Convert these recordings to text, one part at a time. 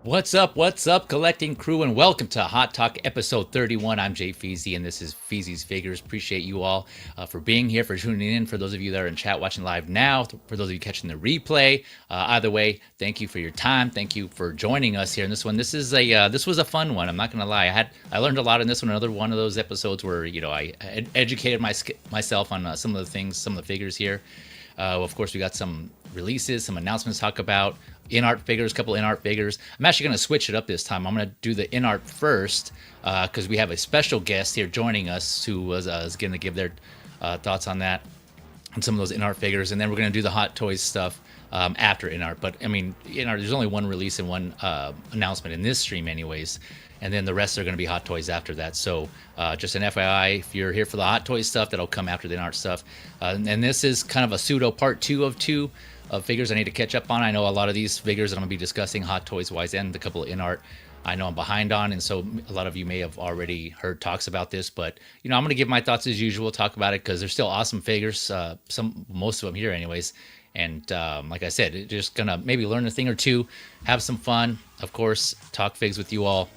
What's up? What's up, collecting crew, and welcome to Hot Talk episode 31. I'm Jay Feezy, and this is Feezy's Figures. Appreciate you all for being here, for tuning in. For those of you that are in chat watching live now, for those of you catching the replay, either way, thank you for your time. Thank you for joining us here in this one. This is this was a fun one. I'm not gonna lie. I learned a lot in this one. Another one of those episodes where I educated myself on some of the things, some of the figures here. Of course, we got some releases, some announcements to talk about. Inart figures, a couple Inart figures. I'm actually going to switch it up this time. I'm going to do the Inart first because we have a special guest here joining us who was going to give their thoughts on that and some of those Inart figures. And then we're going to do the Hot Toys stuff after Inart. But, I mean, Inart, there's only one release and one announcement in this stream anyways. And then the rest are going to be Hot Toys after that. So just an FYI, if you're here for the Hot Toys stuff, that'll come after the Inart stuff. And this is kind of a pseudo part two of figures I need to catch up on. I know a lot of these figures that I'm going to be discussing, Hot Toys wise, and a couple of Inart, I know I'm behind on, and so a lot of you may have already heard talks about this, but I'm going to give my thoughts as usual, talk about it because they're still awesome figures, most of them here anyways. And like I said, just gonna maybe learn a thing or two, have some fun, of course, talk figs with you all.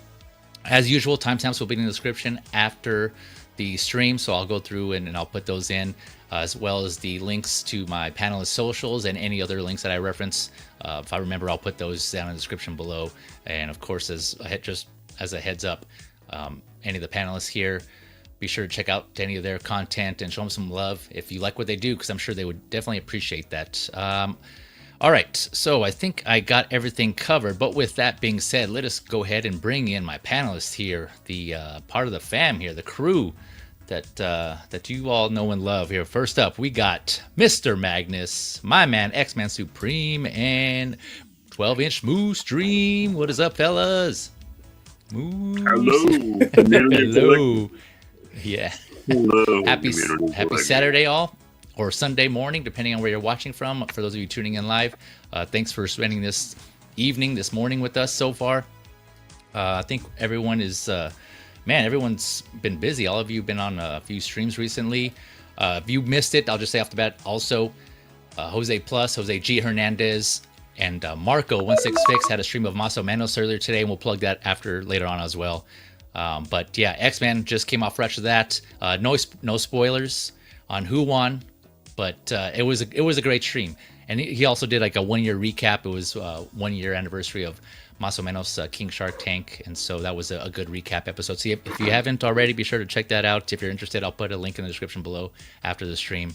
As usual, timestamps will be in the description after the stream, so I'll go through and I'll put those in, as well as the links to my panelist socials and any other links that I reference. If I remember, I'll put those down in the description below. And of course, just as a heads up, any of the panelists here, be sure to check out any of their content and show them some love if you like what they do, because I'm sure they would definitely appreciate that. All right, so I think I got everything covered, but with that being said, let us go ahead and bring in my panelists here, the part of the fam here, the crew that you all know and love here. First up, we got Mr. Magnus, my man, X-Man Supreme, and 12-inch Moose Dream. What is up, fellas? Moose. Hello. Hello. Yeah. Hello. Happy Saturday, all. Or Sunday morning, depending on where you're watching from. For those of you tuning in live, thanks for spending this morning with us so far. I think everyone is, everyone's been busy. All of you have been on a few streams recently. If you missed it, I'll just say off the bat, also, Jose G. Hernandez, and Marco166 had a stream of Mas o Menos earlier today, and we'll plug that later on as well. But yeah, X-Man just came off fresh of that. No spoilers on who won. But it was a great stream, and he also did like a 1 year recap. It was 1 year anniversary of Mas o Menos King Shark Tank, and so that was a good recap episode. So if you haven't already, be sure to check that out. If you're interested, I'll put a link in the description below after the stream.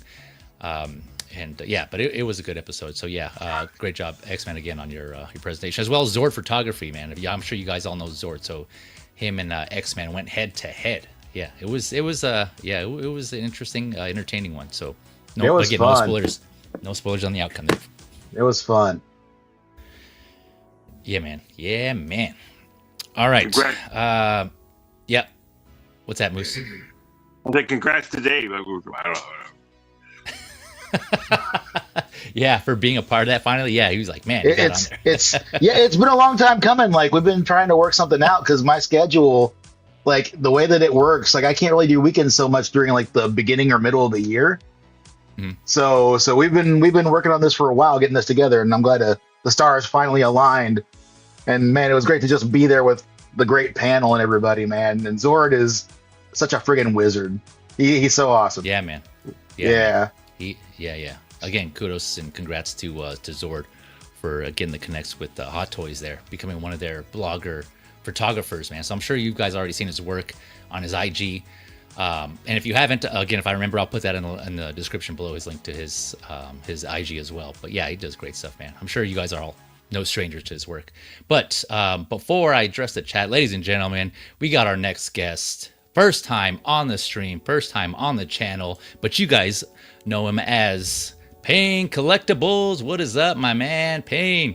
But it was a good episode. So yeah, great job, X-Men, again on your presentation, as well as Zord Photography, man. I'm sure you guys all know Zord. So him and X-Men went head to head. Yeah, it was an interesting, entertaining one. So. No spoilers. No spoilers on the outcome there. It was fun. Yeah, man. All right. Yeah. What's that, Moose? I said congrats to Dave. I don't know. Yeah, for being a part of that finally. Yeah, he was like, man, it's been a long time coming. Like, we've been trying to work something out because my schedule, like the way that it works, like I can't really do weekends so much during like the beginning or middle of the year. So we've been working on this for a while, getting this together, and I'm glad the stars finally aligned. And man, it was great to just be there with the great panel and everybody, man. And Zord is such a friggin' wizard. He's so awesome. Yeah, man. Yeah. Yeah. Again, kudos and congrats to Zord for getting the connects with Hot Toys there, becoming one of their blogger photographers, man. So I'm sure you guys already seen his work on his IG. And if you haven't, again, if I remember, I'll put that in the description below, his link to his IG as well. But yeah, he does great stuff, man. I'm sure you guys are all no strangers to his work. But before I address the chat, ladies and gentlemen, we got our next guest. First time on the stream, first time on the channel, but you guys know him as Payne Collectibles. What is up, my man, Payne?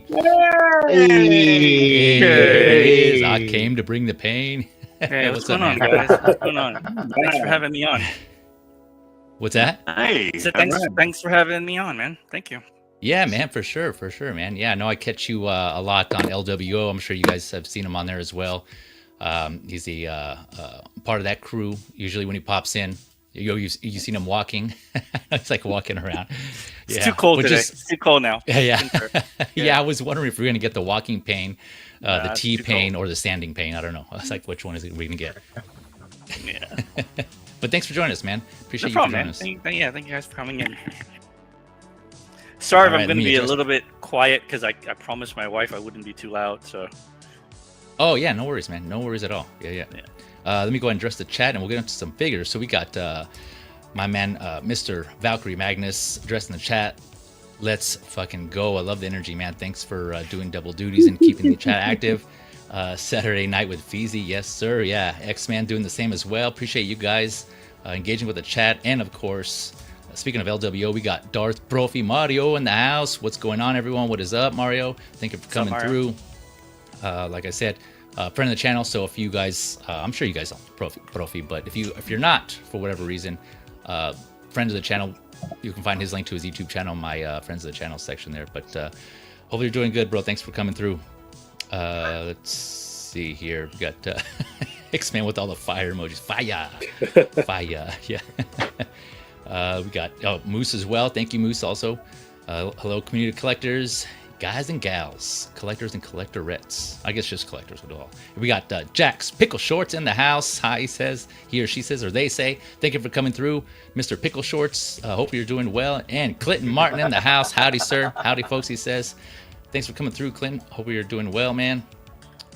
Hey. There it is. I came to bring the pain. Hey, what's going on, guys? What's going on? Thanks for having me on. What's that? Hey, so thanks for having me on, man. Thank you. Yeah, man, for sure, man. Yeah, I know I catch you a lot on LWO. I'm sure you guys have seen him on there as well. He's a part of that crew. Usually when he pops in, You seen him walking? It's like walking around. It's too cold today. It's too cold now. Yeah. Yeah. I was wondering if we're gonna get the walking pain, the it's tea too pain, cold. or the standing pain. I don't know. I was like, which one is it we gonna get? Yeah. But thanks for joining us, man. Appreciate No you problem, for man. joining us. Thank you guys for coming in. Sorry if All right, I'm let going to me be a adjust- little bit quiet because I promised my wife I wouldn't be too loud. So Oh yeah, no worries, man. No worries at all. Yeah. Yeah. Let me go ahead and address the chat, and we'll get into some figures. So we got my man, Mr. Valkyrie Magnus, addressing the chat. Let's fucking go. I love the energy, man. Thanks for doing double duties and keeping the chat active. Saturday night with Feezy, yes sir. Yeah, X-Man doing the same as well. Appreciate you guys engaging with the chat, and of course, speaking of LWO, we got Darth Profi Mario in the house. What's going on, everyone? What is up, Mario? Thank you for coming through. Like I said, friend of the channel. So if you guys, I'm sure you guys are Profi, but if you're not for whatever reason, friend of the channel, you can find his link to his YouTube channel, my friends of the channel section there. But hopefully you're doing good, bro. Thanks for coming through. Let's see here. We got X-Man with all the fire emojis. Fire, fire. Yeah. We got Moose as well. Thank you, Moose. Also, hello, community collectors, guys and gals, collectors and collectorettes. I guess just collectors would all. We got Jax Pickle Shorts in the house. Hi, he says. He or she says, or they say. Thank you for coming through, Mr. Pickle Shorts. Hope you're doing well. And Clinton Martin in the house. Howdy, sir. Howdy, folks. He says. Thanks for coming through, Clinton. Hope you're doing well, man.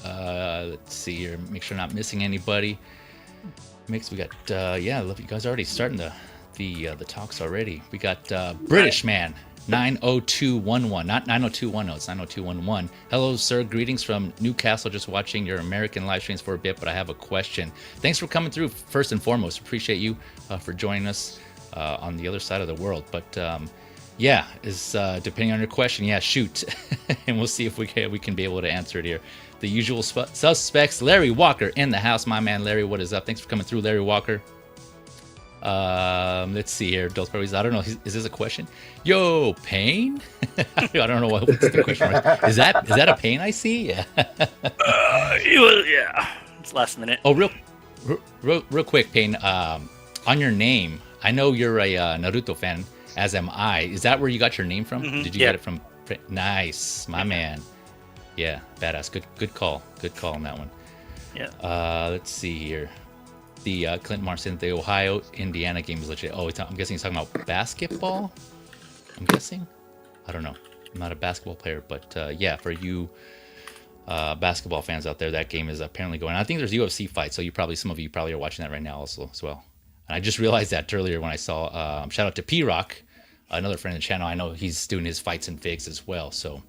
Let's see here. Make sure I'm not missing anybody. We got I love you guys already starting the talks already. We got British man 90211, not 90210. It's 90211. Hello, sir. Greetings from Newcastle. Just watching your American live streams for a bit, but I have a question. Thanks for coming through. First and foremost, appreciate you for joining us on the other side of the world. But depending on your question, shoot, and we'll see if we can be able to answer it here. The usual suspects, Larry Walker in the house. My man Larry, what is up? Thanks for coming through, Larry Walker. Let's see here. I don't know. Is this a question? Yo, pain? I don't know what's the question. Is that a pain I see? Yeah. It's last minute. Oh, real quick, Pain. On your name, I know you're a Naruto fan, as am I. Is that where you got your name from? Mm-hmm. Did you get it from? Nice, my man. Yeah, badass. Good call. Good call on that one. Yeah. Let's see here. The Clinton Martin, the Ohio Indiana game is legit. Oh, I'm guessing he's talking about basketball. I'm guessing. I don't know. I'm not a basketball player, but for you basketball fans out there, that game is apparently going on. I think there's UFC fights, so some of you probably are watching that right now also as well. And I just realized that earlier when I saw. Shout out to P-Rock, another friend of the channel. I know he's doing his fights and figs as well. So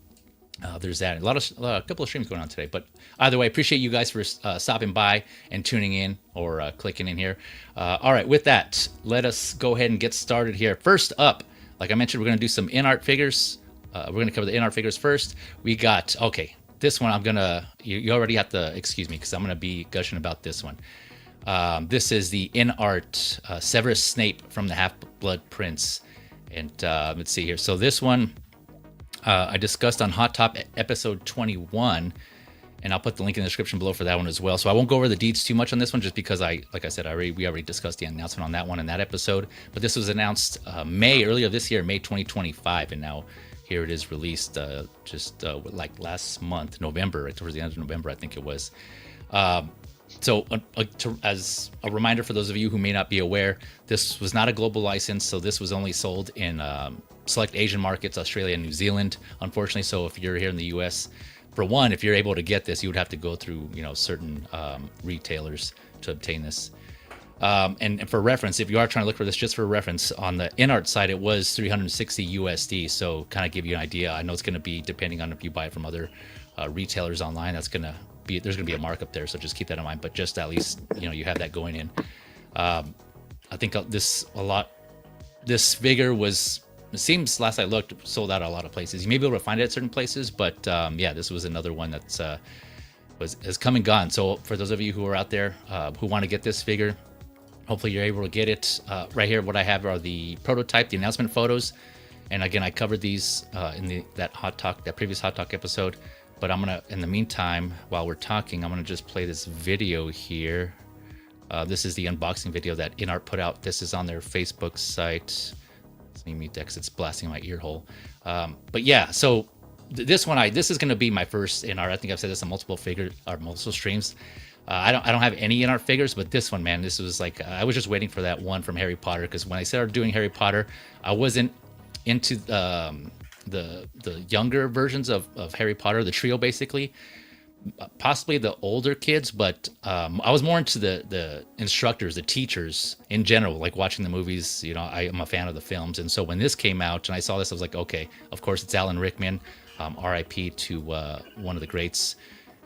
there's that. A couple of streams going on today. But either way, appreciate you guys for stopping by and tuning in or clicking in here. All right, with that, let us go ahead and get started here. First up, like I mentioned, we're going to do some Inart figures. We're going to cover the Inart figures first. We got, this one you already have to excuse me because I'm going to be gushing about this one. This is the Inart Severus Snape from the Half-Blood Prince. And let's see here. So this one I discussed on Hot Top episode 21, and I'll put the link in the description below for that one as well. So I won't go over the deets too much on this one, just because we already discussed the announcement on that one in that episode. But this was announced earlier this year, May 2025, and now here it is released like last month, November, towards the end of November, I think it was. As a reminder for those of you who may not be aware, this was not a global license, so this was only sold in select Asian markets, Australia and New Zealand, unfortunately. So if you're here in the US, for one, if you're able to get this, you would have to go through certain retailers to obtain this. And for reference, if you are trying to look for this, just for reference, on the Inart side, it was 360 USD. So kind of give you an idea. I know it's going to be, depending on if you buy it from other retailers online, there's going to be a markup there. So just keep that in mind. But just at least, you have that going in. I think this figure it seems, last I looked, sold out at a lot of places. You may be able to find it at certain places, but this was another one that's has come and gone. So for those of you who are out there who want to get this figure, hopefully you're able to get it. Right here, what I have are the prototype, the announcement photos, and again, I covered these in that previous Hot Talk episode. But I'm gonna, in the meantime, while we're talking, I'm gonna just play this video here. This is the unboxing video that Inart put out. This is on their Facebook site. Let me mute that because it's blasting my ear hole. But yeah, so this is going to be my first Inart. I think I've said this on multiple streams. I don't have any Inart figures, but this one, man, this was like I was just waiting for that one from Harry Potter, because when I started doing Harry Potter, I wasn't into the younger versions of Harry Potter, the trio basically, possibly the older kids, but I was more into the instructors, the teachers in general, like watching the movies. You know, I am a fan of the films, and so when this came out and I saw this, I was like, okay, of course it's Alan Rickman, R.I.P. to one of the greats,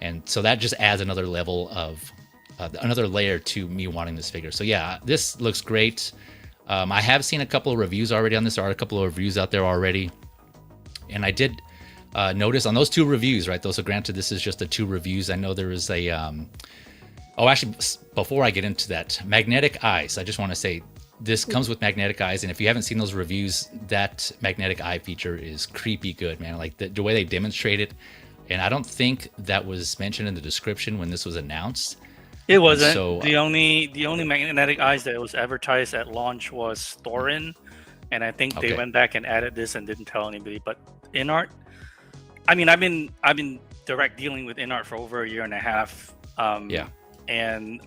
and so that just adds another level of another layer to me wanting this figure. So yeah, this looks great. I have seen a couple of reviews already on this. There are a couple of reviews out there already, and I did notice on those 2 reviews, right? So granted, this is just the 2 reviews. I know there is a actually, before I get into that, magnetic eyes, I just want to say this comes with magnetic eyes, and if you haven't seen those reviews, that magnetic eye feature is creepy good, man. Like the way they demonstrate it, and I don't think that was mentioned in the description when this was announced. It wasn't. So, the only magnetic eyes that was advertised at launch was Thorin, and I think they went back and added this and didn't tell anybody. But Inart, I mean, I've been direct dealing with Inart for over a year and a half. And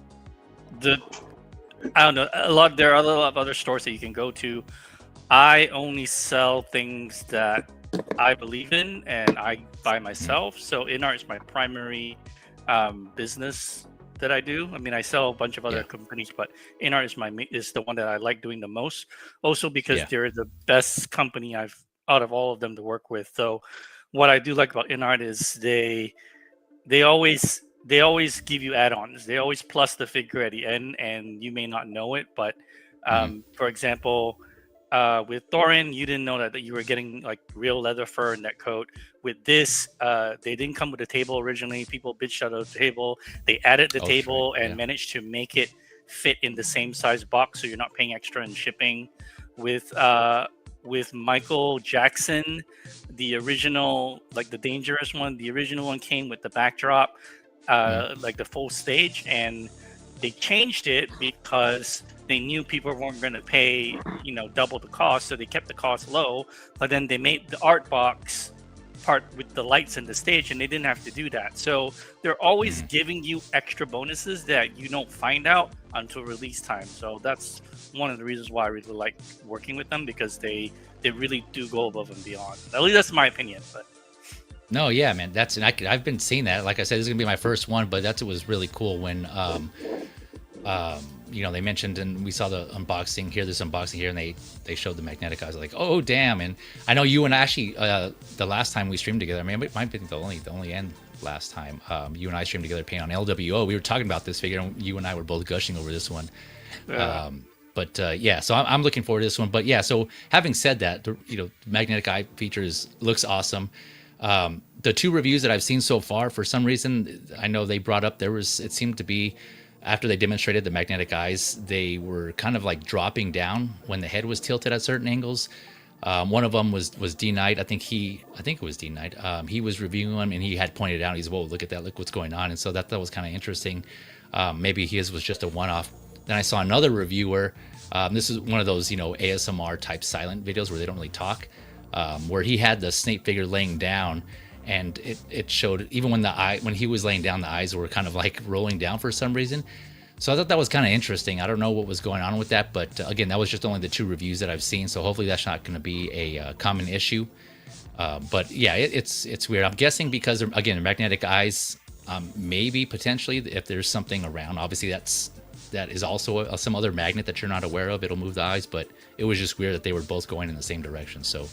I don't know, there are a lot of other stores that you can go to. I only sell things that I believe in and I buy myself. So Inart is my primary business that I do. I mean, I sell a bunch of other companies, but Inart is the one that I like doing the most. Also because they're the best company out of all of them to work with. So what I do like about Inart is they always give you add-ons. They always plus the figure at the end, and you may not know it. But for example, with Thorin, you didn't know that you were getting like real leather fur in that coat. With this, they didn't come with a table originally. People bitched out of the table. They added the table and managed to make it fit in the same size box, so you're not paying extra in shipping. With Michael Jackson, the original, like the dangerous one, the original one came with the backdrop, like the full stage, and they changed it because they knew people weren't going to pay, double the cost, so they kept the cost low. But then they made the art box part with the lights and the stage, and they didn't have to do that. So they're always giving you extra bonuses that you don't find out until release time. So that's one of the reasons why I really like working with them, because they really do go above and beyond. At least that's my opinion. But no, yeah, man, I've been seeing that. Like I said, this is gonna be my first one, but it was really cool when they mentioned, and we saw the unboxing here, this unboxing here, and they showed the magnetic eyes. Like, oh damn! And I know you and Ashley, the last time we streamed together, I mean, it might be the only end last time you and I streamed together playing on LWO. We were talking about this figure, and you and I were both gushing over this one. So I'm looking forward to this one. But yeah, so having said that, the magnetic eye features looks awesome. The 2 reviews that I've seen so far, for some reason, I know they brought up it seemed to be after they demonstrated the magnetic eyes, they were kind of like dropping down when the head was tilted at certain angles. One of them was D Knight. I think it was D Knight. He was reviewing them, and he had pointed out, he's, whoa, look at that, look what's going on. And so that was kind of interesting. Maybe his was just a one-off. Then I saw another reviewer. This is one of those, ASMR type silent videos where they don't really talk, where he had the Snape figure laying down, and it showed even when he was laying down, the eyes were kind of like rolling down for some reason. So I thought that was kind of interesting. I don't know what was going on with that, but again, that was just only the 2 reviews that I've seen. So hopefully that's not going to be a common issue. But yeah, it's weird. I'm guessing because again, magnetic eyes, maybe potentially if there's something around. Obviously that is also some other magnet that you're not aware of. It'll move the eyes, but it was just weird that they were both going in the same direction. So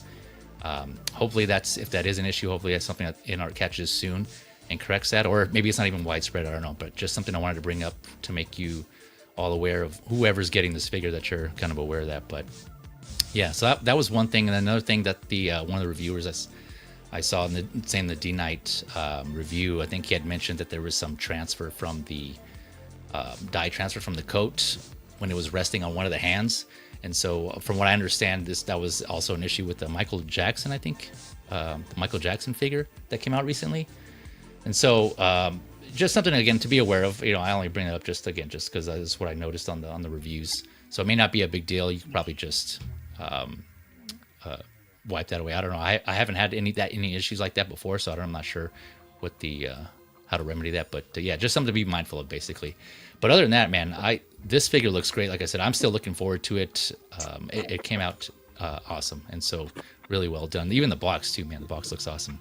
hopefully if that is an issue, hopefully that's something that Inart catches soon and corrects that, or maybe it's not even widespread. I don't know, but just something I wanted to bring up to make you all aware of, whoever's getting this figure, that you're kind of aware of that. But yeah, so that was one thing. And another thing that one of the reviewers I saw saying the D Knight review, I think he had mentioned that there was some transfer from the dye transfer from the coat when it was resting on one of the hands. And so from what I understand, that was also an issue with the Michael Jackson, I think, the Michael Jackson figure that came out recently. And so just something again to be aware of. I only bring it up just because that's what I noticed on the reviews. So it may not be a big deal. You could probably just wipe that away. I don't know. I haven't had any issues like that before, so I'm not sure what the how to remedy that. But yeah, just something to be mindful of, basically. But other than that, man, this figure looks great. Like I said, I'm still looking forward to it. It came out awesome, and so really well done. Even the box too, man. The box looks awesome.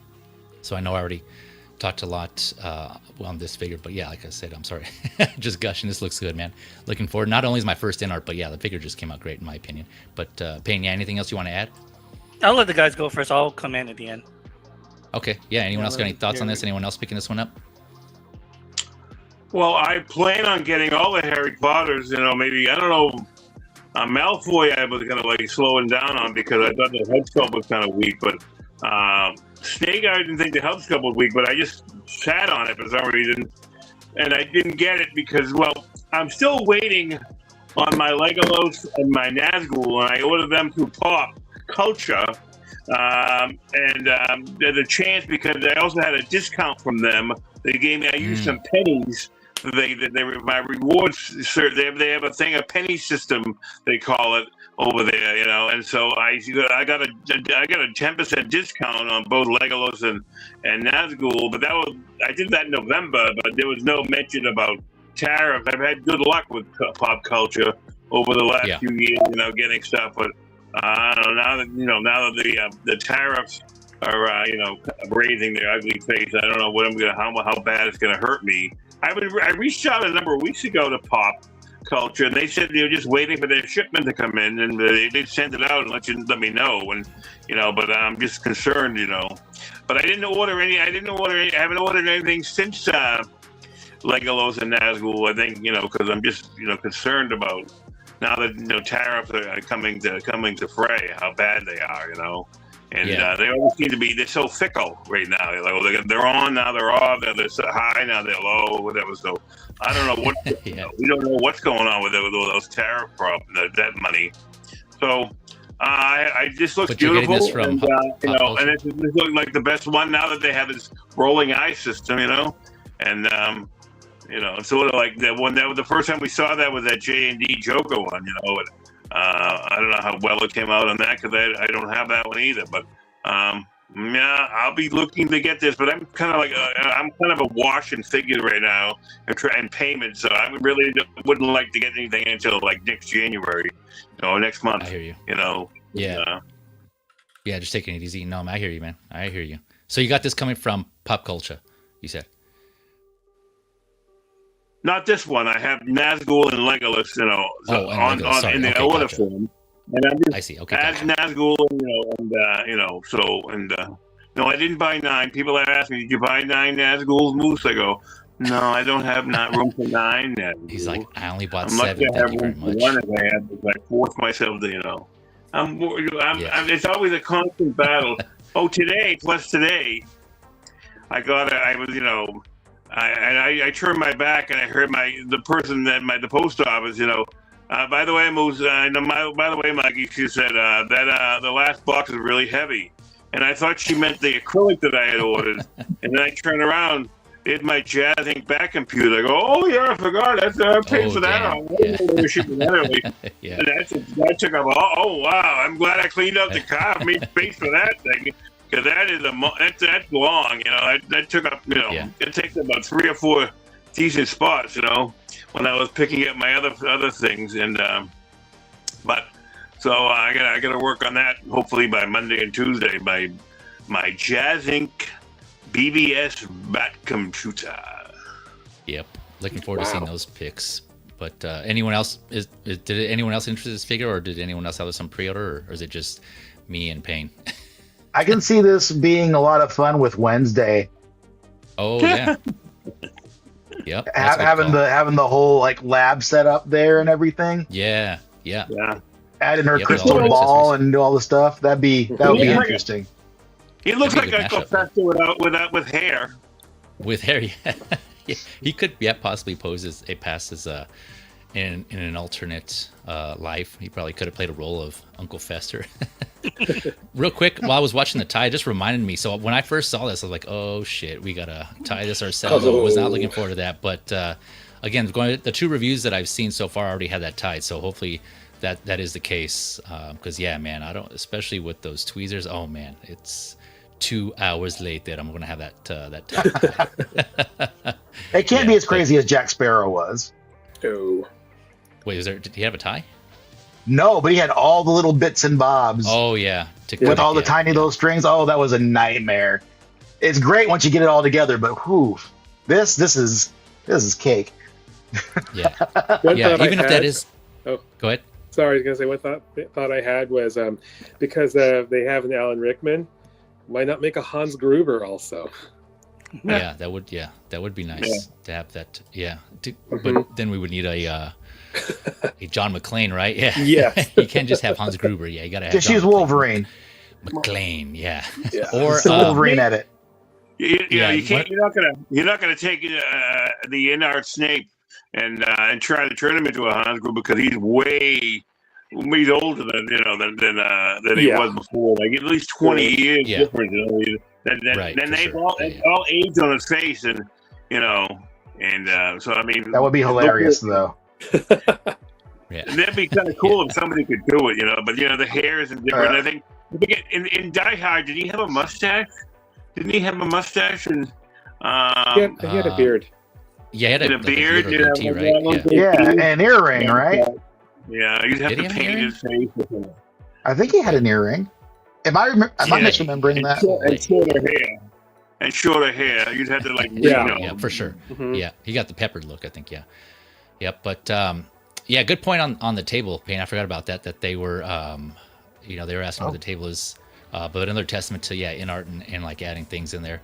So I know I already talked a lot on this figure, but yeah, like I said, I'm sorry, just gushing. This looks good, man. Looking forward. Not only is my first Inart, but yeah, the figure just came out great in my opinion. But Payne, yeah, anything else you want to add? I'll let the guys go first. I'll come in at the end. Okay, yeah. Anyone else got any thoughts on this? Anyone else picking this one up? Well, I plan on getting all the Harry Potters. Maybe I don't know. Malfoy, I was kind of slowing down on because I thought the head sculpt was kind of weak. But Snake, I didn't think the head sculpt was weak, but I just sat on it for some reason, and I didn't get it because, well, I'm still waiting on my Legolas and my Nazgul, and I ordered them through Pop Culture. There's a chance because I also had a discount from them. They gave me. I used some pennies. They my rewards. They have a thing, a penny system they call it over there, and so I got a 10% discount on both Legolas and Nazgul. But I did that in November, but there was no mention about tariffs. I've had good luck with Pop Culture over the last few years, getting stuff, but. I don't know, now that the tariffs are raising their ugly face. I don't know how bad it's gonna hurt me. I reached out a number of weeks ago to Pop Culture, and they said they were just waiting for their shipment to come in, and they send it out and let me know. And but I'm just concerned, But I didn't order any. I haven't ordered anything since Legolas and Nazgul. I think because I'm just concerned about. Now that tariffs are coming to fray, how bad they are, and they always seem to be. They're so fickle right now. They're on, now they're off. They're so high, now they're low, whatever. So I don't know what we don't know what's going on with all those tariff problems, that money. So I just looks beautiful, and and this looks like the best one now that they have this rolling eye system, and. It's sort of like that one. That was the first time we saw that was that J&D Joker one. And, I don't know how well it came out on that because I don't have that one either. But I'll be looking to get this. But I'm kind of a wash in figures right now and payment. So I really wouldn't like to get anything until next January, next month. I hear you. Yeah. Yeah, just taking it easy. No, I hear you, man. I hear you. So you got this coming from Pop Culture, you said. Not this one. I have Nazgul and Legolas, in the order form, and I'm just I see. Okay, as Nazgul, no, I didn't buy 9. People have asked me, "Did you buy 9 Nazgul Moose?" I go, "No, I don't have not room for 9." Nazgul. He's like, "I only bought I'm 7. Thank you very much." One if I force myself to, it's always a constant battle. Today, I turned my back and I heard the person at the post office, by the way, Moose, by the way, Maggie, she said that the last box is really heavy. And I thought she meant the acrylic that I had ordered. And then I turned around, it's my Jazz Ink back computer. I go, oh, yeah, I forgot. I paid for that. Yeah. And that took up, oh, wow. I'm glad I cleaned up the car. I made space for that thing. Because that's long, that took up, it takes about 3 or 4 decent spots, when I was picking up my other things, and but so I gotta work on that. Hopefully by Monday and Tuesday, my Jazz Ink BBS Bat computer. Yep, looking forward to seeing those pics. But anyone else did anyone else interested in this figure, or did anyone else have some pre-order, or is it just me and Payne? I can see this being a lot of fun with Wednesday. Oh yeah. Yep. Having the whole lab set up there and everything. Yeah. Add in her crystal ball and do all the stuff. That would be interesting. He looks like a professor with hair. With hair, yeah. He could possibly pose as in an alternate life, he probably could have played a role of Uncle Fester. Real quick, while I was watching the tie, it just reminded me. So when I first saw this, I was like, "Oh shit, we gotta tie this ourselves." I was not looking forward to that, but again, the 2 reviews that I've seen so far already had that tied. So hopefully that is the case. Because yeah, man, I don't, especially with those tweezers. Oh man, it's 2 hours late that I'm gonna have that tie. It can't be as crazy as Jack Sparrow was. Oh. Wait, did he have a tie? No, but he had all the little bits and bobs. Oh yeah, with all the tiny little strings. Oh, that was a nightmare. It's great once you get it all together, but whew, this is cake. Yeah, One yeah. thought Even I if that had- is, Oh. go ahead. Sorry, I was gonna say one thought I had was because they have an Alan Rickman, why not make a Hans Gruber also? Yeah, that would be nice to have that. Yeah, Mhm. but then we would need a John McClane, right? Yeah, Yes. You can't just have Hans Gruber. Yeah, you gotta have. Just John use Wolverine. McClane. Yeah, Yeah. or It's the Wolverine edit. Yeah, you can't. what- You're not gonna take the Inart Snape and try to turn him into a Hans Gruber because he's he's older than he Yeah. was before. Like at least 20 years Yeah. difference. Right, Then for they sure. all Yeah. all aged on his face, and so I mean That would be hilarious, though. Yeah. that'd be kind of cool if somebody could do it, But the hair isn't different. I think in Die Hard, did he have a mustache? Didn't he have a mustache? And He had a beard. Yeah, he had and a like beard, little goatee, like right? one Yeah. goatee. Yeah, an earring, right? Yeah, you'd have Did he to have an paint his face. I think he had an earring. Am I misremembering that? And shorter hair. You'd have to Yeah. Yeah, for sure. Mhm. Yeah, he got the peppered look, I think. Yeah, yep. But yeah, good point on the table, Payne. I forgot about that. That they were, they were asking where the table is, but another testament to Inart and like adding things in there.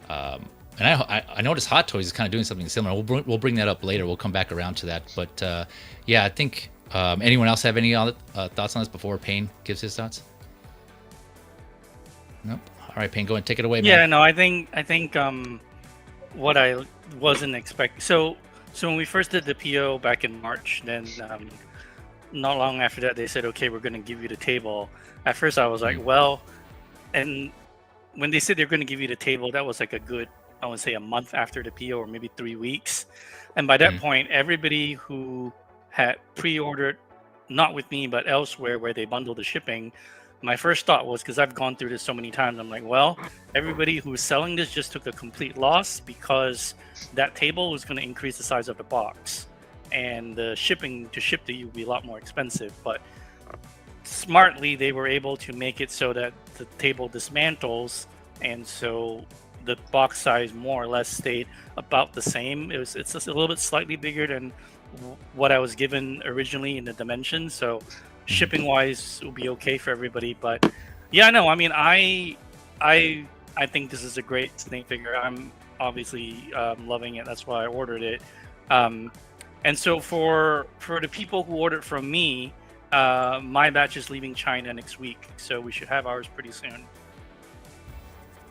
And I noticed Hot Toys is kind of doing something similar. We'll bring that up later. We'll come back around to that. But yeah, I think anyone else have any other thoughts on this before Payne gives his thoughts? Nope. All right, Payne, go and take it away, man. Yeah, no, I think what I wasn't expecting. So when we first did the PO back in March, then not long after that they said, okay, we're going to give you the table. At first I was like, well, and when they said they're going to give you the table, that was like a good, I would say, a month after the PO or maybe 3 weeks. And by that point, everybody who had pre-ordered, not with me, but elsewhere where they bundle the shipping, my first thought was, because I've gone through this so many times, I'm like, well, everybody who's selling this just took a complete loss because that table was going to increase the size of the box. And the shipping to ship to you would be a lot more expensive. But smartly, they were able to make it so that the table dismantles. And so the box size more or less stayed about the same. It's just a little bit slightly bigger than what I was given originally in the dimensions. So shipping wise will be okay for everybody. But yeah, no, I mean, I think this is a great Snake figure. I'm obviously loving it. That's why I ordered it. And so for the people who ordered from me, my batch is leaving China next week, so we should have ours pretty soon.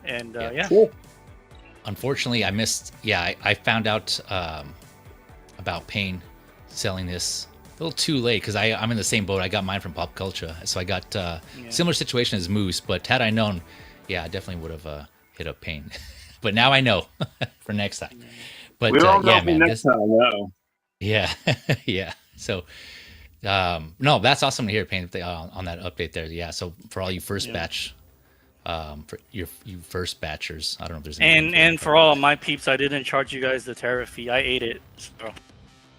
And yeah. Cool. Unfortunately, I missed. Yeah, I found out about Payne selling this a little too late because I'm in the same boat. I got mine from Pop Culture, so I got similar situation as Moose. But had I known, yeah, I definitely would have hit up Payne. But now I know for next time. But We don't know yeah, for man, next time, no. yeah, yeah. So no, that's awesome to hear, Payne, on that update there. Yeah. So for all you first batch. For you first batchers, I don't know if there's any And for all of my peeps, I didn't charge you guys the tariff fee. I ate it, so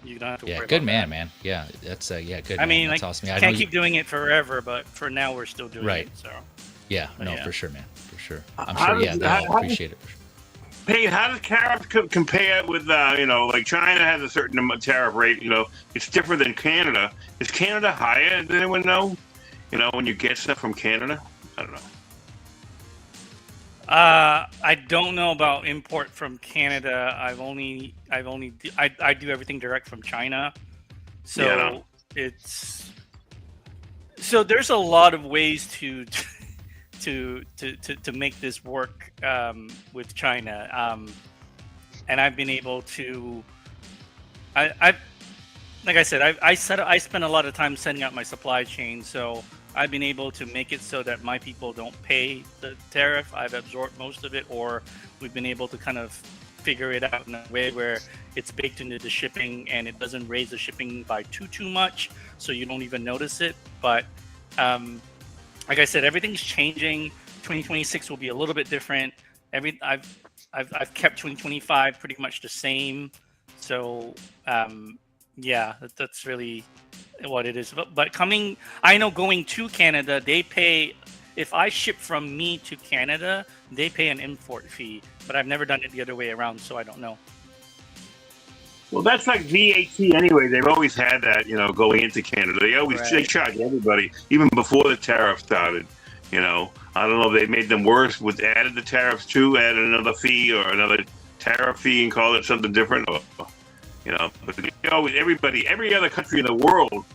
you don't have to worry good about man, that. man. Yeah, that's good. I man. mean, that's like, awesome. Yeah, I can't know keep doing it forever, but for now we're still doing Right. it. So Yeah, no, yeah. for sure, man, for sure. I'm How sure. does- Yeah, they how- all appreciate it. Payne, how does tariff compare with, like China has a certain tariff rate, it's different than Canada. Is Canada higher? Does anyone know? When you get stuff from Canada? I don't know. I don't know about import from Canada. I do everything direct from China. So Yeah, I know. there's a lot of ways to make this work with China. And I've been able to like I said, I spent a lot of time setting up my supply chain, so I've been able to make it so that my people don't pay the tariff. I've absorbed most of it, or we've been able to kind of figure it out in a way where it's baked into the shipping and it doesn't raise the shipping by too much, so you don't even notice it. But like I said, everything's changing. 2026 will be a little bit different. I've kept 2025 pretty much the same. So yeah, that's really what it is. But coming, I know going to Canada, they pay. If I ship from me to Canada, they pay an import fee. But I've never done it the other way around, so I don't know. Well, that's like VAT anyway. They've always had that, going into Canada. They charge everybody, even before the tariff started. I don't know if they made them worse with added the tariffs too, added another fee or another tariff fee and call it something different. Or, but every other country in the world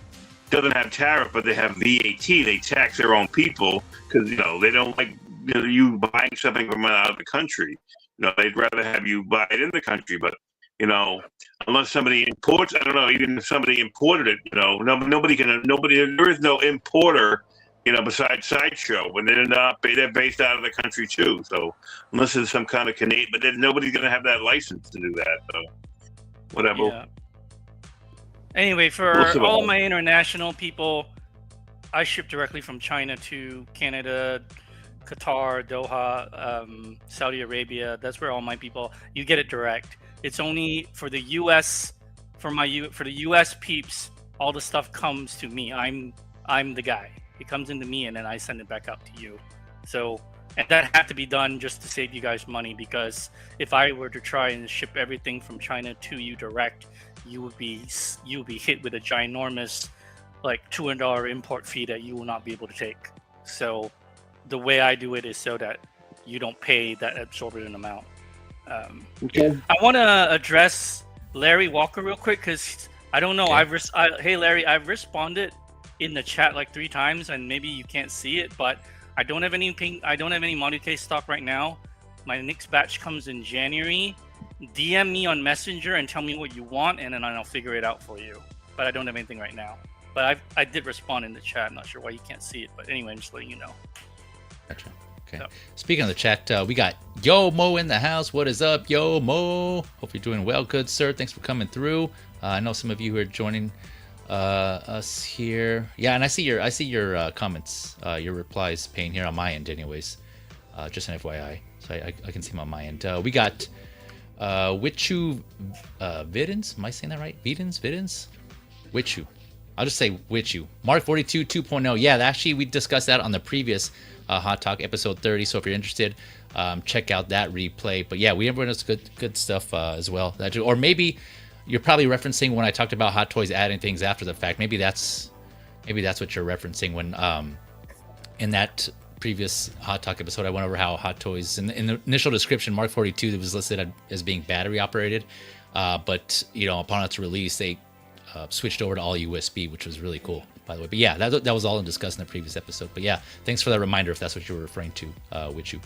doesn't have tariff, but they have VAT. They tax their own people because, they don't like you buying something from out of the country. They'd rather have you buy it in the country, but unless somebody imports, I don't know, even if somebody imported it, nobody, there is no importer, besides Sideshow, when they're based out of the country too. So unless there's some kind of Canadian, but then nobody's going to have that license to do that. So whatever. Yeah. Anyway, for all my international people, I ship directly from China to Canada, Qatar, Doha, Saudi Arabia. That's where all my people, you get it direct. It's only for the U.S. for the U.S. peeps. All the stuff comes to me. I'm the guy. It comes into me, and then I send it back out to you. So, and that had to be done just to save you guys money, because if I were to try and ship everything from China to you direct, you would be hit with a ginormous, like $200 import fee that you will not be able to take. So, the way I do it is so that you don't pay that absorbent amount. Okay. I want to address Larry Walker real quick, because I don't know. Okay. Hey Larry, I've responded in the chat like 3 times, and maybe you can't see it, but I don't have anything. I don't have any Module K stock right now. My next batch comes in January. DM me on Messenger and tell me what you want, and then I'll figure it out for you. But I don't have anything right now. But I did respond in the chat. I'm not sure why you can't see it, but anyway, I'm just letting you know. Gotcha. Okay. So. Speaking of the chat, we got Yo Mo in the house. What is up, Yo Mo? Hope you're doing well, good sir. Thanks for coming through. I know some of you who are joining us here. Yeah, and I see your comments, your replies paying here on my end, anyways. Just an FYI, so I can see them on my end. We got Wichu Videns. Am I saying that right? Videns. Wichu. I'll just say Wichu. Mark 42 2.0. Yeah, actually we discussed that on the previous Hot Talk episode 30. So if you're interested, check out that replay. But yeah, we have good stuff as well. Or maybe you're probably referencing when I talked about Hot Toys adding things after the fact. Maybe that's what you're referencing when in that previous Hot Talk episode I went over how Hot Toys in the initial description, Mark 42, it was listed as being battery operated, but upon its release they switched over to all USB, which was really cool, by the way. But yeah, that was all discussed in the previous episode. But yeah, thanks for that reminder if that's what you were referring to, Wichu.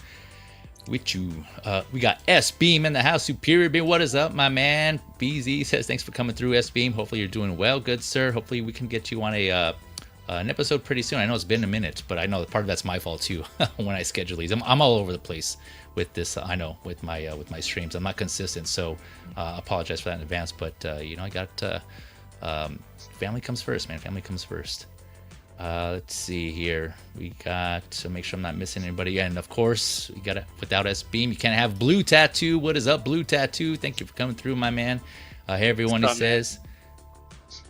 We got S Beam in the house. Superior Beam, what is up, my man? BZ says thanks for coming through, S Beam. Hopefully you're doing well, good sir. Hopefully we can get you on an episode pretty soon. I know it's been a minute, but I know part of that's my fault too. When I schedule these, I'm all over the place with this. I know with my streams, I'm not consistent, so apologize for that in advance. But I got family comes first, man. Family comes first. Let's see here. We got to make sure I'm not missing anybody. And of course, we got without S Beam, you can't have Blue Tattoo. What is up, Blue Tattoo? Thank you for coming through, my man. Hey, everyone. He says,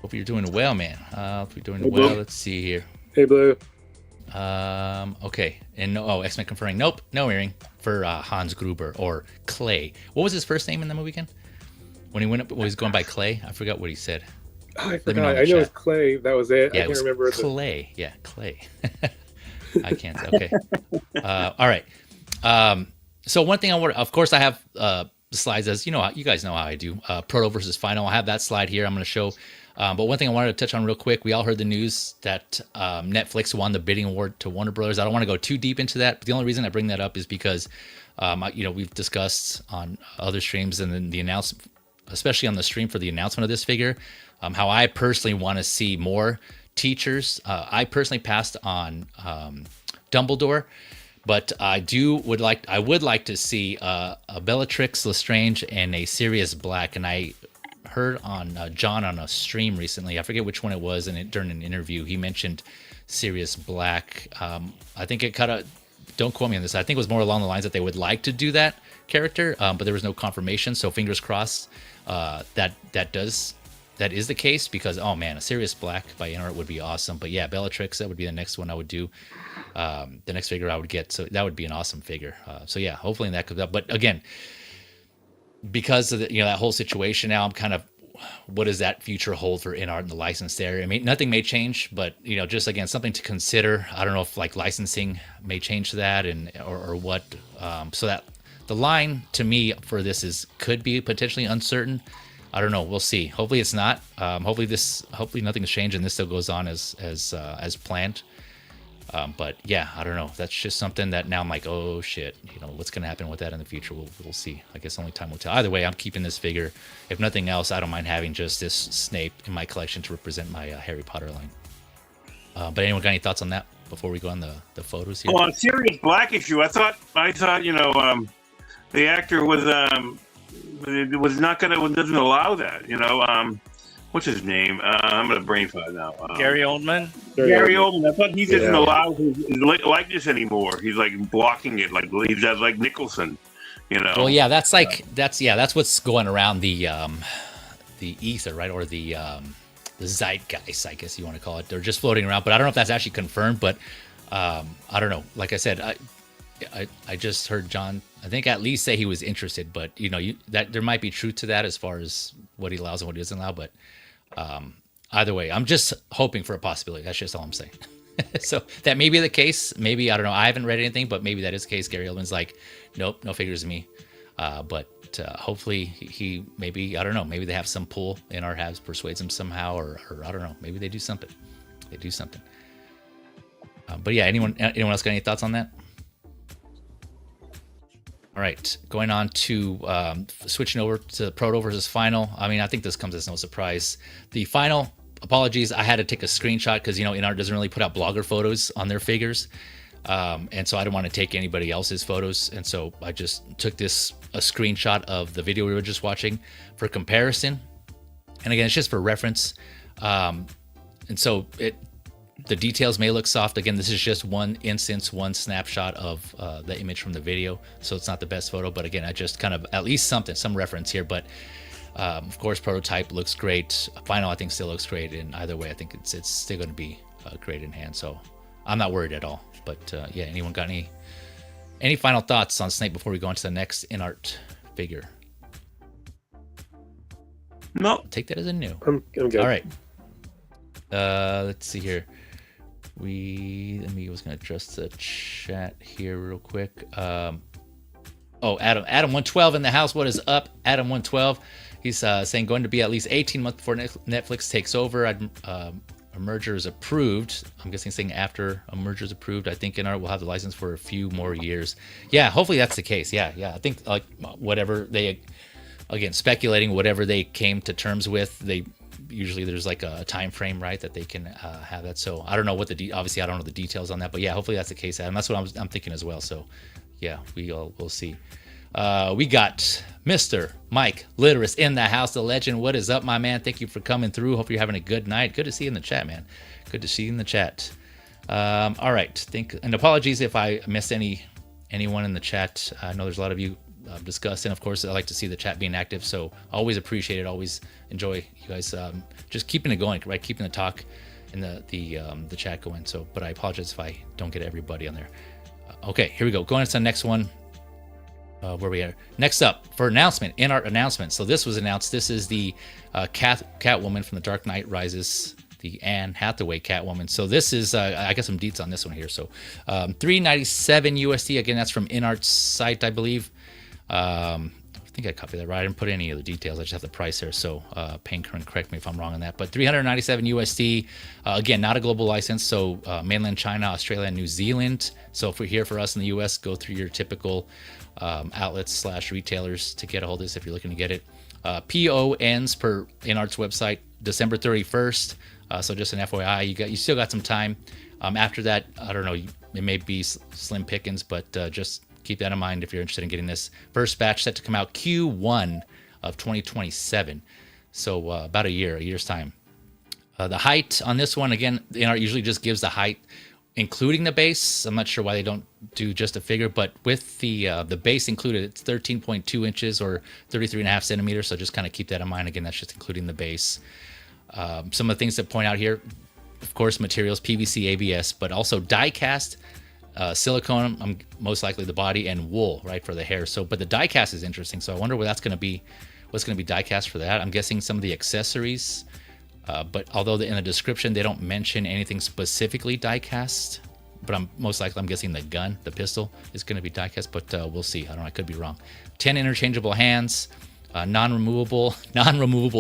hope you're doing well, man. Hope you're doing well. Let's see here. Hey, Blue. Okay. And X-Men confirming. Nope, no earring for Hans Gruber or Clay. What was his first name in the movie again? When he went up, he was going by Clay. I forgot what he said. Oh, I forgot. I know it's Clay. That was it. Yeah, I can't remember. Clay. Yeah, Clay. I can't say. Okay. All right. So one thing of course, I have the slides as you guys know how I do. Proto versus Final. I have that slide here. I'm going to show. But one thing I wanted to touch on real quick. We all heard the news that Netflix won the bidding award to Warner Brothers. I don't want to go too deep into that. But the only reason I bring that up is because, we've discussed on other streams and then the announcement especially on the stream for the announcement of this figure, how I personally want to see more teachers. I personally passed on Dumbledore, but I would like to see a Bellatrix Lestrange and a Sirius Black. And I heard on John on a stream recently, I forget which one it was, and during an interview he mentioned Sirius Black. I think it don't quote me on this, I think it was more along the lines that they would like to do that character, but there was no confirmation, so fingers crossed that is the case, because oh man, a Sirius Black by Inart would be awesome. But yeah, Bellatrix, that would be the next one I would do, the next figure I would get, so that would be an awesome figure. So yeah, hopefully that comes up. But again, because of that whole situation now, I'm kind of, what does that future hold for Inart and the license there? I mean, nothing may change, but just again, something to consider. I don't know if like licensing may change that, or what. So that the line to me for this could be potentially uncertain. I don't know. We'll see. Hopefully it's not. Hopefully nothing's changed and this still goes on as planned. But yeah, I don't know. That's just something that now I'm like, oh shit, what's going to happen with that in the future? We'll see. I guess only time will tell. Either way, I'm keeping this figure. If nothing else, I don't mind having just this Snape in my collection to represent my Harry Potter line. But anyone got any thoughts on that before we go on the photos here? Well, on Sirius Black issue, I thought the actor was not doesn't allow that. What's his name? I'm gonna brain fart now. Gary Oldman. Gary Oldman. I thought he doesn't allow his likeness anymore. He's like blocking it, like he does like Nicholson. Well, yeah, that's what's going around the ether, right, or the zeitgeist, I guess you want to call it. They're just floating around, but I don't know if that's actually confirmed. But I don't know. Like I said, I just heard John, I think, at least say he was interested, but that there might be truth to that as far as what he allows and what he doesn't allow. But either way, I'm just hoping for a possibility. That's just all I'm saying. So that may be the case. Maybe, I don't know. I haven't read anything, but maybe that is the case. Gary Oldman's like, nope, no figures of me. But hopefully he maybe, I don't know, maybe they have some pull in our halves, persuades him somehow, or I don't know. Maybe they do something. But yeah, anyone else got any thoughts on that? All right, going on to switching over to Proto versus Final. I mean, I think this comes as no surprise. The Final, apologies, I had to take a screenshot because, Inart doesn't really put out blogger photos on their figures. And so I didn't want to take anybody else's photos. And so I just took a screenshot of the video we were just watching for comparison. And again, it's just for reference. And so the details may look soft. Again, this is just one instance, one snapshot of the image from the video. So it's not the best photo, but again, I just kind of at least some reference here. But of course, Prototype looks great. Final, I think, still looks great. And either way, I think it's still going to be great in hand. So I'm not worried at all. But yeah, anyone got any final thoughts on Snape before we go on to the next Inart figure? No. Take that as a no. I'm good. All right. Let's see here. I was going to adjust the chat here real quick. Adam 112 in the house. What is up, Adam 112? He's saying going to be at least 18 months before Netflix takes over. A merger is approved. I'm guessing saying after a merger is approved, I think Inart will have the license for a few more years. Yeah, hopefully that's the case. Yeah. I think like whatever speculating whatever they came to terms with, usually there's like a time frame, right, that they can have that. So I don't know obviously I don't know the details on that, but yeah, hopefully that's the case, Adam. That's what I'm thinking as well. So yeah, we'll see. We got Mr. Mike Literis in the house, the legend. What is up, my man? Thank you for coming through. Hope you're having a good night. Good to see you in the chat, man. Good to see you in the chat. All right. And apologies if I missed anyone in the chat. I know there's a lot of you discussed, and of course I like to see the chat being active, so always appreciate it. Always enjoy you guys just keeping it going, right? Keeping the talk and the chat going. So, but I apologize if I don't get everybody on there. Okay, here we go. Going into the next one. Where we are next up for announcement, Inart announcement. So this was announced. This is the Catwoman from The Dark Knight Rises, the Anne Hathaway Catwoman. So this is I got some deets on this one here. So $397 USD. Again, that's from Inart's site, I believe. I think I copied that right. I didn't put any of the details. I just have the price there. So Payne can correct me if I'm wrong on that. But $397 USD. Again, not a global license. So mainland China, Australia, and New Zealand. So if we're here for us in the US, go through your typical outlets / retailers to get a hold of this if you're looking to get it. PO ends per Inart's website December 31st. So just an FYI, you still got some time. After that, I don't know, it may be slim pickings, but just keep that in mind if you're interested in getting this. First batch set to come out Q1 of 2027. So about a year's time. The height on this one, again, Inart usually just gives the height, including the base. I'm not sure why they don't do just a figure, but with the base included, it's 13.2 inches or 33.5 centimeters. So just kind of keep that in mind. Again, that's just including the base. Some of the things to point out here, of course, materials, PVC, ABS, but also die cast, silicone, most likely the body, and wool, right, for the hair. So, but the die cast is interesting. So I wonder what that's going to be. What's going to be die cast for that? I'm guessing some of the accessories. But although in the description they don't mention anything specifically die cast, but I'm guessing the gun, the pistol, is going to be die cast. But we'll see. I don't know. I could be wrong. 10 interchangeable hands, non-removable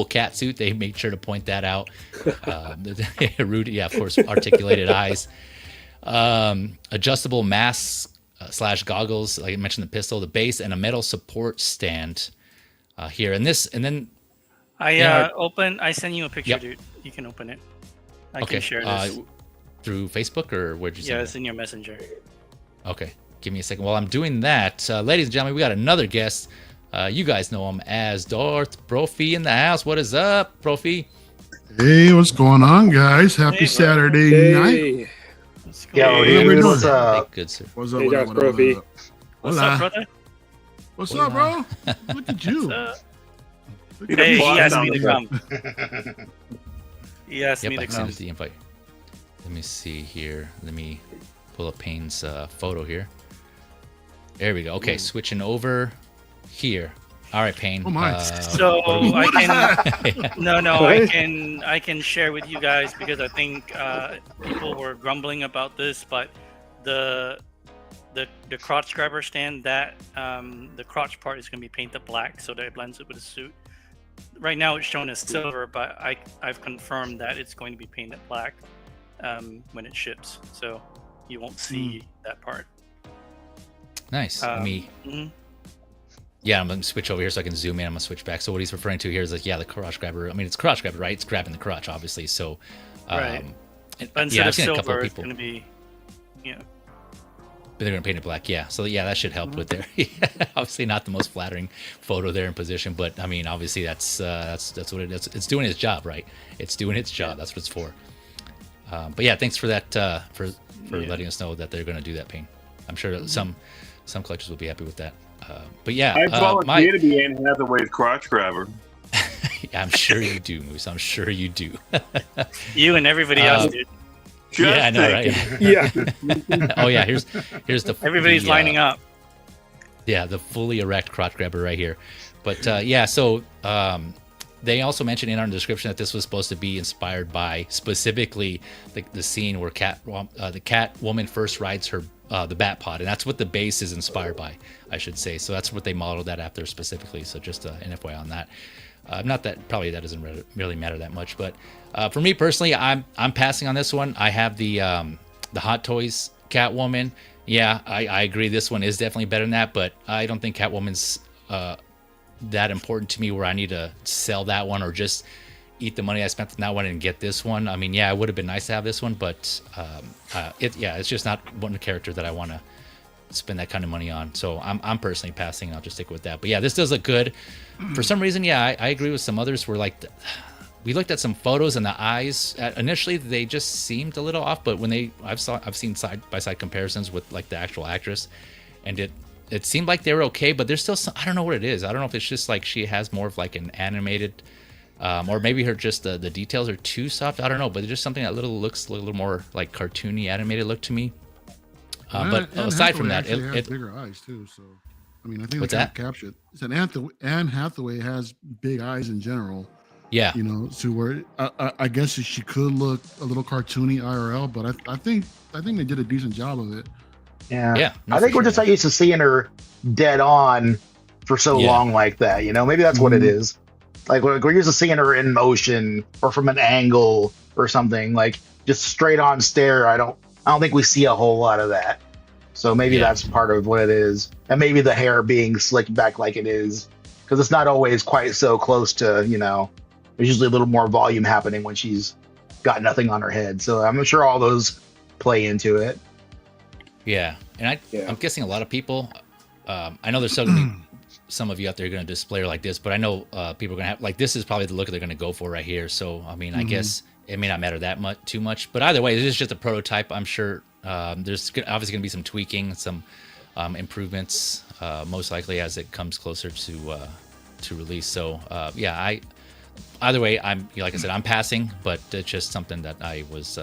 cat suit. They made sure to point that out. Rude, yeah, of course. Articulated eyes, adjustable masks / goggles. Like I mentioned, the pistol, the base, and a metal support stand here. And then. I send you a picture, dude. You can open it. I can share this. Through Facebook, or where'd you send it? Yeah, it's in your messenger. Okay. Give me a second. While I'm doing that, ladies and gentlemen, we got another guest. You guys know him as Darth Brophy in the house. What is up, Brophy? Hey, what's going on, guys? Happy Saturday night. What's Yo, dude, what's up? Good, sir. What's up, Hey, Darth Brophy. What's up, brother? What's up, bro? Look at you. What's up? You Hey, he can asked fly me to down come. He asked me I to come. sent the invite. Let me see here. Let me pull up Payne's photo here. There we go. Okay, switching over here. All right, Payne. Oh my. So I can share with you guys because I think people were grumbling about this, but the crotch grabber stand, that the crotch part is going to be painted black so that it blends it with the suit. Right now it's shown as silver, but I've confirmed that it's going to be painted black when it ships, so you won't see that part. Nice. Mhm. Yeah, I'm gonna switch over here so I can zoom in. I'm gonna switch back. So what he's referring to here is like, the crotch grabber. I mean, it's crotch grabber, right? It's grabbing the crotch, obviously. So, Right. I've But instead of seen a couple silver, of it's people. going to be, But they're gonna paint it black, yeah. So yeah, that should help with there. Obviously, not the most flattering photo there in position, but I mean, obviously that's what it is. It's doing its job, right? It's doing its job. That's what it's for. But yeah, thanks for that. For letting us know that they're gonna do that paint. I'm sure that some collectors will be happy with that. But yeah, I volunteer to be Anne Hathaway's crotch grabber. I'm sure you do, Moose. I'm sure you do. you and everybody else, dude. Yeah, I know, right? Yeah. Oh yeah, here's the Everybody's lining up. Yeah, the fully erect crotch grabber right here. But yeah, so they also mentioned in our description that this was supposed to be inspired by specifically the scene where the Catwoman first rides her the Bat Pod, and that's what the base is inspired by, I should say. So that's what they modeled that after specifically. So just an FYI on that. Not that probably that doesn't really matter that much, but for me personally, I'm passing on this one. I have the Hot Toys Catwoman. Yeah, I agree. This one is definitely better than that, but I don't think Catwoman's that important to me where I need to sell that one or just eat the money I spent on that one and get this one. I mean, yeah, it would have been nice to have this one, but it's just not one character that I want to spend that kind of money on. So I'm personally passing, and I'll just stick with that. But yeah, this does look good. For some reason, yeah, I agree with some others where like we looked at some photos and the eyes initially they just seemed a little off, but when I've seen side by side comparisons with like the actual actress, and it seemed like they were okay, but there's still some, I don't know what it is. I don't know if it's just like she has more of like an animated or maybe her just the details are too soft. I don't know, but it's just something that looks a little more like cartoony animated look to me. But aside from that, it has bigger eyes too. So I mean, I think what's they that? Captured. It's Anne Hathaway has big eyes in general. Yeah, you know, so where I guess she could look a little cartoony IRL, but I think they did a decent job of it. Yeah, no, I think we're just not used to seeing her dead on for so long like that. You know, maybe that's what it is. Like we're used to seeing her in motion or from an angle or something, like just straight on stare. I don't think we see a whole lot of that. So maybe that's part of what it is, and maybe the hair being slicked back like it is because it's not always quite so close to, there's usually a little more volume happening when she's got nothing on her head. So I'm sure all those play into it. Yeah, and I'm guessing a lot of people. I know there's still gonna be some of you out there going to display her like this, but I know people are going to have this is probably the look they're going to go for right here. So I mean, I guess it may not matter that much too much, but either way, this is just a prototype. I'm sure there's obviously going to be some tweaking, some improvements, most likely as it comes closer to release. So either way, like I said, I'm passing, but it's just something that I was.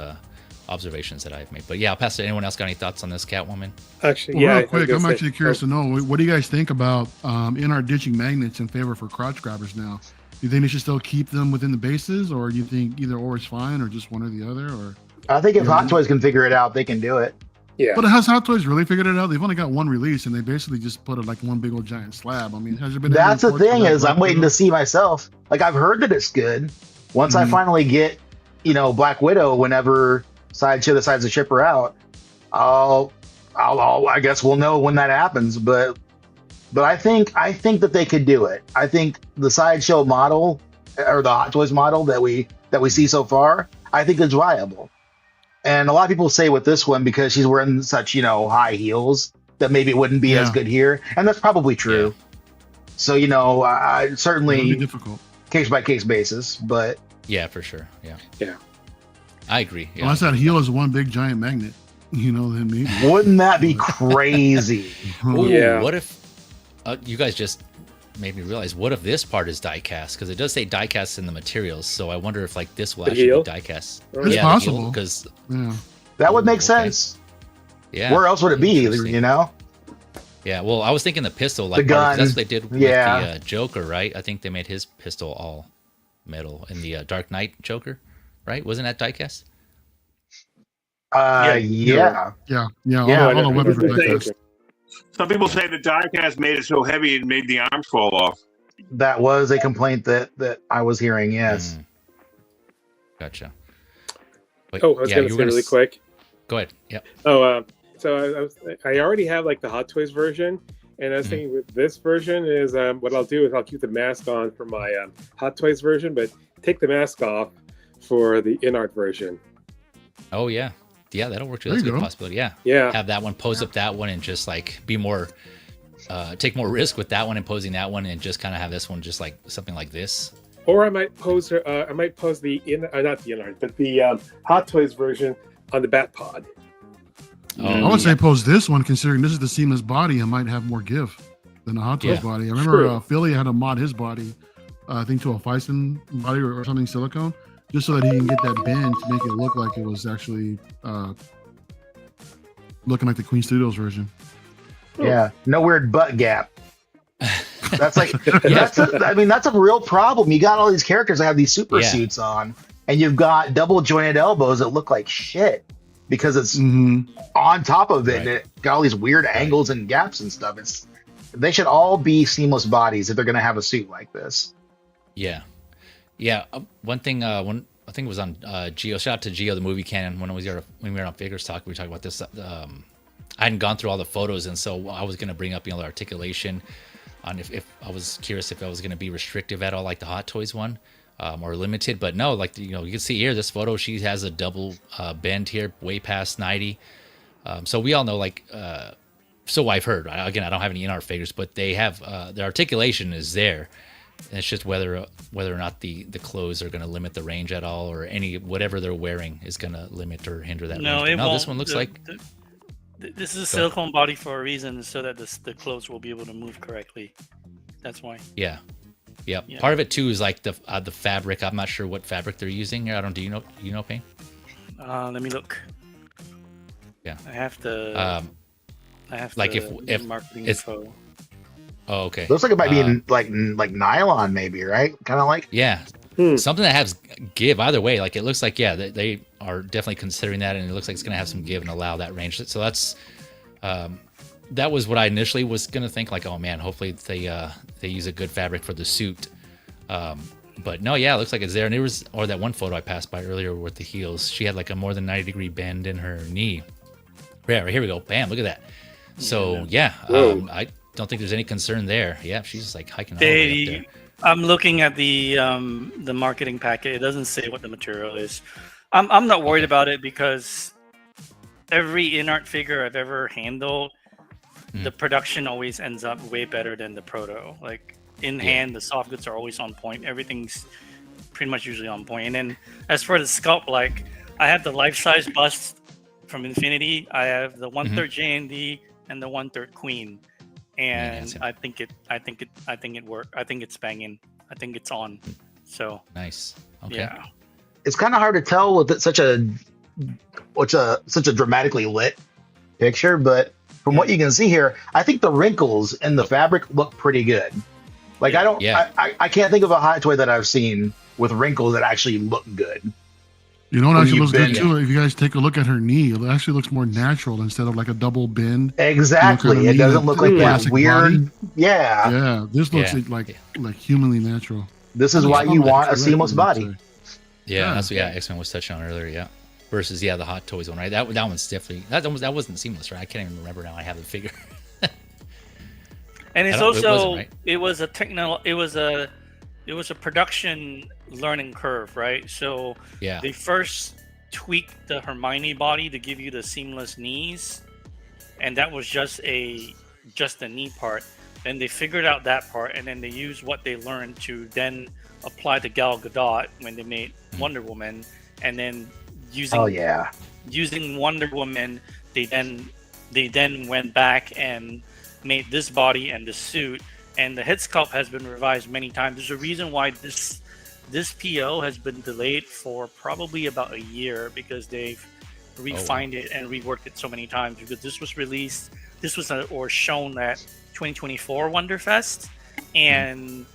Observations that I've made, but I'll pass it. Anyone else got any thoughts on this Catwoman? Actually, real quick, I'm actually curious to know what do you guys think about Inart ditching magnets in favor for crotch grabbers now? Do you think they should still keep them within the bases, or do you think either or is fine, or just one or the other? Or I think if Hot Toys can figure it out, they can do it. Yeah, but has Hot Toys really figured it out? They've only got one release, and they basically just put it like one big old giant slab. I mean, has there been? That's the thing is, I'm waiting to see myself. Like I've heard that it's good. Once I finally get, Black Widow, whenever Sideshow decides to ship her out, I guess we'll know when that happens. But I think that they could do it. I think the Sideshow model or the Hot Toys model that we see so far, I think is viable. And a lot of people say with this one, because she's wearing such high heels, that maybe it wouldn't be as good here, and that's probably true. Yeah. So I certainly difficult case by case basis, but yeah, for sure, yeah. I agree. Yeah. Unless that heel is one big giant magnet, then maybe. Wouldn't that be crazy? Ooh, yeah. What if you guys just made me realize? What if this part is die-cast? Because it does say die-cast in the materials, so I wonder if this will actually be die-cast. It's possible. Because that would make sense. Yeah. Where else would it be? Yeah. Well, I was thinking the pistol, the gun. That's what they did with the Joker, right? I think they made his pistol all metal in the Dark Knight Joker. Right? Wasn't that diecast? Yeah. All the weapons were diecast. Some people say the diecast made it so heavy it made the arms fall off. That was a complaint that I was hearing. Yes. Gotcha. Wait, I was going to say really quick. Go ahead. Yep. So I already have the Hot Toys version, and I was thinking with this version is what I'll do is I'll keep the mask on for my Hot Toys version, but take the mask off for the Inart version. Oh yeah, that'll work too. That's a good possibility. Yeah. Have that one pose up that one and just be more, take more risk with that one and posing that one, and just kind of have this one just something like this. Or I might pose the not the Inart, but the Hot Toys version on the Bat Pod. I would say pose this one, considering this is the seamless body, and might have more give than the Hot Toys body. I remember Philly had to mod his body, I think to a Feisten body or something silicone, just so that he can get that bend to make it look like it was actually looking like the Queen Studios version. Yeah, no weird butt gap. That's that's a real problem. You got all these characters that have these super suits on, and you've got double jointed elbows that look like shit because it's on top of it. And it got all these weird angles and gaps and stuff. They should all be seamless bodies if they're going to have a suit like this. Yeah. One thing, I think it was on Geo. Shout out to Geo, the movie canon. When we were on Figures Talk, we were talking about this. I hadn't gone through all the photos, and so I was going to bring up the articulation on if I was curious if I was going to be restrictive at all, like the Hot Toys one, or limited. But no, you can see here, this photo, she has a double bend here, way past 90. So we all know, so I've heard. Again, I don't have any Inart figures, but they have their articulation is there. And it's just whether or not the clothes are going to limit the range at all, or whatever they're wearing is going to limit or hinder that range. No, this one looks this is a silicone body for a reason, so that the clothes will be able to move correctly. That's why. Yeah. Part of it too is the fabric. I'm not sure what fabric they're using here. Do you know, Payne? Let me look. Yeah. I have to. If marketing it's. info. Oh, okay. Looks like it might be like nylon, maybe, right? Kind of like. Yeah. Something that has give either way. It looks like they are definitely considering that, and it looks like it's going to have some give and allow that range. So that's that was what I initially was going to think. Oh man, hopefully they use a good fabric for the suit. But no, it looks like it's there. And that one photo I passed by earlier with the heels. She had a more than 90-degree bend in her knee. Yeah, right, here we go. Bam! Look at that. So I don't think there's any concern there. Yeah, she's like hiking all the way up there. I'm looking at the marketing packet. It doesn't say what the material is. I'm not worried about it because every Inart figure I've ever handled, the production always ends up way better than the proto. Like in hand, the soft goods are always on point. Everything's pretty much usually on point. And then as for the sculpt, like I have the life-size bust from Infinity. I have the 1/3 JND and the 1/3 Queen. And I think it worked. I think it's banging. I think it's on. So nice. Okay. Yeah. It's kind of hard to tell with such a dramatically lit picture, but from what you can see here, I think the wrinkles in the fabric look pretty good. Like I can't think of a Hot Toy that I've seen with wrinkles that actually look good. You know what actually looks good too? If you guys take a look at her knee, it actually looks more natural instead of like a double bend. Exactly. It doesn't look like that weird. Body. Yeah. Yeah. This looks like humanly natural. This is why you want a seamless body. Yeah, that's what X-Men was touching on earlier. Yeah. Versus the Hot Toys one, right? That one's definitely that wasn't seamless, right? I can't even remember now. I have the figure. And it's also it was a production learning curve, right? So they first tweaked the Hermione body to give you the seamless knees, and that was just the knee part. Then they figured out that part, and then they used what they learned to then apply to Gal Gadot when they made Wonder Woman, and then using Wonder Woman, they then went back and made this body and the suit. And the head sculpt has been revised many times. There's a reason why this PO has been delayed for probably about a year because they've refined it and reworked it so many times. Because this was shown at 2024 Wonderfest, and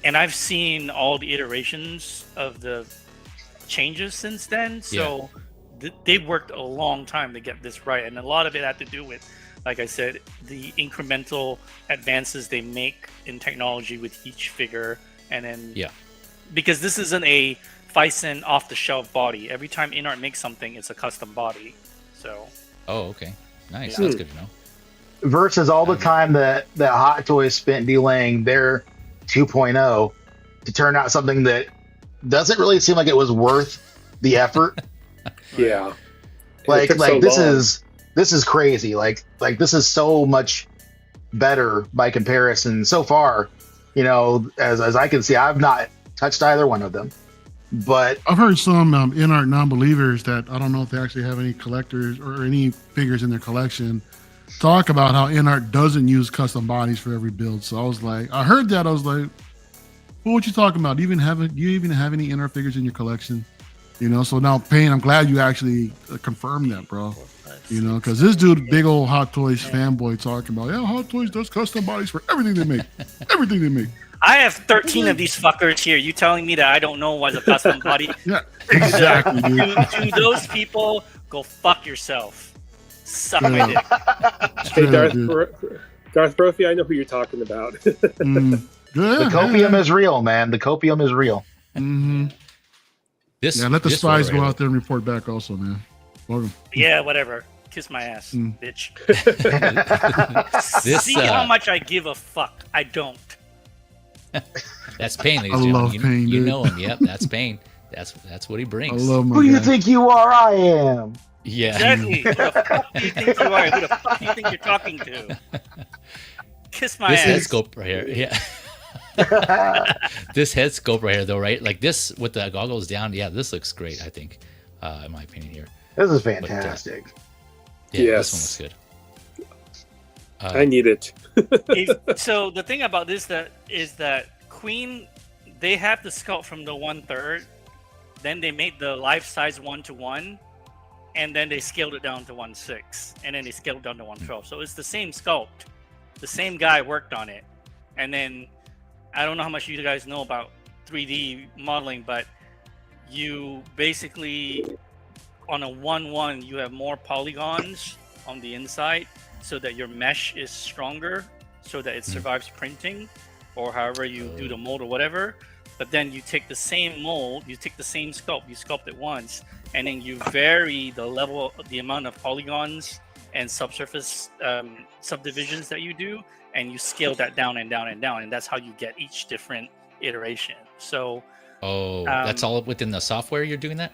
I've seen all the iterations of the changes since then. So they worked a long time to get this right, and a lot of it had to do with, like I said, the incremental advances they make in technology with each figure. And then, because this isn't a Phison off-the-shelf body. Every time Inart makes something, it's a custom body. So. Oh, okay. Nice. That's good to know. Versus all the time that Hot Toys spent delaying their 2.0 to turn out something that doesn't really seem like it was worth the effort. Yeah. Like this is crazy. Like this is so much better by comparison so far. You know, as I can see, I've not touched either one of them. But I've heard some Inart non-believers that I don't know if they actually have any collectors or any figures in their collection talk about how Inart doesn't use custom bodies for every build. So I heard that. I was like, well, what you talking about? Do you even have any Inart figures in your collection? You know, so now Payne, I'm glad you actually confirmed that, bro. You know, because this dude, big old Hot Toys fanboy, talking about, Hot Toys does custom bodies for everything they make. Everything they make. I have 13 of these fuckers here. You telling me that I don't know what's a custom body? Yeah, exactly, dude. To those people, go fuck yourself. Suck my dick. Hey, Darth Brophy, I know who you're talking about. Good. The copium is real, man. The copium is real. Mm-hmm. Let the spies go out there and report back also, man. Welcome. Yeah, whatever. Kiss my ass, bitch. See how much I give a fuck. I don't. That's Payne. I love Payne. You know him. Yep, that's Payne. That's what he brings. I love my Who do you guy. think you are? I am. Yeah. Exactly. Who the fuck do you think you are? Who the fuck do you think you're talking to? Kiss my ass. This head sculpt right here. Yeah. This head sculpt right here, though, right? Like this with the goggles down. Yeah, this looks great. I think, in my opinion, here. This is fantastic. This one looks good. I need it. So the thing about this is that Queen, they have the sculpt from the 1/3, then they made the life-size 1:1, and then they scaled it down to 1/6, and then they scaled it down to 1/12. So it's the same sculpt. The same guy worked on it. And then, I don't know how much you guys know about 3D modeling, but you basically, on a 1/1, you have more polygons on the inside so that your mesh is stronger, so that it survives printing, or however you do the mold or whatever. But then you take the same mold, you take the same sculpt, you sculpt it once, and then you vary the level, the amount of polygons and subsurface subdivisions that you do, and you scale that down and down and down, and that's how you get each different iteration. So that's all within the software you're doing that?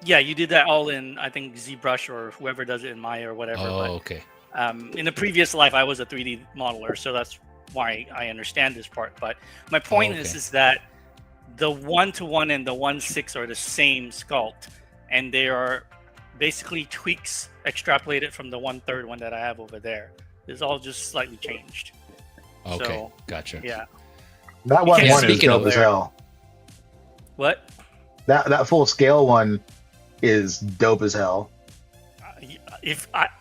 Yeah, you did that all in, I think, ZBrush or whoever does it in Maya or whatever. Okay. In a previous life, I was a 3D modeler, so that's why I understand this part. But my point is that the 1-to-1 and the 1/6 are the same sculpt, and they are basically tweaks extrapolated from the 1/3 one that I have over there. It's all just slightly changed. Okay, so, gotcha. Yeah. That one is dope as hell. What? That full scale one is dope as hell.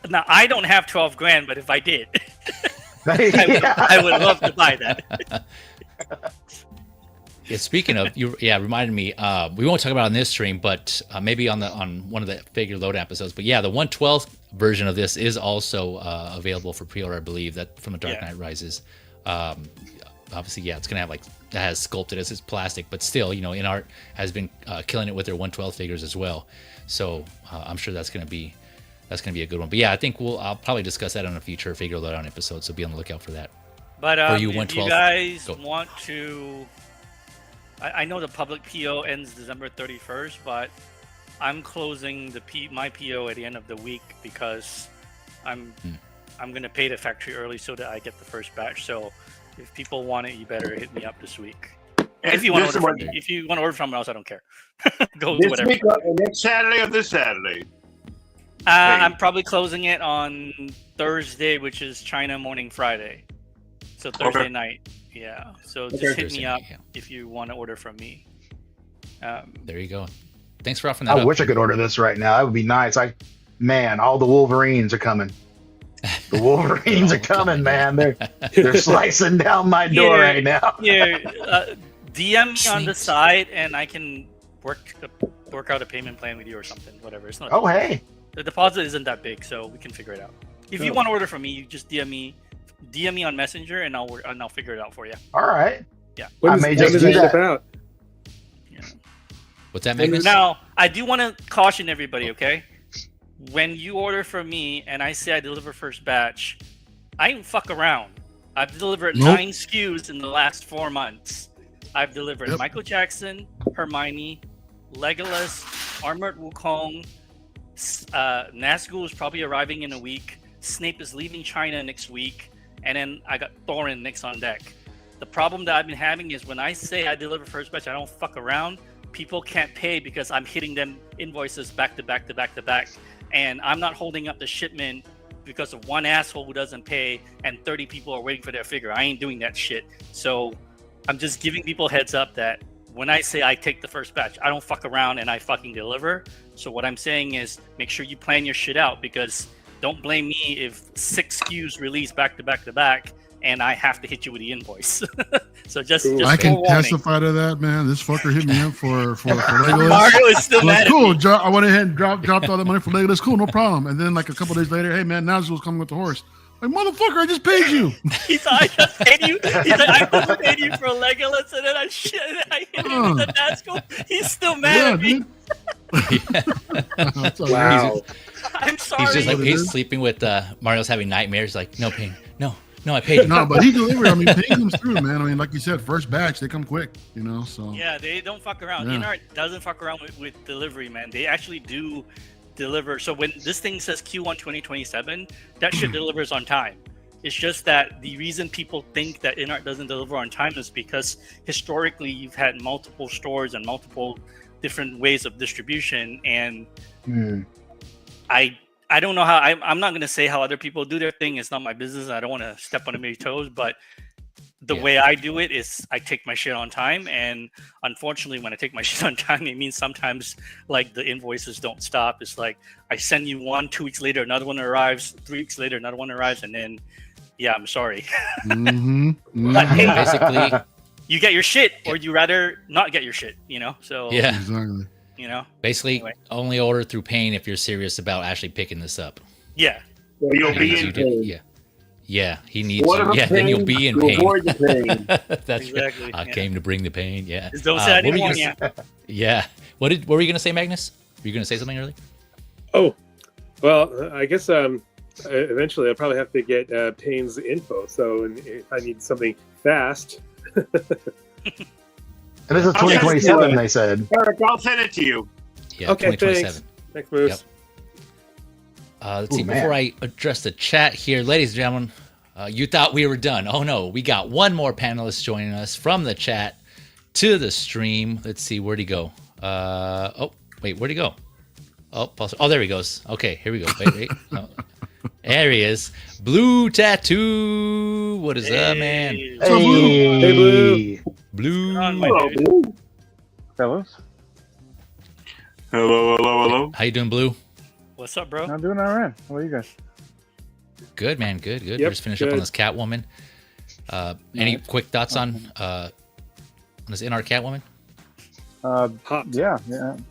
Now I don't have 12 grand, but if I did, I would love to buy that. Yeah, speaking of, reminded me. We won't talk about it on this stream, but maybe on one of the figure load episodes. But yeah, the 1/12 version of this is also available for pre-order, I believe. That from a Dark Knight Rises. Obviously, it's gonna have that has sculpted as it's plastic, but still, Inart has been killing it with their 1/12 figures as well. So I'm sure that's gonna be a good one. But yeah, I think I'll probably discuss that on a future figure load on episode. So be on the lookout for that. But if you guys want to. I know the public PO ends December 31st, but I'm closing my PO at the end of the week because I'm going to pay the factory early so that I get the first batch. So if people want it, you better hit me up this week. If you want to order from someone else, I don't care. Go this whatever. Week, next Saturday or this Saturday? I'm probably closing it on Thursday, which is China Morning Friday. So Thursday night. Yeah, so just hit me up if you want to order from me. There you go. Thanks for offering that. I wish I could order this right now. That would be nice. All the Wolverines are coming. The Wolverines are coming, man. They're slicing down my door right now. DM me on the side, and I can work out a payment plan with you or something. Whatever. It's not. Hey. The deposit isn't that big, so we can figure it out. If you want to order from me, you just DM me on Messenger, and I'll figure it out for you. All right. Yeah. I may just do that. About? Yeah. What's that, Magnus? Now, I do want to caution everybody, okay? When you order from me and I say I deliver first batch, I don't fuck around. I've delivered 9 SKUs in the last 4 months. I've delivered Michael Jackson, Hermione, Legolas, Armored Wukong, Nazgul is probably arriving in a week. Snape is leaving China next week. And then I got Thorin next on deck. The problem that I've been having is when I say I deliver first batch, I don't fuck around. People can't pay because I'm hitting them invoices back to back to back to back. And I'm not holding up the shipment because of one asshole who doesn't pay and 30 people are waiting for their figure. I ain't doing that shit. So I'm just giving people heads up that when I say I take the first batch, I don't fuck around and I fucking deliver. So what I'm saying is make sure you plan your shit out, because don't blame me if 6 SKUs release back to back to back and I have to hit you with the invoice. So just I can testify to that, man. This fucker hit me up for Legolas. Mario is still mad cool. I went ahead and dropped all the money for Legolas. Cool, no problem. And then like a couple days later, hey man, Nazgul's coming with the horse. Like, motherfucker, I just paid you. He's like, I just paid you. He's like, I just paid you for Legolas, and then I hit him with the Nazgul. He's still mad at me. Wow. I'm sorry. He's just like, he's sleeping with Mario's having nightmares. Like, no pain. No, I paid you. No, but he delivered. I mean, pain comes through, man. I mean, like you said, first batch, they come quick, so. Yeah, they don't fuck around. Yeah. Inart doesn't fuck around with delivery, man. They actually do deliver. So when this thing says Q1 2027, that shit delivers on time. It's just that the reason people think that Inart doesn't deliver on time is because historically you've had multiple stores and multiple different ways of distribution, and I don't know how. I'm not going to say how other people do their thing. It's not my business. I don't want to step on anybody's toes, but the way I do it is I take my shit on time. And unfortunately, when I take my shit on time, it means sometimes like the invoices don't stop. It's like I send you one, 2 weeks later, another one arrives, 3 weeks later, another one arrives. And then, I'm sorry. But hey, basically, you get your shit, or you rather not get your shit, So, yeah. Exactly. Basically, anyway. only order through pain if you're serious about actually picking this up. Yeah. Well, you'll be in pain. Yeah, he needs you. Yeah, then you'll be in pain. Avoid the pain. That's Exactly, right. I came to bring the pain. Yeah. Just don't say I didn't want you. Yeah. What were you gonna say, Magnus? Were you gonna say something earlier? Oh, well, I guess Eventually, I'll probably have to get Payne's info. So if I need something fast. And this is 2027, they said. Eric, I'll send it to you. Yeah, Okay, 2027. Thanks, Moose. Yep. Let's see. Ooh, man. Before I address the chat here, ladies and gentlemen, you thought we were done. Oh no, we got one more panelist joining us from the chat to the stream. Let's see, where'd he go? Oh, wait, where'd he go? Oh, there he goes. Okay, here we go. Wait. Oh. There he is. Blue Tattoo. What is up, man? Hey, Hey, Blue. Blue. Hello, Blue. Fellas, Hello. How you doing, Blue? What's up, bro? I'm doing all right. How are you guys? Good, man. Good. Yep, We're just finishing up on good. this Catwoman. Any quick thoughts on this Inart Catwoman? Hot. Yeah.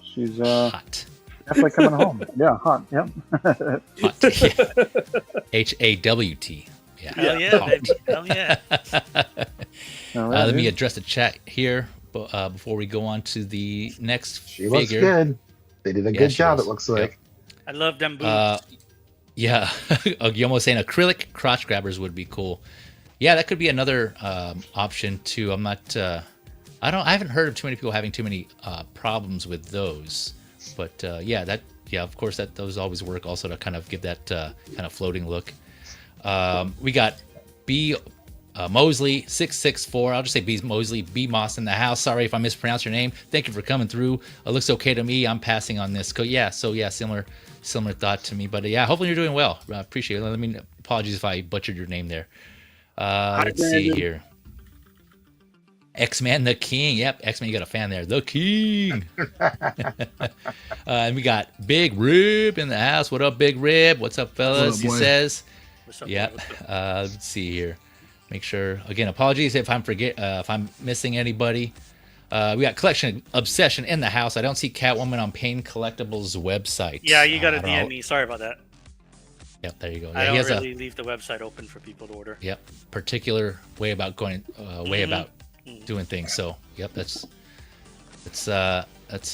She's Hot. definitely coming home. Yeah, hot. Yep. Hot. Yeah. HAWT. Yeah. Hell yeah, Hot. baby. Hell yeah. All right, Let me dude. address the chat here before we go on to the next She looks figure. good. They did a Yeah, good she job, does. it looks like. I love them boobs. Yeah. You're almost saying acrylic crotch grabbers would be cool. Yeah, that could be another option too. I'm not. I haven't heard of too many people having too many problems with those. But of course those always work also to kind of give that kind of floating look. We got B Mosley 664. I'll just say B Mosley, B Moss in the house. Sorry if I mispronounced your name. Thank you for coming through. It looks okay to me. I'm passing on this. Similar thought to me. But yeah, hopefully you're doing well. I appreciate it. Apologies if I butchered your name there. Let's see Brandon. here. X-Man the King. Yep, X-Man, you got a fan there. The King. And we got Big Rib in the house. What up, Big Rib? What's up, fellas? What up, He boy? says. What's up, Yep. bro? What's up? Let's see here. Make sure. Again, apologies if I'm missing anybody. We got Collection Obsession in the house. I don't see Catwoman on Pain Collectibles website. Yeah, you got to I don't DM know. me. Sorry about that. Yep, there you go. I Yeah, he don't has really leave the website open for people to order. a particular way about going about Mhm. doing things. So, yep, that's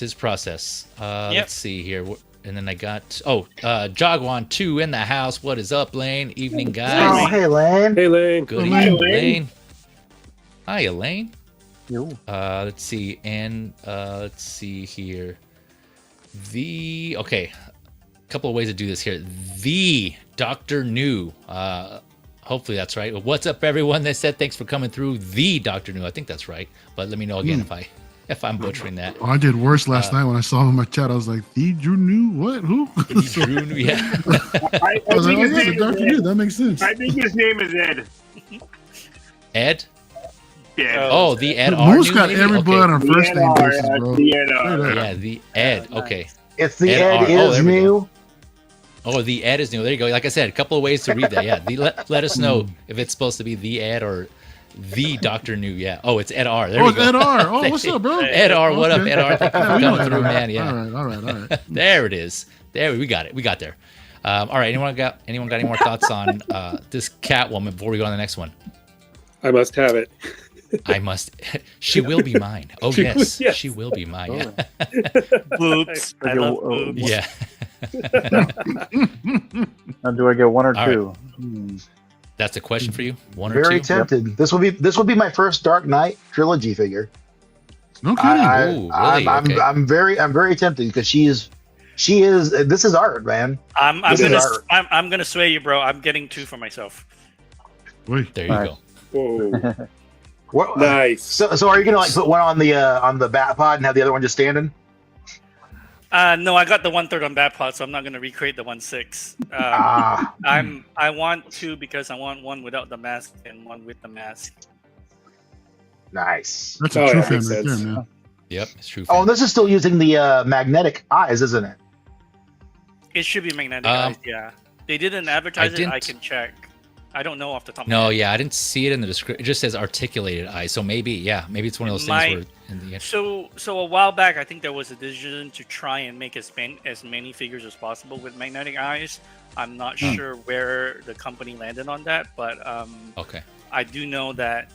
his process. Yep. Let's see here. And then I got Jogwan 2 in the house. What is up, Lane? Evening, Oh, guys. hey, Lane. Hey, Lane. Good Hi, evening, Lane. Lane. Hi, Elaine. Yo. Let's see, and let's see here. A couple of ways to do this here. The Dr. New. Hopefully that's right. What's up, everyone? They said thanks for coming through. The Dr. New. I think that's right. But let me know again if I'm butchering that. Oh, I did worse last night when I saw him in my chat. I was like, "The Drew New? What? Who?" Drew New, yeah. I I was like, think "Oh his yeah, the name Doctor is New. Ed. That makes sense." I think his name is Ed. Ed? Yeah. Oh, the Ed R. Moose New, got maybe? everybody on Okay. our first name basis, bro. The Straight up. Yeah, the Ed. Okay. It's the Ed Ed R. Oh, is there we go. new. Oh, the Ed is new. There you go. Like I said, a couple of ways to read that. Yeah. Let us know if it's supposed to be the Ed or the Dr. New. Yeah. Oh, it's Ed R. There Oh, we it's go. Ed R. Oh, what's up, bro? Ed R. What up, Okay. Ed R? Thank you Yeah, for we know coming Ed through, R. man. Yeah. All right. There it is. We got it. We got there. All right. Anyone got any more thoughts on this Catwoman before we go on the next one? I must have it. I must. She will be mine. Oh yes, Yes. she will be mine. Yeah. Boobs. I Okay, love well, boobs. Yeah. Now, do I get one or All two? That's a question for you. One or Very two. tempted. This will be my first Dark Knight trilogy figure. No kidding. Ooh, really? Okay. I'm very tempted because she is. This is art, man. I'm This is gonna art. I'm gonna sway you, bro. I'm getting 2 for myself. Wait. There you Nice. go. Whoa. What, Nice. So are you gonna like put one on the bat pod and have the other one just standing? No, I got the 1/3 on Batpot, so I'm not gonna recreate the 1/6. I want 2 because I want one without the mask and one with the mask. Nice. That's a Oh, true yeah, fan makes right there, sense. man. Yep, it's true. Oh, fan. and this is still using the magnetic eyes, isn't it? It should be magnetic Um, eyes, yeah. They didn't advertise it. I didn't- can check. I don't know off the top of No, my head. yeah, I didn't see it in the description. It just says articulated eyes. So maybe it's one of those things Might- where in the So a while back, I think there was a decision to try and make as many figures as possible with magnetic eyes. I'm not sure where the company landed on that, but okay. I do know that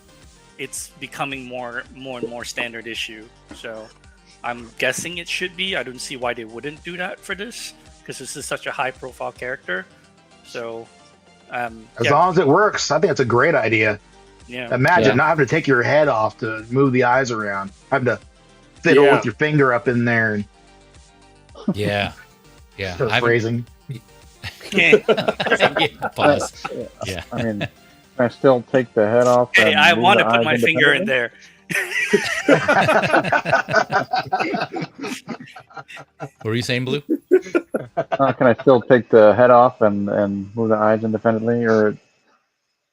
it's becoming more and more standard issue. So I'm guessing it should be. I don't see why they wouldn't do that for this because this is such a high profile character. So, As long as it works, I think it's a great idea. yeah. Imagine not having to take your head off to move the eyes around, having to fiddle with your finger up in there and Yeah. phrasing. Pause. Yeah. I mean, can I still take the head off? Hey, and I move want the to put eyes my finger in independently? there. What were you saying, Blue? Can I still take the head off and move the eyes independently, or if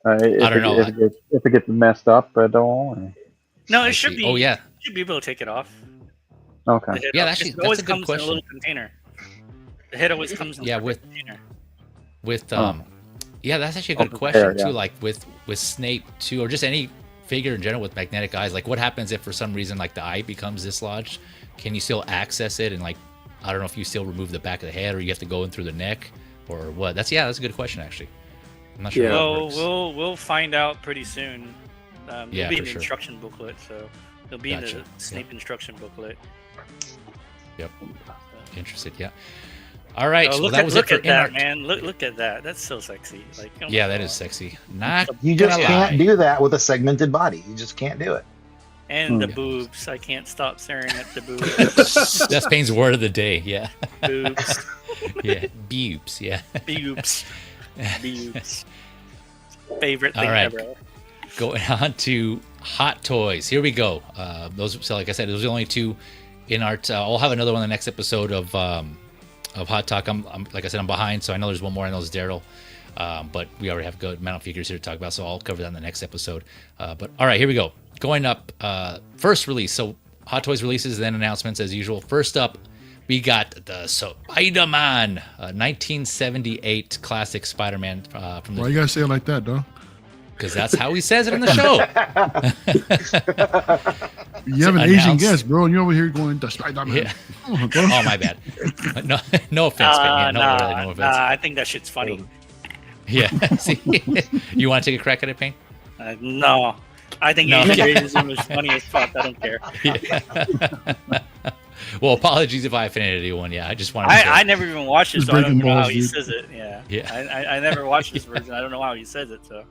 I don't know. If it gets messed up at all? Or... No, I it should see. be. Oh, yeah. You should be able to take it off. Okay. The head Yeah, off. actually, It that's always a good comes in a question. little container. The head always comes in a with container. yeah, that's actually a good question too. Like with Snape too, or just any figure in general with magnetic eyes. Like, what happens if for some reason like the eye becomes dislodged? Can you still access it? And like, I don't know if you still remove the back of the head, or you have to go in through the neck, or what? That's a good question actually. I'm not sure. How it works. We'll find out pretty soon. It'll be in the sure. instruction booklet, so it'll be in the Snape instruction booklet. Yep. Interested? Yeah. All right. Oh, well, that was it for at that, Inart. man. Look at that. That's so sexy. Like, oh Yeah, my that God. is sexy. Not You just gonna can't lie. do that with a segmented body. You just can't do it. And the Yeah. boobs. I can't stop staring at the boobs. That's Payne's word of the day. Yeah. Boobs. Yeah. Boobs. Yeah. Boobs. Boobs. Favorite All thing right. ever. Going on to Hot Toys. Here we go. So like I said, those are the only two Inart. I'll have another one in the next episode of Hot Talk. I'm like I said, I'm behind, so I know there's one more. I know it's Daryl, but we already have a good amount of figures here to talk about, so I'll cover that in the next episode. But all right, here we go. Going up, first release. So Hot Toys releases, then announcements as usual. First up, we got the Spider-Man, 1978 classic Spider-Man from Why the. you gotta say it like that, though? Because that's how he says it in the show. You have an Asian guest, bro, and you're over here going, the Spider-Man. Yeah. Come on, bro. Oh, my bad. No offense, man. Yeah, no offense. I think that shit's funny. Yeah. See, you want to take a crack at it, Payne? No. I think No. Asianism is funny as fuck. I don't care. Yeah. Well, apologies if I offended anyone. Yeah, I just wanted to. I never even watched it, Just so I don't breaking know how balls, he dude. says it. Yeah. Yeah. I never watched this version. I don't know how he says it. So.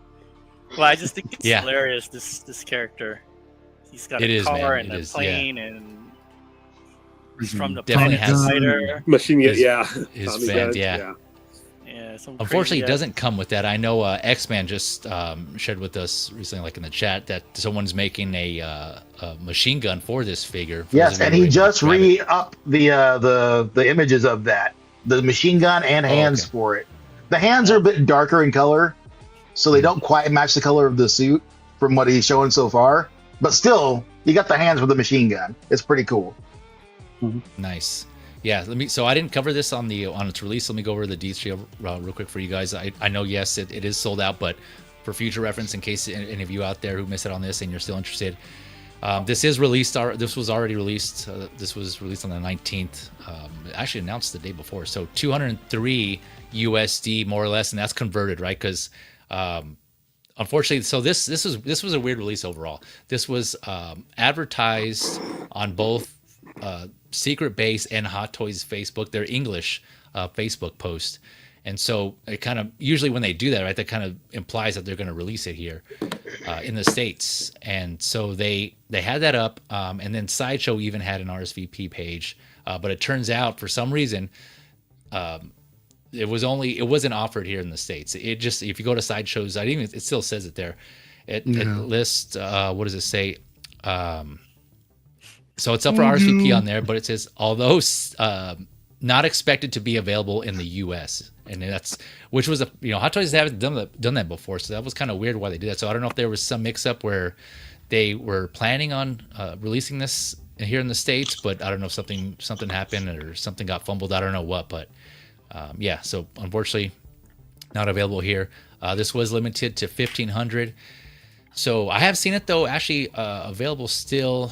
Well, I just think it's Yeah. hilarious. This character. He's got It a is, car man. and It a is, plane, and he's from the Definitely planet has- Spider. Machine, His- yeah. his Tommy fan, guns, yeah. Yeah. Some Unfortunately, it crazy doesn't come with that. I know X-Man just shared with us recently, like in the chat, that someone's making a machine gun for this figure. For Yes, those of and you who he were just able to grab it. re-up the images of that, the machine gun and hands okay. for it. The hands are a bit darker in color, so they don't quite match the color of the suit from what he's showing so far. But still, you got the hands with the machine gun. It's pretty cool. Nice. Yeah, so I didn't cover this on its release. Let me go over the detail real quick for you guys. I know, yes, it is sold out, but for future reference, in case any of you out there who missed it on this and you're still interested, this is released. This was already released. This was released on the 19th. Actually announced the day before. So 203 USD more or less, and that's converted, right? Because unfortunately, so this was a weird release overall. This was advertised on both Secret Base and Hot Toys Facebook, their English Facebook post. And so it kind of, usually when they do that, right, that kind of implies that they're going to release it here in the States. And so they had that up, and then Sideshow even had an RSVP page. But it turns out, for some reason, it wasn't offered here in the States. It just, if you go to Sideshow's, it still says it there. It lists, what does it say? So it's up for RSVP on there, but it says, although not expected to be available in the U.S. And which was Hot Toys haven't done that before, so that was kind of weird why they did that. So I don't know if there was some mix-up where they were planning on releasing this here in the States, but I don't know if something happened or something got fumbled. I don't know what, but yeah. So unfortunately, not available here. This was limited to 1,500. So I have seen it though, actually available still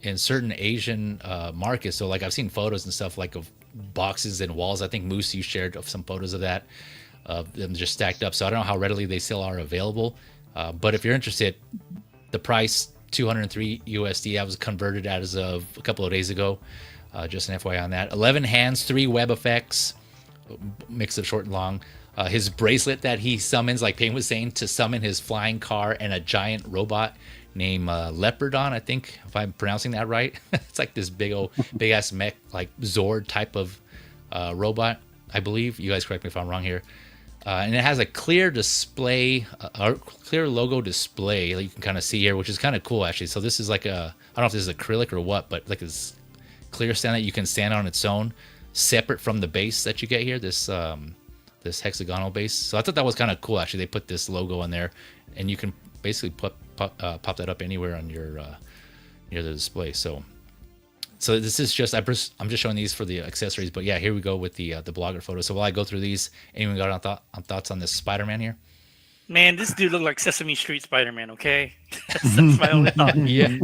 in certain Asian markets. So like I've seen photos and stuff like of boxes and walls. I think Moose, you shared of some photos of that, of them just stacked up. So I don't know how readily they still are available. But if you're interested, the price, 203 USD. That was converted as of a couple of days ago. Just an FYI on that. 11 hands, 3 web effects. mix of short and long. His bracelet that he summons, like Payne was saying, to summon his flying car and a giant robot named Leopardon, I think, if I'm pronouncing that right. It's like this big ass mech, like Zord type of robot, I believe. You guys correct me if I'm wrong here. And it has a clear display, a clear logo display that you can kind of see here, which is kind of cool, actually. So this is like I don't know if this is acrylic or what, but like this clear stand that you can stand on its own, separate from the base that you get here, this hexagonal base. So I thought that was kind of cool, actually. They put this logo on there, and you can basically pop that up anywhere on your near the display. So this is just I'm just showing these for the accessories, but yeah, here we go with the blogger photo. So while I go through these, anyone got on thoughts on this Spider-Man here? Man, this dude looked like Sesame Street Spider-Man. Okay, that's my only thought. Yeah,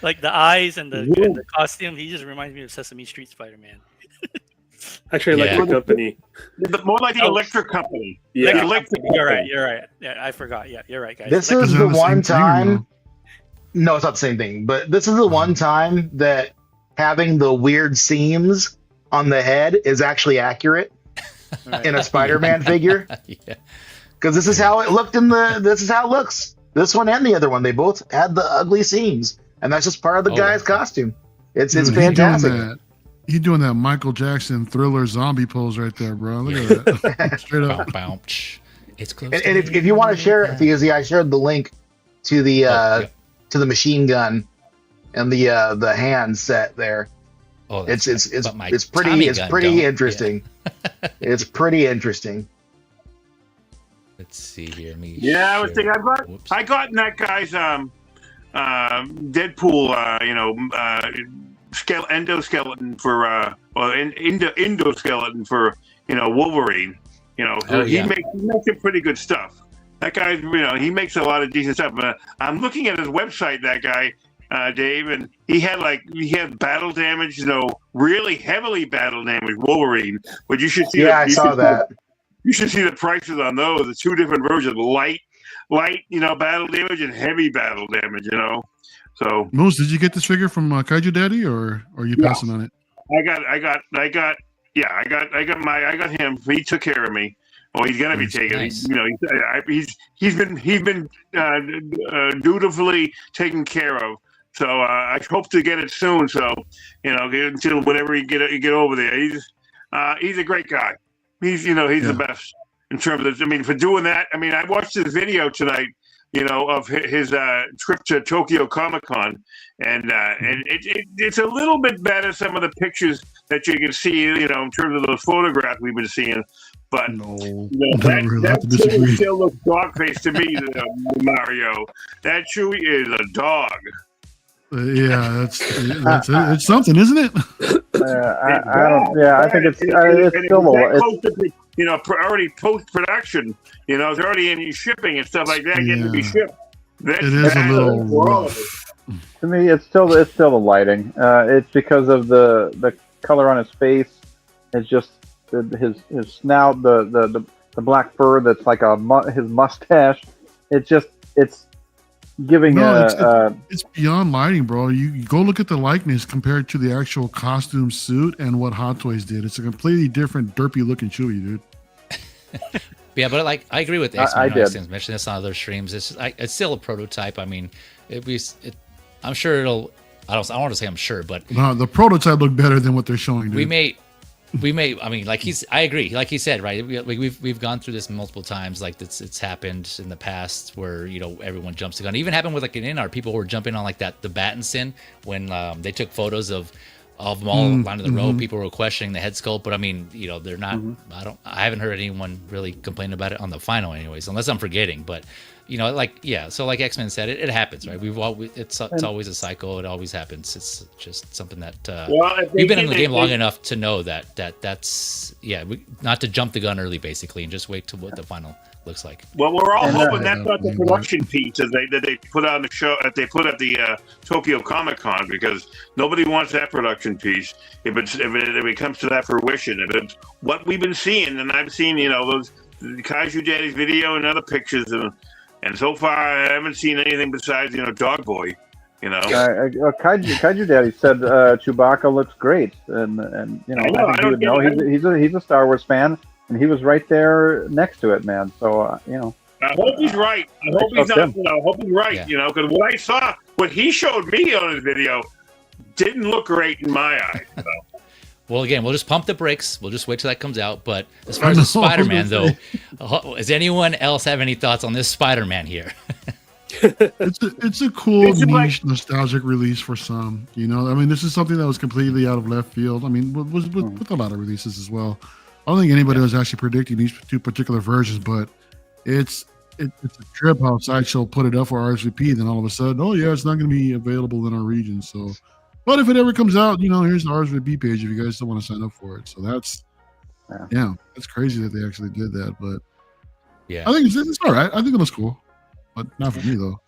like the eyes and the costume, he just reminds me of Sesame Street Spider-Man. Actually, I like the company. More like the electric company. Yeah, the electric. You're right. Yeah, I forgot. Yeah, you're right, guys. This is the one time. No, it's not the same thing. But this is the one time that having the weird seams on the head is actually accurate in a Spider-Man figure. Yeah. Because this is how it looked this is how it looks. This one and the other one, they both had the ugly seams, and that's just part of the guy's costume. It's fantastic. He's doing that Michael Jackson Thriller zombie pose right there, bro. Look at that. Straight up. It's close. And if you want to share it, because I shared the link to the to the machine gun and the hand set there. Oh, it's pretty interesting. Yeah. It's pretty interesting. Let's see here. I was thinking I got in that guy's Deadpool, endoskeleton for endoskeleton for Wolverine. He makes some pretty good stuff. That guy, he makes a lot of decent stuff. I'm looking at his website, that guy, Dave, and he had battle damage, really heavily battle damage Wolverine. But you should see. Yeah, I saw that. You should see the prices on those. The two different versions: light, battle damage and heavy battle damage. So. Moose, did you get this figure from Kaiju Daddy, or are you passing on it? I got him. He took care of me. Well, he's gonna be taken. Nice. He's been dutifully taken care of. So I hope to get it soon. So until whenever you get over there, he's a great guy. He's the best in terms of. For doing that. I watched his video tonight. Of his trip to Tokyo Comic Con, and it's a little bit better. Some of the pictures that you can see, in terms of those photographs we've been seeing. But that Chewie still looks dog face to me, Mario. That Chewie is a dog. That's it. It's something, isn't it? I think it's still already post production. It's already in shipping and stuff like that, getting to be shipped. It is a little rough. To me, it's still the lighting. It's because of the color on his face. It's just his snout, the black fur that's like his mustache. It's giving it's beyond lighting, bro. You go look at the likeness compared to the actual costume suit and what Hot Toys did. It's a completely different derpy looking Chewie, dude. Yeah, but I agree with X. I did mention this on other streams. It's still a prototype. I'm sure it'll. I don't want to say I'm sure, but no, the prototype looked better than what they're showing. Dude. We may. I agree. Like he said, right? We've gone through this multiple times. Like it's happened in the past where everyone jumps the gun. It even happened with like an Inart. People were jumping on like the Batman when they took photos of them all lined in the row. People were questioning the head sculpt, but they're not. I haven't heard anyone really complain about it on the final, anyways, unless I'm forgetting. But so like X-Men said, it happens, right? It's always a cycle. It always happens. It's just something that we've been in the game long enough to know that's not to jump the gun early, basically, and just wait to what the final looks like. Well, we're all hoping that's not the production piece that they put on the show. That they put at the Tokyo Comic Con, because nobody wants that production piece. If it comes to that fruition, if it's what we've been seeing, and I've seen those Kaiju Daddy's video and other pictures, and so far I haven't seen anything besides Dog Boy. Kaiju Daddy said Chewbacca looks great, and I think he would know. He's a Star Wars fan, and he was right there next to it, man. So I hope he's right. I hope he's not. I hope he's right. Yeah. Because what he showed me on his video didn't look great in my eyes. So. Well, again, we'll just pump the brakes. We'll just wait till that comes out. But as far as the Spider-Man, though, does anyone else have any thoughts on this Spider-Man here? It's a cool, niche, nostalgic release for some. I mean, this is something that was completely out of left field. I mean, with a lot of releases as well. I don't think anybody was actually predicting these two particular versions, but it's a trip how Sideshow put it up for RSVP. Then all of a sudden, oh yeah, it's not going to be available in our region. So, but if it ever comes out, here's the RSVP page if you guys still want to sign up for it. So that's crazy that they actually did that. But yeah, I think it's all right. I think it was cool. But not for me though.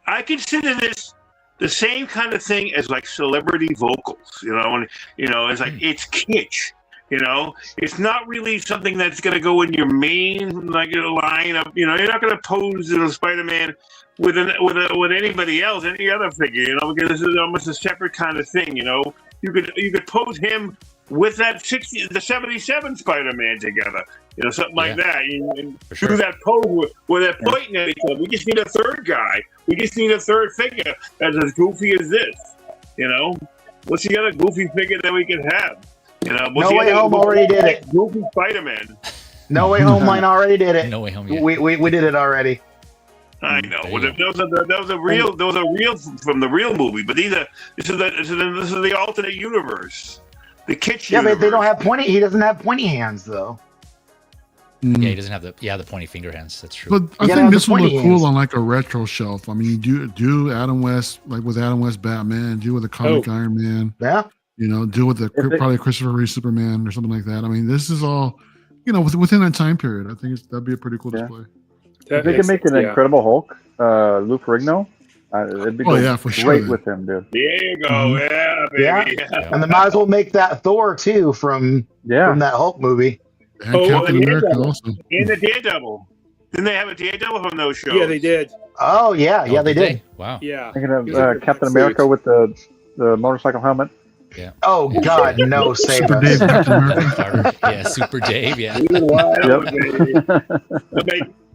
I consider this the same kind of thing as like celebrity vocals, it's like it's kitsch, it's not really something that's going to go in your main lineup. You're not going to pose Spider-Man with anybody else, any other figure, because this is almost a separate kind of thing. You could pose him with that the 77 Spider-Man together, something like that. And do that pose where they're pointing at each other. We just need a third guy. We just need a third figure that's as goofy as this. What's the other goofy figure that we can have? No Way Home already did it. Goofy Spider-Man. No Way Home line already did it. No Way Home. Yeah. We did it already. I know. Those are real from the real movie, but this is the alternate universe. The kitchen. Yeah, but they don't have pointy. He doesn't have pointy hands though. Yeah, he doesn't have the pointy finger hands. That's true. But I think this would look cool on like a retro shelf. I mean, do Adam West with Adam West Batman, do with a comic Iron Man. Yeah. Do with probably Christopher Reeve Superman or something like that. I mean, this is all within that time period. I think that'd be a pretty cool display. If they can make an Incredible Hulk, Lou Ferrigno. It'd be for sure. Great with him, dude. There you go. Yeah, baby. Yeah. And they might as well make that Thor too from that Hulk movie. And Captain America also. And the Daredevil. Didn't they have a Daredevil from those shows? Yeah, they did. Oh yeah, they did. Wow. Yeah. Thinking of Captain America with the motorcycle helmet. Yeah. Oh God, no! Save Super us. Dave, Captain America. Yeah, Super Dave. Yeah.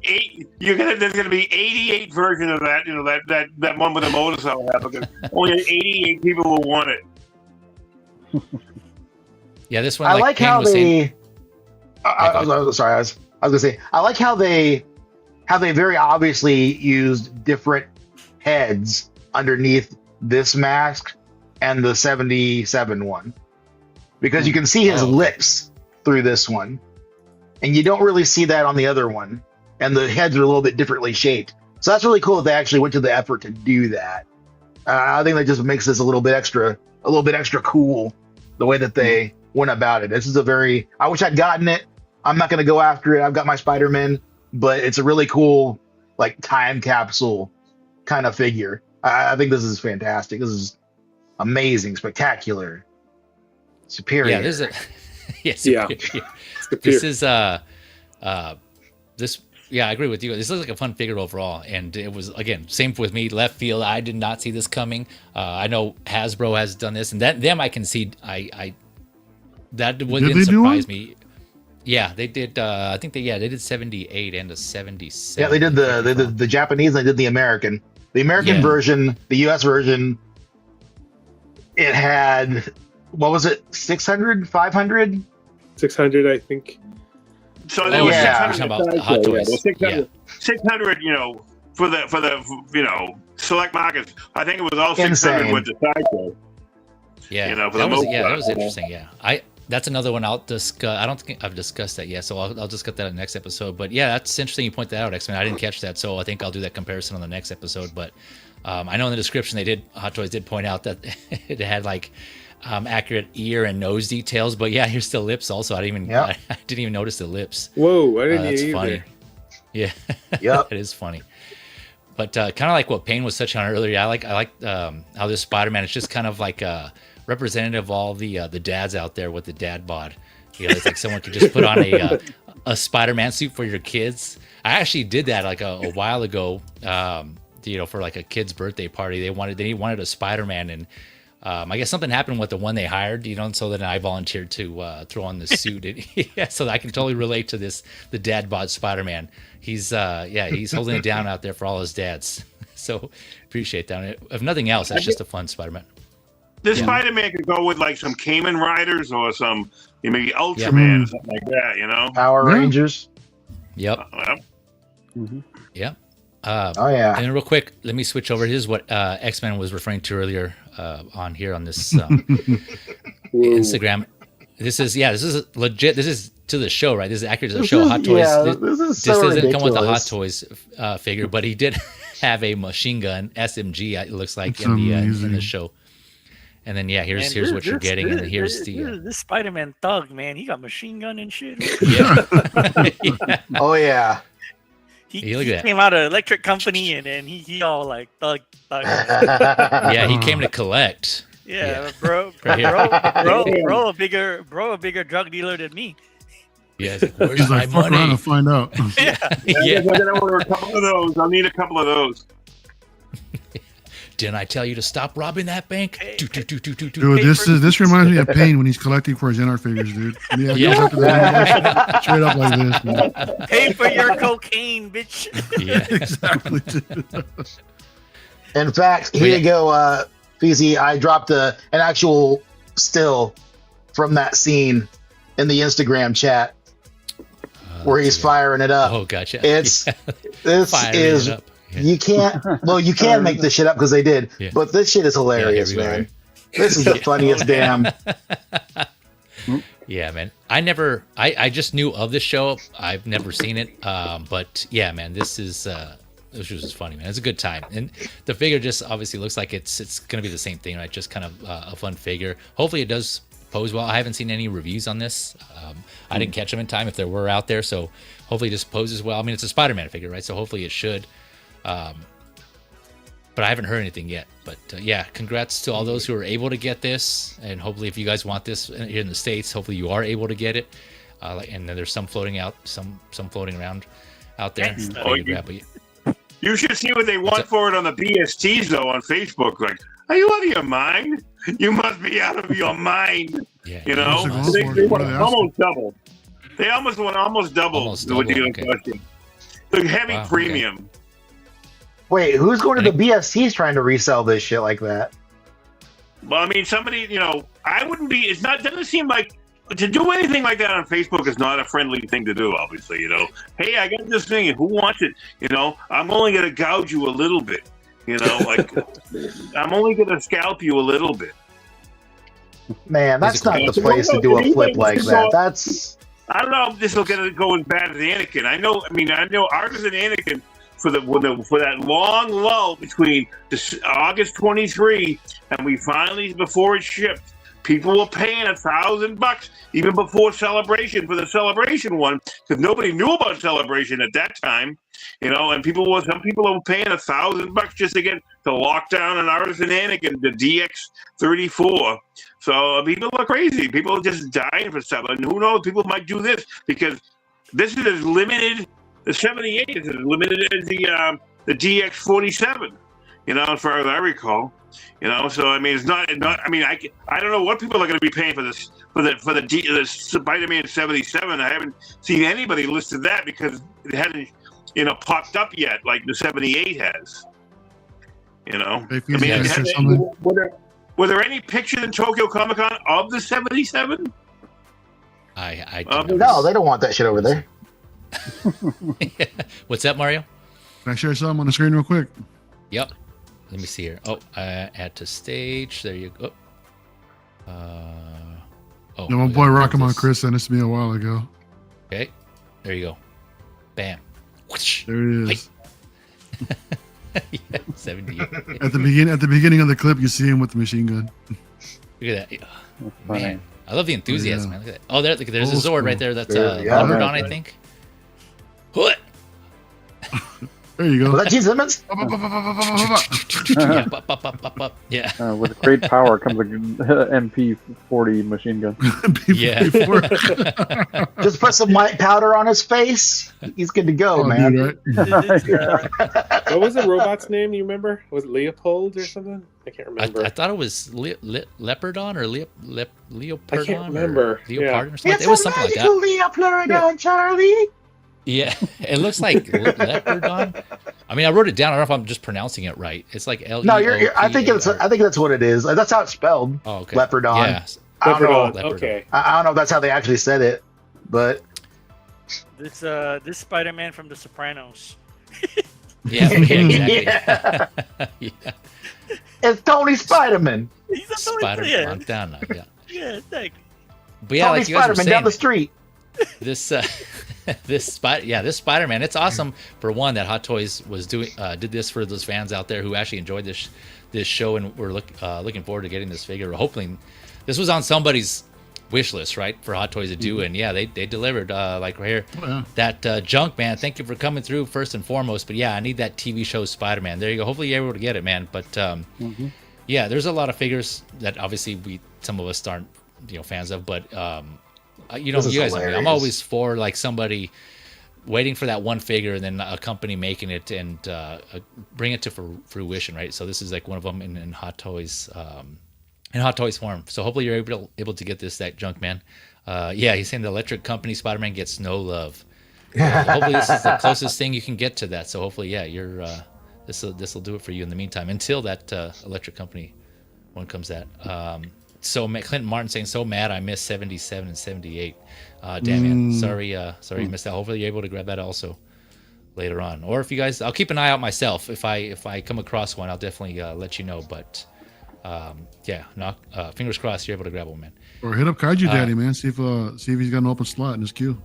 There's gonna be 88 versions of that. That one with the motorcycle because only 88 people will want it. Yeah, this one. I like how they. I was gonna say I like how they very obviously used different heads underneath this mask and the 77 one, because you can see his lips through this one, and you don't really see that on the other one. And the heads are a little bit differently shaped, so that's really cool that they actually went to the effort to do that. I think that just makes this a little bit extra cool, the way that they went about it. This is I wish I'd gotten it. I'm not going to go after it. I've got my Spider-Man, but it's a really cool, like, time capsule kind of figure. I think this is fantastic. This is amazing, spectacular, superior. Yeah, this is superior. This is this. Yeah, I agree with you. This looks like a fun figure overall, and it was, again, same with me, left field. I did not see this coming. I know Hasbro has done this, and them I can see. That didn't surprise me. Yeah, they did. I think they did 78 and a 77. Yeah, they did the Japanese. They did the American. The American version, the U.S. version. It had, what was it? 600, 500? 600, I think. So there was 600 about Hot Toys. 600, for the select markets. I think it was all 600 with the sideshow. Yeah, that was interesting. Yeah, that's another one I'll discuss. I don't think I've discussed that yet, so I'll discuss that in the next episode. But yeah, that's interesting. You point that out, X-Men. I didn't catch that, so I think I'll do that comparison on the next episode. But I know in the description Hot Toys did point out that it had like accurate ear and nose details. But yeah, here's the lips also. I didn't even notice the lips. Whoa, I didn't That's either. funny. Yeah, Yep. It is funny. But kind of like what Payne was touching on earlier, I like how this Spider-Man is just kind of like a representative of all the dads out there with the dad bod. It's like someone could just put on a Spider-Man suit for your kids. I actually did that like a while ago. for like a kid's birthday party. They wanted a Spider-Man, and I guess something happened with the one they hired, and so then I volunteered to throw on the suit. So I can totally relate to this. The dad bod Spider-Man. He's holding it down out there for all his dads. So appreciate that. If nothing else, that's just a fun Spider-Man. This Spider-Man could go with like some Kamen Riders or some maybe Ultraman or something like that. Power Rangers. Yep. Mm-hmm. Yep. Oh yeah. And real quick, let me switch over. Here's what X-Men was referring to earlier on here on this Instagram. This is legit. This is to the show, right? This is accurate to the show. Hot Toys. Yeah, this doesn't come with the Hot Toys figure, but he did have a machine gun SMG. It looks like in the show. And then here's what you're getting, and then here's this Spider-Man thug, man. He got machine gun and shit. Yeah. Oh yeah. He came out of electric company, and then he all like thug. Yeah, he came to collect. Yeah. Bro, a bigger drug dealer than me. Yeah, he's like, where's He's my like, fuck money? around and find out. Yeah. I order a couple of those. I'll need a couple of those. Didn't I tell you to stop robbing that bank? Dude, this reminds me of Payne when he's collecting for his Inart figures, dude. Yeah. Goes up to the invoice, straight up like this, man. Pay for your cocaine, bitch. Yeah, Exactly, dude. In fact, here you go, Feezy. I dropped an actual still from that scene in the Instagram chat where he's firing it up. Oh, gotcha. This Firing is. it up. Yeah. You can't. Well, you can make this shit up because they did. Yeah. But this shit is hilarious, man. This is the funniest damn. Yeah, man. I just knew of this show. I've never seen it. But yeah, man, this was just funny, man. It's a good time, and the figure just obviously looks like it's gonna be the same thing, right? Just kind of a fun figure. Hopefully, it does pose well. I haven't seen any reviews on this. I didn't catch them in time if there were out there, so hopefully, it just poses well. I mean, it's a Spider-Man figure, right? So hopefully, it should. But I haven't heard anything yet. But yeah, congrats to all those who are able to get this, and hopefully, if you guys want this here in the States, hopefully you are able to get it. And then there's some floating around out there. You should see what they want for it on the BSTs though on Facebook. Like, are you out of your mind? You must be out of your mind. Yeah, they want almost double. They almost double what the question. The heavy premium. Okay. Wait, who's going to the BSTs trying to resell this shit like that? Well, I mean, somebody, I wouldn't be. Doesn't seem like to do anything like that on Facebook is not a friendly thing to do. Obviously, hey, I got this thing. Who wants it? I'm only going to gouge you a little bit. I'm only going to scalp you a little bit. Man, that's not the place to do a flip like that. That's. I don't know if this will go as bad as Anakin. I know Artisan Anakin. For that long lull between August 23 and we finally before it shipped, people were paying $1,000 even before Celebration for the Celebration one because nobody knew about Celebration at that time, and some people were paying $1,000 just to get the Lockdown and Artisan Anakin, the DX34. So people are crazy. People are just dying for stuff, and who knows? People might do this because this is as limited. The 78 is as limited as the DX47, as far as I recall. So I mean, it's not. I mean, I don't know what people are going to be paying for this for the Spider-Man 77. I haven't seen anybody listed that because it hasn't popped up yet like the 78 has. Were there any pictures in Tokyo Comic Con of the 77? No, they don't want that shit over there. What's that, Mario? Can I share something on the screen real quick? Yep. Let me see here. Add to stage. There you go. My boy Rock'em Chris sent this to me a while ago. Okay. There you go. Bam. There it is. 70. At the beginning of the clip, you see him with the machine gun. Look at that. Man, I love the enthusiasm, man. Look at that. Oh, there's a Zord right there. That's Robert on, I think. What? There you go. Was that Gene Simmons? Yeah. With great power comes a MP40 machine gun. Yeah. Just put some white powder on his face. He's good to go, man. Dude, right? What was the robot's name? You remember? Was it Leopold or something? I can't remember. I thought it was Leopardon or Leopardon. I can't remember. Leopardon or something. It was something like that. Leopardon, Charlie. Yeah, it looks like Leopardon. I mean, I wrote it down. I don't know if I'm just pronouncing it right. It's like L. No, I think that's what it is. That's how it's spelled. Oh, okay. Leopardon. Yeah. I don't know. Leopardon. Okay. I don't know if that's how they actually said it, but This Spider-Man from The Sopranos. Yeah, exactly. Yeah. Yeah. It's Tony Spiderman. He's a Spider yeah. Montana. Yeah. Yeah, thank you. But yeah, Tony like you guys were Spiderman saying, down the street. this this Spider-Man. It's awesome for one that Hot Toys was did this for those fans out there who actually enjoyed this show and were looking forward to getting this figure. Hopefully, this was on somebody's wish list, right, for Hot Toys to do, and yeah, they delivered. Like right here, that Junk Man. Thank you for coming through first and foremost. But yeah, I need that TV show Spider-Man. There you go. Hopefully you're able to get it, man. But yeah, there's a lot of figures that obviously some of us aren't fans of, but you guys know me. I'm always for like somebody waiting for that one figure and then a company making it and bring it to fruition, right? So this is like one of them in Hot Toys. In Hot Toys form. So hopefully you're able to get that Junk Man. Yeah, he's saying the electric company Spider-Man gets no love. Hopefully this is the closest thing you can get to that. So hopefully, yeah, you're this will do it for you in the meantime until that electric company one comes out. So Clinton Martin saying, so mad I missed 77 and 78. Damn, man. Sorry you missed that. Hopefully you're able to grab that also later on. Or if you guys, I'll keep an eye out myself. If I come across one, I'll definitely let you know. But yeah, fingers crossed you're able to grab one, man. Or hit up Kaiju Daddy, man. See if he's got an open slot in his queue.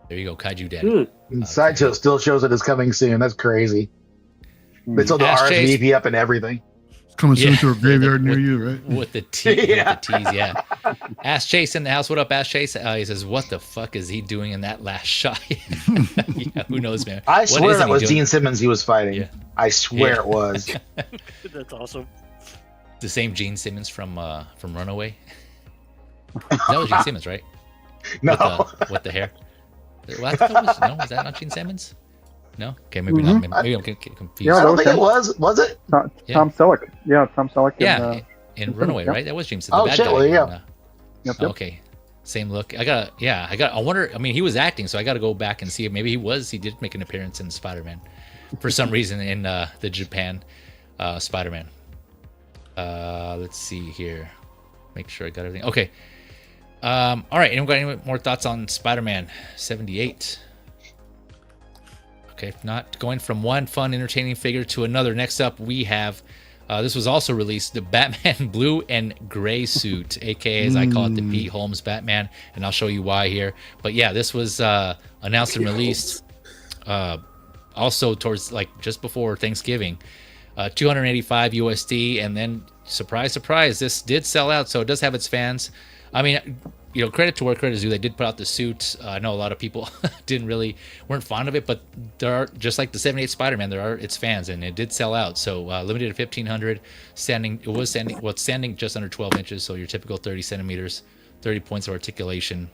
There you go, Kaiju Daddy. Sideshow still shows it is coming soon. That's crazy. They told the RSVP up and everything. It's coming soon to a graveyard near you, right? With the T, yeah. With the T's, yeah. Ask Chase in the house. What up, Ask Chase? He says, "What the fuck is he doing in that last shot?" Yeah, who knows, man? I swear that was Gene Simmons he was fighting. Yeah. I swear it was. That's awesome. The same Gene Simmons from Runaway. That was Gene Simmons, right? No. With the hair. Well, I thought that was, no, was that not Gene Simmons? No? Okay, maybe not. Maybe I'm confused. Yeah, I don't think it was. Was it? Tom Selleck. Yeah, Tom Selleck. Yeah, in Runaway, right? That was Gene Simmons. Oh, shit, well, yeah. Yep. Okay. Same look. I wonder, I mean, he was acting, so I got to go back and see if maybe he did make an appearance in Spider-Man for some reason in the Japan Spider-Man. Let's see here. Make sure I got everything. Okay. All right. Anyone got any more thoughts on Spider-Man 78? Okay. If not, going from one fun, entertaining figure to another. Next up, we have, this was also released, the Batman blue and gray suit, aka as I call it, the Pete Holmes Batman. And I'll show you why here. But yeah, this was announced and released also towards just before Thanksgiving. 285 USD, and then surprise, surprise, this did sell out, so it does have its fans. I mean, credit to where credit is due. They did put out the suit. I know a lot of people weren't fond of it, but there are, just like the 78 Spider-Man, there are its fans, and it did sell out. So limited to 1,500, standing just under 12 inches, so your typical 30 centimeters, 30 points of articulation.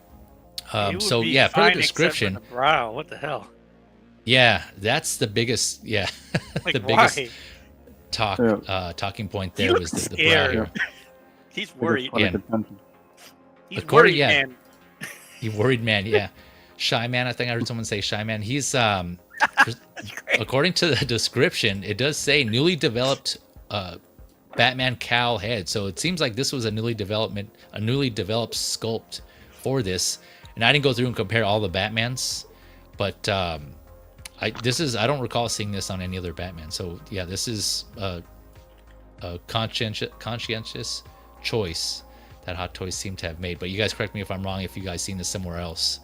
So yeah, for the description. For the brow, what the hell? Yeah, that's the biggest. Yeah, the biggest talking point there was the brow here. He's worried. Yeah. He's worried, man. He worried, man. Yeah, Shy Man. I think I heard someone say Shy Man. He's according to the description, it does say newly developed Batman cowl head. So it seems like this was a newly developed sculpt for this. And I didn't go through and compare all the Batmans, but I don't recall seeing this on any other Batman. So yeah, this is a conscientious choice that Hot Toys seem to have made. But you guys correct me if I'm wrong if you guys seen this somewhere else.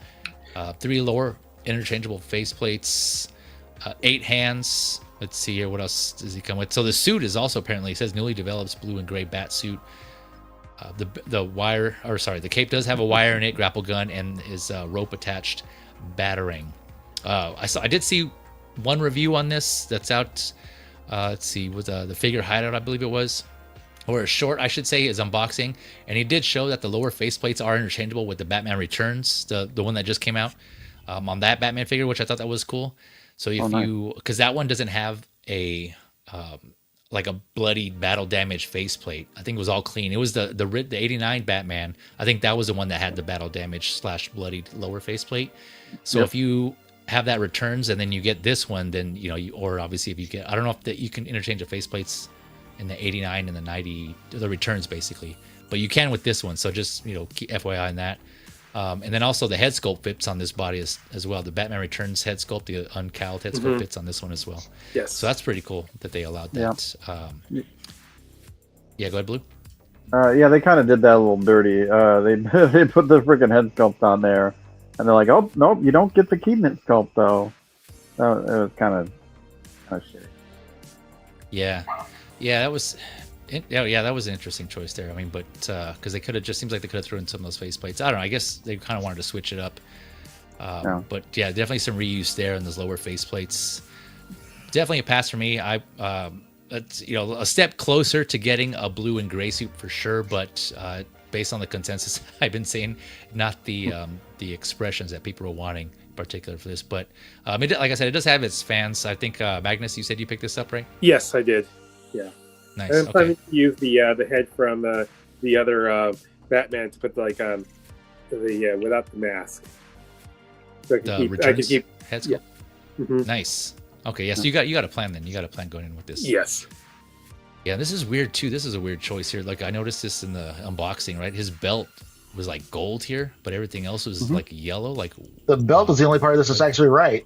3 lower interchangeable faceplates, 8 hands. Let's see here, what else does he come with? So the suit is also apparently, it says newly developed blue and gray bat suit. The cape does have a wire in it, grapple gun, and is rope attached battering. I did see one review on this that's out. Let's see, with the figure hideout, I believe it was, or a short, I should say, is unboxing, and he did show that the lower faceplates are interchangeable with the Batman Returns, the one that just came out, on that Batman figure, which I thought that was cool. So if you, because that one doesn't have a like a bloody battle damage faceplate. I think it was all clean. It was the 89 Batman. I think that was the one that had the battle damage / bloodied lower faceplate. So if you have that Returns and then you get this one, then you or obviously if you get, I don't know if that you can interchange the faceplates in the 89 and the 90, the Returns basically, but you can with this one. So just keep FYI on that. And then also the head sculpt fits on this body as well. The Batman Returns head sculpt, the uncowled head sculpt fits on this one as well. Yes. So that's pretty cool that they allowed that. Yeah, go ahead, Blue. Yeah, they kind of did that a little dirty. They put the freaking head sculpt on there, and they're like, "Oh nope, you don't get the Keaton sculpt though." It was kind of shitty. Yeah, that was. Yeah, that was an interesting choice there. I mean, but because they could have seems like they could have thrown in some of those faceplates. I don't know. I guess they kind of wanted to switch it up. But yeah, definitely some reuse there in those lower faceplates. Definitely a pass for me. It's a step closer to getting a blue and gray suit for sure. But based on the consensus I've been seeing, not the expressions that people are wanting in particular for this. But like I said, it does have its fans. I think Magnus, you said you picked this up, right? Yes, I did. Yeah. Nice. And I'm planning to use the head from the other Batman to put the without the mask. So I can keep head sculpt. Yeah. Mm-hmm. Nice. Okay, yes, you got a plan then. You got a plan going in with this. Yes. Yeah, this is weird too. This is a weird choice here. Like I noticed this in the unboxing, right? His belt was like gold here, but everything else was like yellow. Like the belt is the only part of this that's actually right.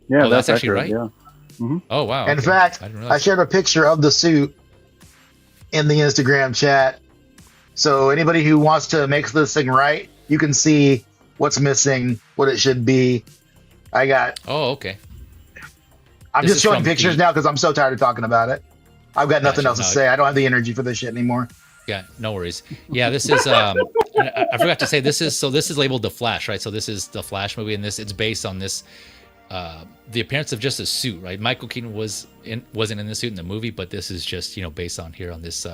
Yeah, that's actually right. Yeah. Mm-hmm. Oh wow! In fact, I shared a picture of the suit in the Instagram chat, so anybody who wants to make this thing right, you can see what's missing, what it should be. I got. Oh, okay. I'm just showing pictures now because I'm so tired of talking about it. I've got nothing else to say. I don't have the energy for this shit anymore. Yeah, no worries. Yeah, this is. I forgot to say this is labeled The Flash, right? So this is the Flash movie, and it's based on this. The appearance of just a suit, right? Michael Keaton wasn't in the suit in the movie, but this is just based on here on this.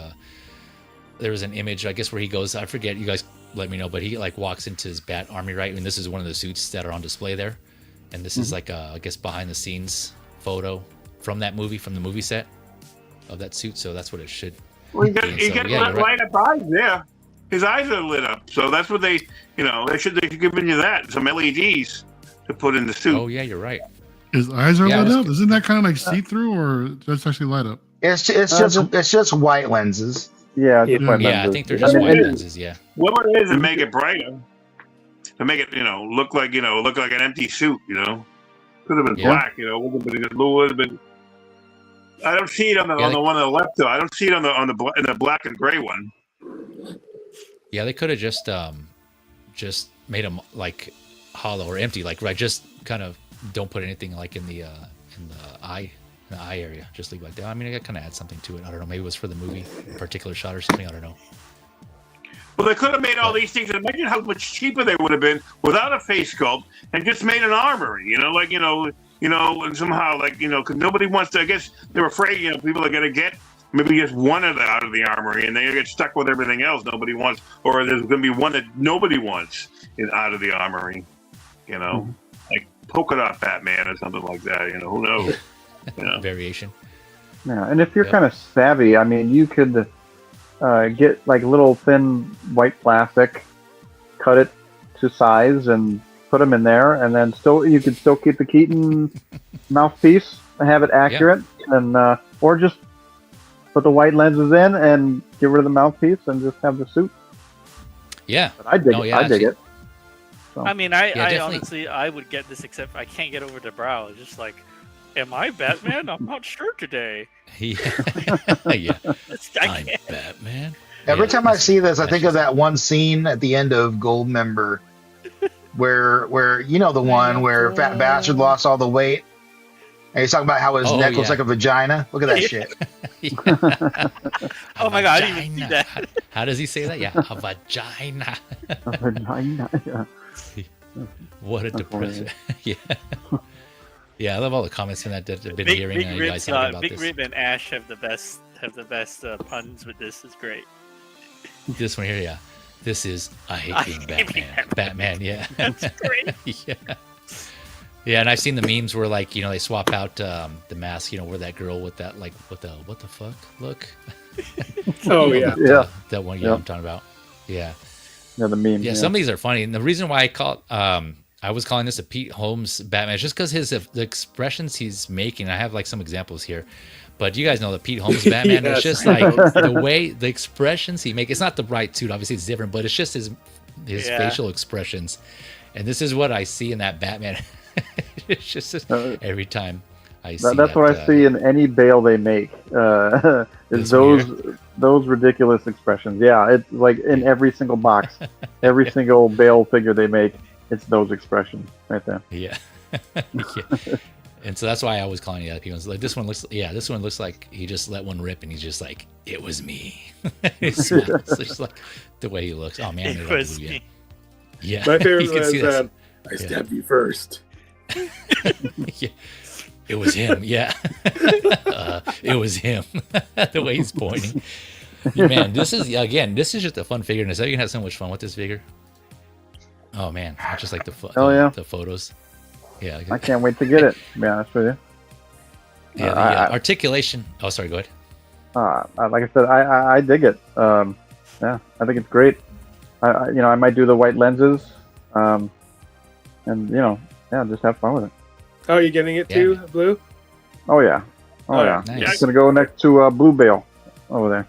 There was an image, I guess, where he goes. I forget. You guys let me know, but he like walks into his Bat Army, right? And this is one of the suits that are on display there, and this is like I guess behind the scenes photo from that movie, from the movie set of that suit. So that's what it should. Well, he got light up eyes there. His eyes are lit up, so that's what they should give you that some LEDs to put in the suit. Oh yeah, you're right. His eyes are lit up. Isn't that kind of like see through, or that's actually light up? It's just white lenses. Yeah, I think they're just white lenses. Yeah. What it is to make it brighter, to make it look like an empty suit. Could have been black. Would have been. I don't see it on the one on the left though. I don't see it in the black and gray one. Yeah, they could have just made them like hollow or empty, like right. Just kind of don't put anything like in the eye area. Just leave it like that. I mean, I got kind of add something to it. I don't know. Maybe it was for the movie, a particular shot or something. I don't know. Well, they could have made all these things. Imagine how much cheaper they would have been without a face sculpt and just made an armory. And somehow, because nobody wants to. I guess they're afraid. People are gonna get maybe just one of out of the armory, and they get stuck with everything else nobody wants, or there's gonna be one that nobody wants out of the armory. Like polka dot Batman or something like that. Who knows? Variation. Yeah, and if you're kind of savvy, I mean, you could get like little thin white plastic, cut it to size, and put them in there, and then you could still keep the Keaton mouthpiece and have it accurate, and or just put the white lenses in and get rid of the mouthpiece and just have the suit. Yeah, but I dig it. So. I mean, I honestly, I would get this, except I can't get over the brow. It's just like, am I Batman? I'm not sure today. Yeah. I'm Batman. Every time I see this, I think of that one scene at the end of Goldmember, where the one where Fat Bastard lost all the weight, and he's talking about how his neck looks like a vagina. Look at that shit. Oh my god, I didn't even see that. How does he say that? Yeah, a vagina. A vagina. Yeah. What a depressing. Yeah. Yeah, I love all the comments in that I've been hearing. Big You Rib, guys talking about Big this. Rib and Ash have the best puns with this. It's great. This one here, yeah. This is I hate being Batman. Batman, yeah. That's great. Yeah. Yeah, and I've seen the memes where like, they swap out the mask, where that girl with that like what the fuck look. Oh yeah. Yeah. That one Yep. I'm talking about. Yeah. Yeah, the meme. Yeah, some of these are funny. And the reason why I was calling this a Pete Holmes Batman is just because the expressions he's making. I have like some examples here. But you guys know the Pete Holmes Batman. Yes. It's just like the way the expressions he makes. It's not the right suit, obviously it's different, but it's just his facial expressions. And this is what I see in that Batman. It's just every time I see That's what I see in any Bale they make. Is those ridiculous expressions. Yeah, it's like in every single box, every single Bale figure they make, it's those expressions right there. Yeah. Yeah. And so that's why I was calling it. People like this one looks like he just let one rip and he's just like, it was me. It's just like the way he looks. Oh man, It was me. Yeah. My favorite You can see was this. I stabbed you first. Yeah. It was him. Yeah. It was him. The way he's pointing. Man, this is just a fun figure. And you can have so much fun with this figure. Oh man, I just like the photos. Yeah, I can't wait to get it, to be honest with you. Yeah, the articulation. Oh, sorry, go ahead. Like I said, I dig it. Yeah, I think it's great. I might do the white lenses, and just have fun with it. Oh, you getting it too, man. Blue? Oh yeah, Nice. It's gonna go next to Blue Bale over there.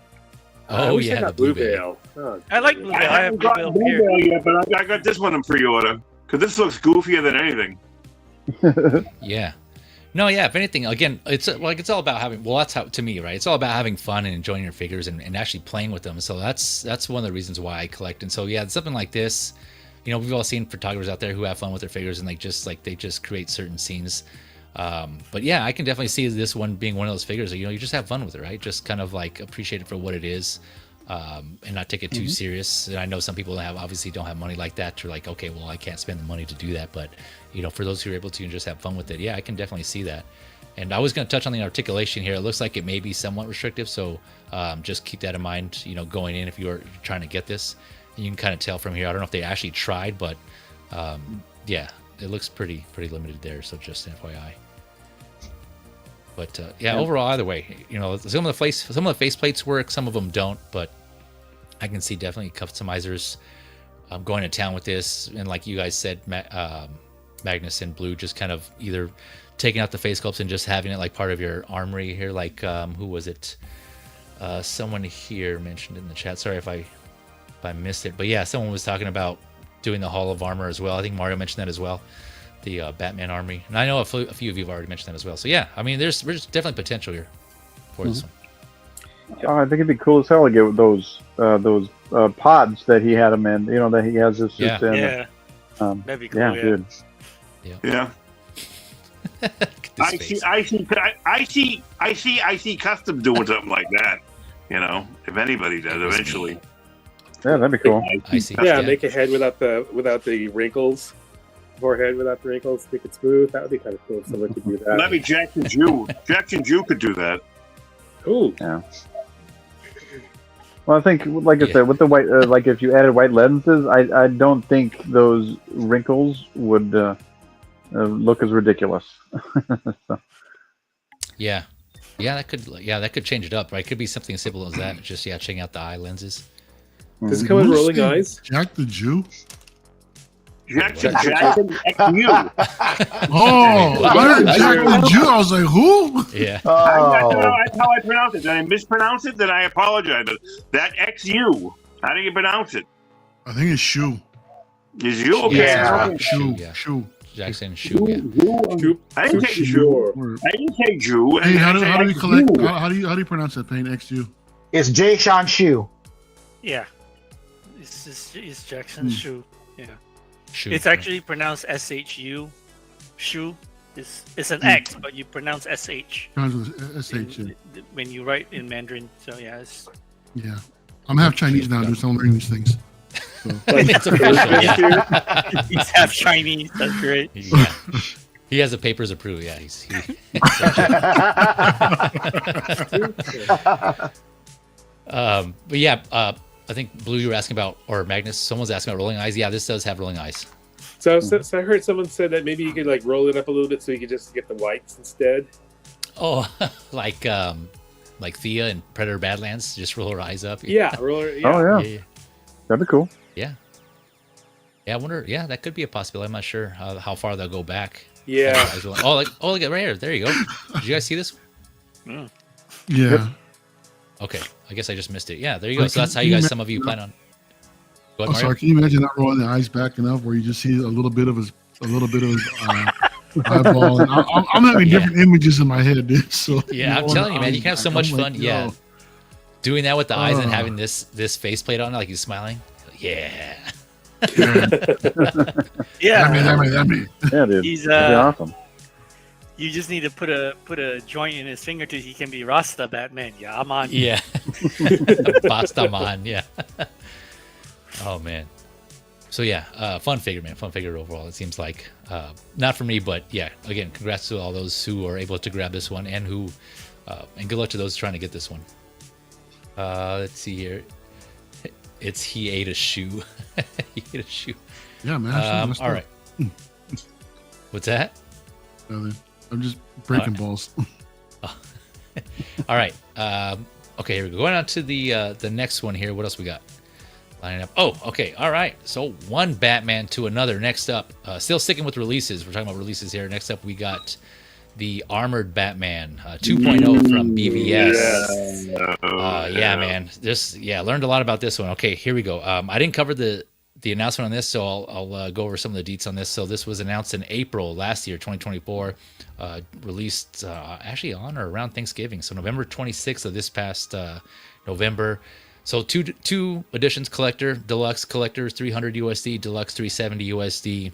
Oh wish I yeah, got the Blue Bale. Oh, I like Blue Bale. I have Blue Bale Blue here. Bale yet, but I got this one in pre-order because this looks goofier than anything. Yeah. No, yeah. If anything, again, it's all about having. Well, that's how to me, right? It's all about having fun and enjoying your figures and actually playing with them. So that's one of the reasons why I collect. And so yeah, something like this. We've all seen photographers out there who have fun with their figures and they just create certain scenes. But yeah, I can definitely see this one being one of those figures that, you just have fun with it, right? Just kind of like appreciate it for what it is, and not take it too serious. And I know some people obviously don't have money like that. To like, okay, well, I can't spend the money to do that. But for those who are able to and just have fun with it, yeah, I can definitely see that. And I was going to touch on the articulation here. It looks like it may be somewhat restrictive, so just keep that in mind. Going in if you're trying to get this. You can kind of tell from here. I don't know if they actually tried, but yeah, it looks pretty limited there. So just FYI. But overall, either way, some of the face plates work, some of them don't. But I can see definitely customizers going to town with this, and like you guys said, Magnus and Blue, just kind of either taking out the face sculpts and just having it like part of your armory here. Like who was it? Someone here mentioned in the chat. Sorry if I missed it, but yeah, someone was talking about doing the Hall of Armor as well. I think Mario mentioned that as well, the Batman army, and I know a few of you have already mentioned that as well. So yeah, I mean, there's definitely potential here for this one. I think it'd be cool as hell to get those pods that he had him in. That he has his suits in. Yeah. That'd be cool. Yeah, Yeah. dude. Yeah. I see custom doing something like that. If anybody does eventually. Yeah, that'd be cool. I see. Yeah, make a head without the wrinkles. Forehead without the wrinkles, make it smooth. That would be kind of cool if someone could do that. Maybe Jackson Jew. Jackson Jew could do that. Ooh. Yeah. Well, I think, like I said, with the white, like if you added white lenses, I don't think those wrinkles would look as ridiculous. So. Yeah, that could change it up, right? It could be something as simple as that. Just checking out the eye lenses. Does it come with rolling eyes? Jack the Jew? Jackson XU. Oh, I heard Jack the Jew. I was like, who? Yeah. That's how I pronounce it. Did I mispronounce it? Then I apologize. That XU. How do you pronounce it? I think it's Shoe. Is you okay? Yeah. Shoe. Yeah. Shoe. Jackson Shoe. Yeah. I didn't say Jew. I didn't say Jew. Hey, how do you collect? How do you pronounce that thing? XU. It's Jay Sean Shu. Yeah. It's Jackson's shoe. Yeah. Shoe. It's actually pronounced SHU. Shu. It's an X, but you pronounce SH. SH. When you write in Mandarin. So yeah, Yeah. I'm half Chinese now, so I'm learning these things. So. It's official. Yeah. he's half Chinese. That's great. Yeah. He has the papers approved. Yeah, he but yeah, I think Blue, you were asking about, or Magnus, someone's asking about rolling eyes. Yeah, this does have rolling eyes. So I heard someone said that maybe you could like roll it up a little bit so you could just get the whites instead. Oh, like Thea in Predator Badlands, just roll her eyes up. Yeah, roll her. Yeah. Oh yeah. That'd be cool. Yeah. Yeah, I wonder. Yeah, that could be a possibility. I'm not sure how far they'll go back. Yeah. Look at right here. There you go. Did you guys see this? Yeah. Yep. Okay, I guess I just missed it. Yeah, there you go. So that's how you guys, some of you plan on. Go ahead, Mario. Sorry, can you imagine not rolling the eyes back enough where you just see a little bit of his eyeball? And I'm having different images in my head, dude. So yeah, I'm telling you, man, you can have so much fun. Yeah, doing that with the eyes and having this faceplate on, like he's smiling. Yeah. Yeah. That me. Yeah, dude. He's that'd be awesome. You just need to put a joint in his finger till he can be Rasta Batman. Yeah, I'm on. Yeah. Bastaman, yeah. Oh man. So yeah, fun figure, man. Fun figure overall. It seems like not for me, but yeah. Again, congrats to all those who are able to grab this one, and who, and good luck to those trying to get this one. Let's see here. It's he ate a shoe. He ate a shoe. Yeah, man. All right. What's that? Nothing. I'm just breaking balls. All right. Okay, here we go. Going on to the next one here. What else we got? Lining up. Oh, okay. All right. So one Batman to another. Next up, still sticking with releases. We're talking about releases here. Next up, we got the Armored Batman 2.0 from BVS. Yeah, man. Learned a lot about this one. Okay, here we go. I didn't cover the announcement on this, so I'll go over some of the deets on this. So this was announced in April last year, 2024, released actually on or around Thanksgiving. So November 26th of this past November. So two editions: collector, deluxe. Collector 300 USD, deluxe 370 USD,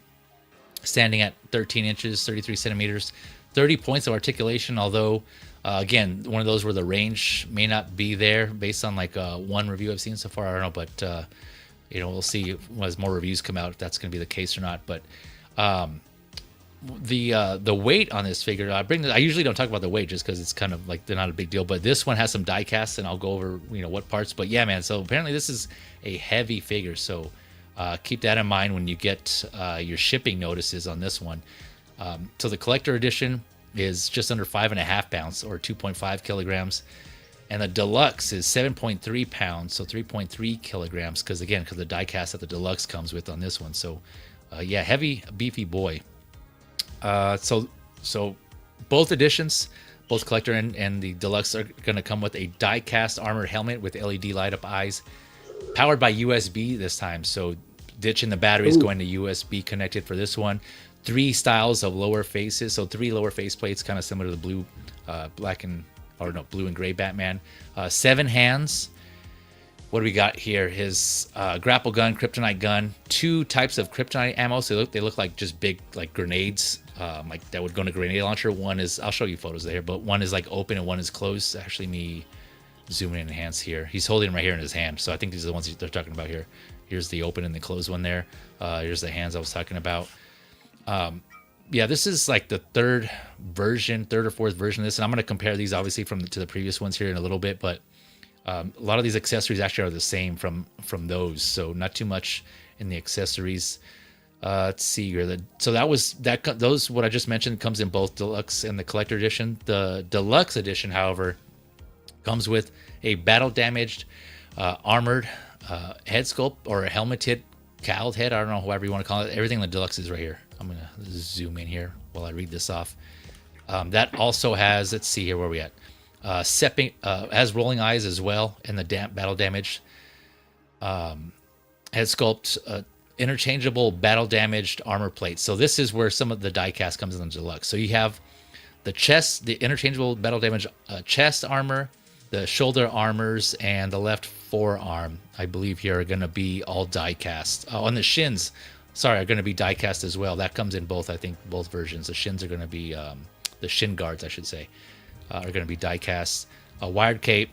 standing at 13 inches, 33 centimeters. 30 points of articulation, although, again, one of those where the range may not be there based on like one review I've seen so far. I don't know, but, we'll see as more reviews come out if that's going to be the case or not. But the weight on this figure, I usually don't talk about the weight just because it's kind of like they're not a big deal. But this one has some die casts, and I'll go over, what parts. But yeah, man, so apparently this is a heavy figure. So keep that in mind when you get your shipping notices on this one. So the collector edition is just under 5.5 pounds or 2.5 kilograms. And the deluxe is 7.3 pounds, so 3.3 kilograms. Because the die cast that the deluxe comes with on this one. So heavy, beefy boy. So both editions, both collector and the deluxe, are going to come with a die cast armored helmet with LED light up eyes, powered by USB this time. So ditching the batteries, going to USB connected for this one. 3 styles of lower faces, so 3 lower face plates, kind of similar to the blue, blue and gray Batman. 7 hands. What do we got here? His grapple gun, kryptonite gun, 2 types of kryptonite ammo. So they look like just big like grenades, like that would go in a grenade launcher. One is, I'll show you photos there, but one is like open and one is closed. Actually, me zoom in and enhance here. He's holding them right here in his hand. So I think these are the ones they're talking about here. Here's the open and the closed one there. Here's the hands I was talking about. This is like the third or fourth version of this, and I'm going to compare these obviously to the previous ones here in a little bit, but a lot of these accessories actually are the same from those, so not too much in the accessories. Let's see here. Those what I just mentioned comes in both deluxe and the collector edition. The deluxe edition, however, comes with a battle damaged armored head sculpt, or a helmeted cowled head. I don't know, however you want to call it. Everything in the deluxe is right here. I'm going to zoom in here while I read this off. That also has, let's see here, where are we at? Has rolling eyes as well, and the battle damage. Head sculpt, interchangeable battle damaged armor plates. So this is where some of the die cast comes in the deluxe. So you have the chest, the interchangeable battle damage chest armor, the shoulder armors, and the left forearm, I believe here, are going to be all die cast. Oh, and the shins, are going to be die cast as well. That comes in both, I think, both versions. The shins are going to be, the shin guards, I should say, are going to be die cast. A wired cape.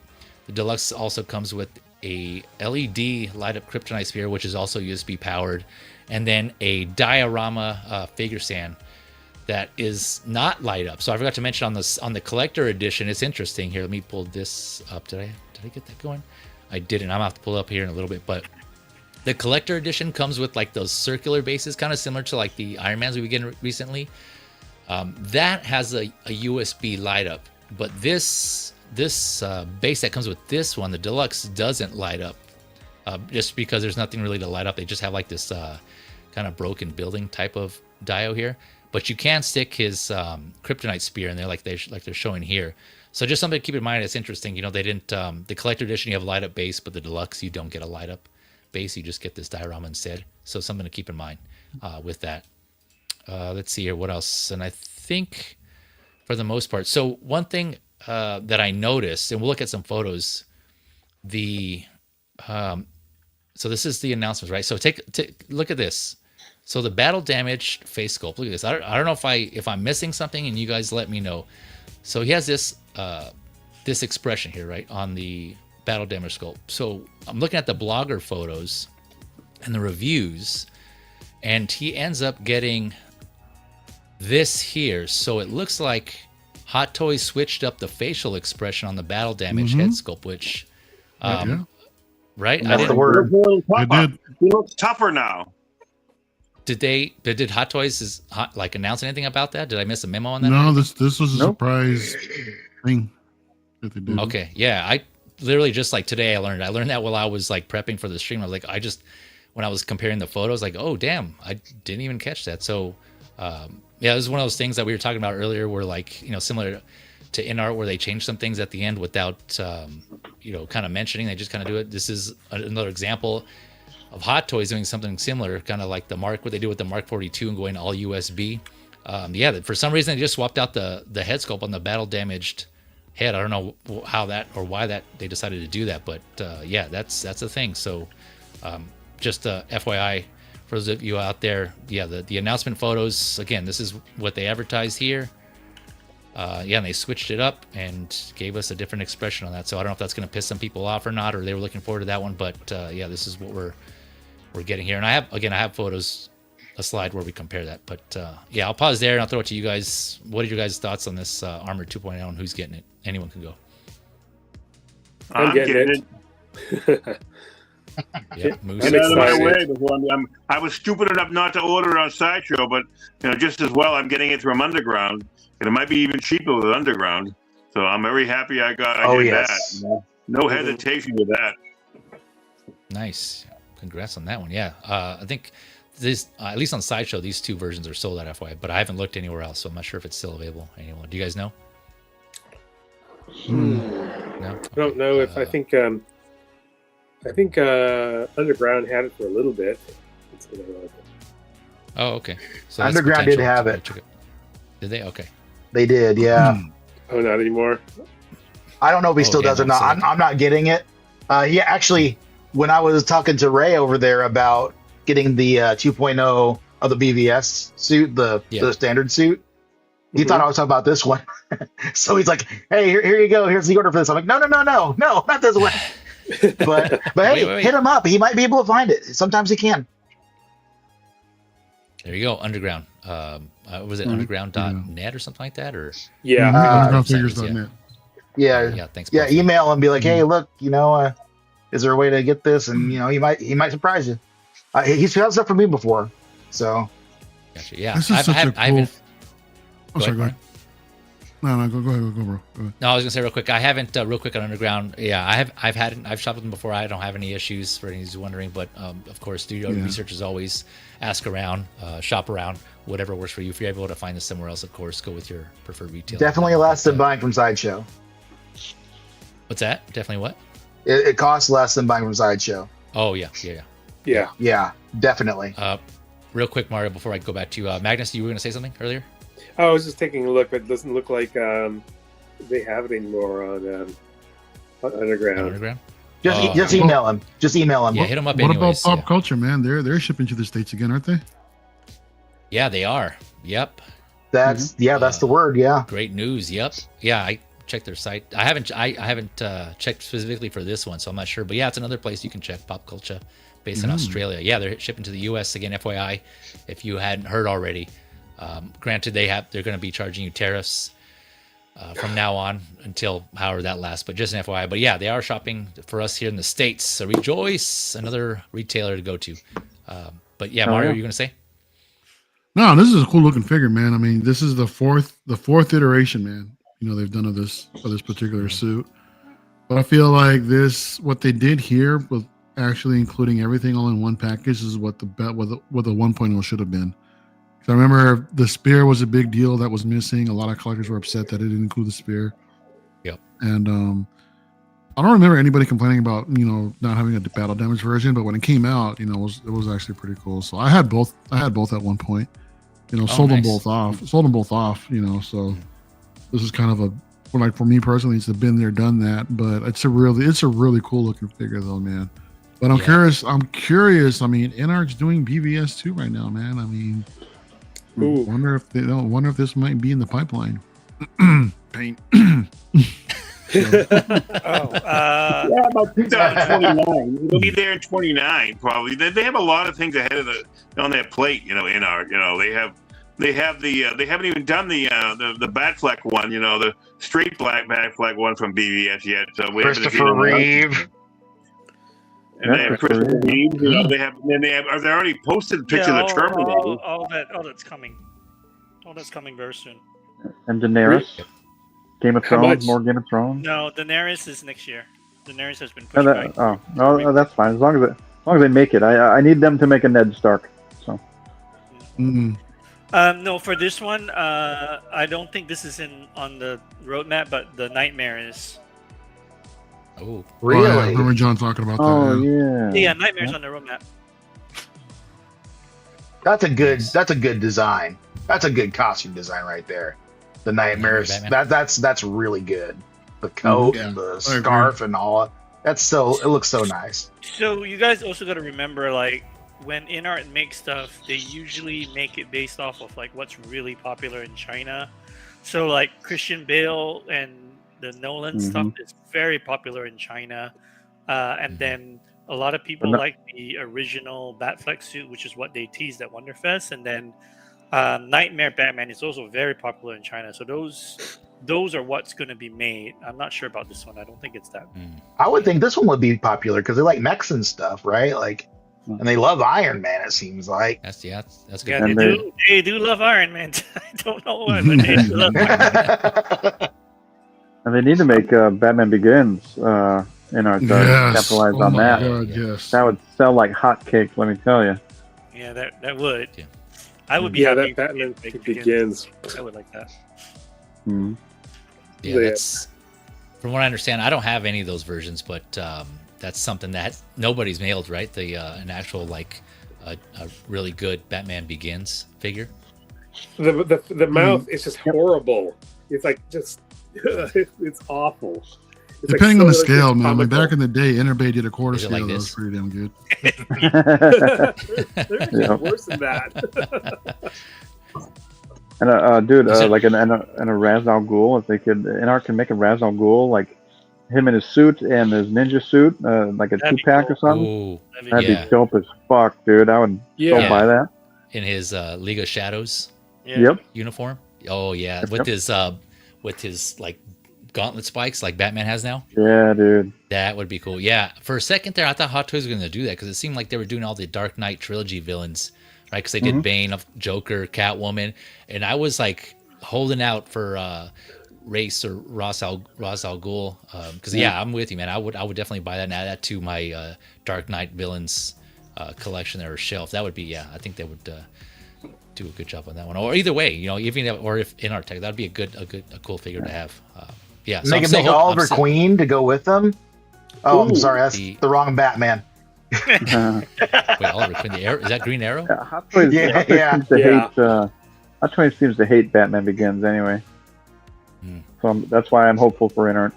The deluxe also comes with a LED light up kryptonite sphere, which is also USB powered, and then a diorama figure stand that is not light up. So I forgot to mention on the collector edition, it's interesting here. Let me pull this up. Did I get that going? I didn't. I'm gonna have to pull it up here in a little bit, but the collector edition comes with like those circular bases, kind of similar to like the Iron Mans we've been getting recently. That has a USB light up, but this base that comes with this one, the deluxe, doesn't light up, just because there's nothing really to light up. They just have like this kind of broken building type of dio here, but you can stick his kryptonite spear in there like they're showing here. So just something to keep in mind. It's interesting, you know, they didn't the collector edition you have a light up base, but the deluxe you don't get a light up base, you just get this diorama instead. So something to keep in mind with that. Let's see here, what else? And I think for the most part, so one thing that I noticed, and we'll look at some photos, so this is the announcements, right? So take look at this. So the battle damaged face sculpt, look at this. I don't know if I'm missing something, and you guys let me know. So he has this this expression here, right, on the battle damage sculpt. So I'm looking at the blogger photos and the reviews, and he ends up getting this here. So it looks like Hot Toys switched up the facial expression on the battle damage head sculpt, which right? That's the word. He looks tougher now. Did Hot Toys announce anything about that? Did I miss a memo on that? No, this was a surprise thing that they did. Okay, yeah, I literally just like today I learned that while I was like prepping for the stream. I was like, when I was comparing the photos, like, oh damn, I didn't even catch that. So yeah, this is one of those things that we were talking about earlier, where like, you know, similar to Inart, where they changed some things at the end without you know, kind of mentioning. They just kind of do it. This is another example of Hot Toys doing something similar, kind of like what they do with the Mark 42 and going all USB. Yeah, for some reason they just swapped out the head sculpt on the battle damaged head. I don't know how that or why that they decided to do that, but yeah, that's a thing. So just FYI for those of you out there, yeah, the announcement photos, again, this is what they advertised here. Yeah, and they switched it up and gave us a different expression on that. So I don't know if that's going to piss some people off or not, or they were looking forward to that one. But yeah, this is what we're getting here. And I have photos, a slide where we compare that. But yeah, I'll pause there and I'll throw it to you guys. What are your guys' thoughts on this Armor 2.0 and who's getting it? Anyone can go. I'm getting it. Yeah, I'm out of my way before I was stupid enough not to order it on Sideshow, but you know, just as well, I'm getting it from Underground, and it might be even cheaper with Underground. So I'm very happy I did that. You know? No hesitation with that. Nice, congrats on that one. Yeah, I think this at least on Sideshow, these two versions are sold out, FYI, but I haven't looked anywhere else, so I'm not sure if it's still available. Anyone? Do you guys know? No, I don't know if I think Underground had it for a little bit. Oh, okay. So that's Underground did potential have to it. check Did they? Okay. They did, yeah. Oh, not anymore. I don't know if he still does or not. I'm not getting it. Yeah, actually, when I was talking to Ray over there about getting the 2.0 of the BVS suit, the standard suit, he thought I was talking about this one. So he's like, "Hey, here you go. Here's the order for this." I'm like, "No, not this one." But hey, hit him up. He might be able to find it. Sometimes he can. There you go. Underground. Was it underground.net or something like that? Or Undergroundfigures.net. Yeah. Thanks. Yeah, email and be like, "Hey, look, you know, is there a way to get this?" And you know, he might surprise you. He's found stuff for me before, so. Gotcha. Yeah, This is such a cool. Oh, sorry, go ahead. No, go ahead, bro. Go ahead. No, I was gonna say real quick. I haven't real quick on Underground. Yeah, I've shopped with them before. I don't have any issues for anyone who's wondering. But of course, do your research as always. Ask around, shop around, whatever works for you. If you're able to find this somewhere else, of course, go with your preferred retailer. Definitely less than buying from Sideshow. What's that? Definitely what? It costs less than buying from Sideshow. Oh yeah. Yeah, definitely. Real quick, Mario, before I go back to you, Magnus, you were gonna say something earlier? I was just taking a look, but it doesn't look like they have it anymore on Underground. Just email him. Just email him. Yeah, hit him up. What anyways, about Pop Culture, man? They're shipping to the States again, aren't they? Yeah, they are. Yep. That's that's the word. Yeah. Great news. Yep. Yeah, I checked their site. I haven't checked specifically for this one, so I'm not sure. But yeah, it's another place you can check. Pop Culture, based in Australia. Yeah, they're shipping to the U.S. again. FYI, if you hadn't heard already. Granted, they're going to be charging you tariffs from now on until however that lasts, but just an FYI. But yeah, they are shopping for us here in the States. So rejoice, another retailer to go to. But yeah, Mario, you're going to say? No, this is a cool looking figure, man. I mean, this is the fourth iteration, man. They've done of this particular suit. But I feel like what they did here with actually including everything all in one package is what the 1.0 should have been. I remember the spear was a big deal that was missing. A lot of collectors were upset that it didn't include the spear. Yep. And I don't remember anybody complaining about not having a battle damage version, but when it came out, it was actually pretty cool. So I had both at one point. Sold them both off. So this is kind of for me personally, it's a been there, done that. But it's a really cool looking figure though, man. But I'm curious. I mean, Inart's doing BVS 2 right now, man. I mean, wonder if this might be in the pipeline. Paint. About 2029. It'll be there in 29 probably. They have a lot of things ahead on their plate. Inart. They haven't even done the Batfleck one. The straight black Batfleck one from BVS yet. So we Christopher Reeve. And they have Christopher Reeve. They have already posted pictures of Terminator. All that's coming. All that's coming very soon. And Daenerys. Game of Thrones, more Game of Thrones. No, Daenerys is next year. Daenerys has been pushed back. Oh, that's fine. As long as they make it, I need them to make a Ned Stark. So. No, for this one, I don't think this is on the roadmap, but the Nightmare is. Oh, really? I remember John talking about that. Oh yeah. Yeah, Nightmare's on the roadmap. That's a good design. That's a good costume design right there. The Nightmares. That's really good. The coat and the scarf and all. It looks so nice. So you guys also got to remember, like, when Inart makes stuff, they usually make it based off of like what's really popular in China. So like Christian Bale and the Nolan stuff is very popular in China, and then a lot of people like the original Batfleck suit, which is what they teased at Wonderfest, and then Nightmare Batman is also very popular in China. So those are what's going to be made. I'm not sure about this one. I don't think it's that. I would think this one would be popular because they like mechs and stuff, right? Like, and they love Iron Man. It seems like that's good. Yeah, they do love Iron Man. I don't know why, but they do love Iron Man. And they need to make Batman Begins capitalize on that. God, yes. That would sell like hotcakes. Let me tell you. Yeah, that would. Yeah. I would be happy. That Batman Begins. I would like that. Mm-hmm. Yeah, that's from what I understand. I don't have any of those versions, but that's something that nobody's nailed, right? An actual like a really good Batman Begins figure. The mouth is just horrible. It's like just it's awful. It's depending like on the scale, man. Like back in the day, Interbay did a quarter scale. Like that was pretty damn good. They're worse than that. And dude, like a Ra's al Ghul, if they could, Inart can make a Ra's al Ghul, like him in his suit and his ninja suit, like a 2-pack or something. Ooh, that'd be dope as fuck, dude. I would so buy that. In his League of Shadows uniform. Oh yeah, with his like gauntlet spikes like Batman has now. Yeah, dude. That would be cool. Yeah, for a second there, I thought Hot Toys were going to do that because it seemed like they were doing all the Dark Knight trilogy villains, right? Because they did Bane, of Joker, Catwoman, and I was like holding out for Ra's or Ra's al Ghul because I'm with you, man. I would definitely buy that and add that to my Dark Knight villains collection or shelf. That would be I think they would do a good job on that one. Or either way, even or if in our tech, that'd be a cool figure to have. So make Oliver Queen to go with them. Oh, I'm sorry, that's the wrong Batman. Wait, Oliver Queen, the Arrow? Is that Green Arrow? Yeah, Hot Toys seems to hate Batman Begins anyway. So that's why I'm hopeful for Inart.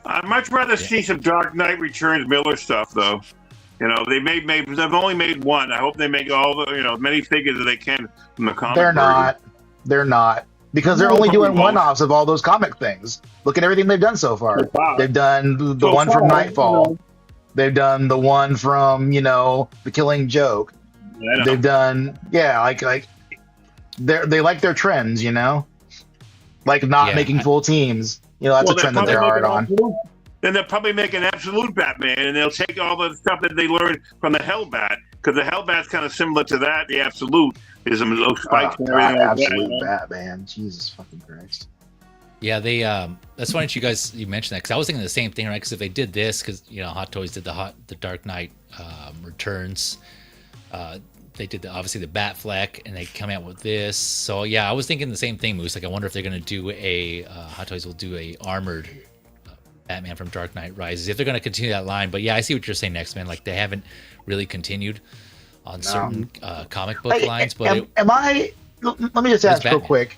I'd much rather see some Dark Knight Returns Miller stuff, though. They've only made one. I hope they make all the many figures that they can from the comic. They're not. Because they're only doing one-offs of all those comic things. Look at everything they've done so far. They've done the one from Nightfall. They've done the one from, The Killing Joke. They've done, like they like their trends, you know, like not making full teams. You know, that's a trend that they're hard on. Then they'll probably make an absolute Batman, and they'll take all the stuff that they learned from the Hellbat, because the Hellbat's kind of similar to that. The absolute is some little spikes and everything. Absolute Batman, Jesus fucking Christ. Yeah, they. That's funny that you mentioned that, because I was thinking the same thing, right? Because if they did this, because Hot Toys did the Dark Knight Returns, they did obviously the Batfleck, and they come out with this. So yeah, I was thinking the same thing, Moose. Like, I wonder if they're gonna do Hot Toys will do a armored Batman from Dark Knight Rises, if they're gonna continue that line. But yeah, I see what you're saying, X-Men. Like, they haven't really continued on certain comic book lines. But let me just ask real quick.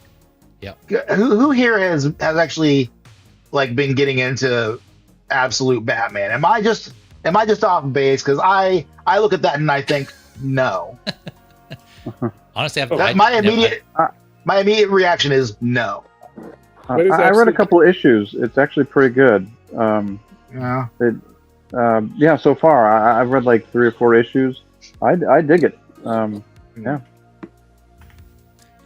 Yeah. Who here has actually like been getting into absolute Batman? Am I just off base? Because I look at that and I think no. Honestly, my immediate reaction is no. I read a couple of issues. It's actually pretty good. Yeah. So far I've read like 3 or 4 issues. I dig it. Yeah.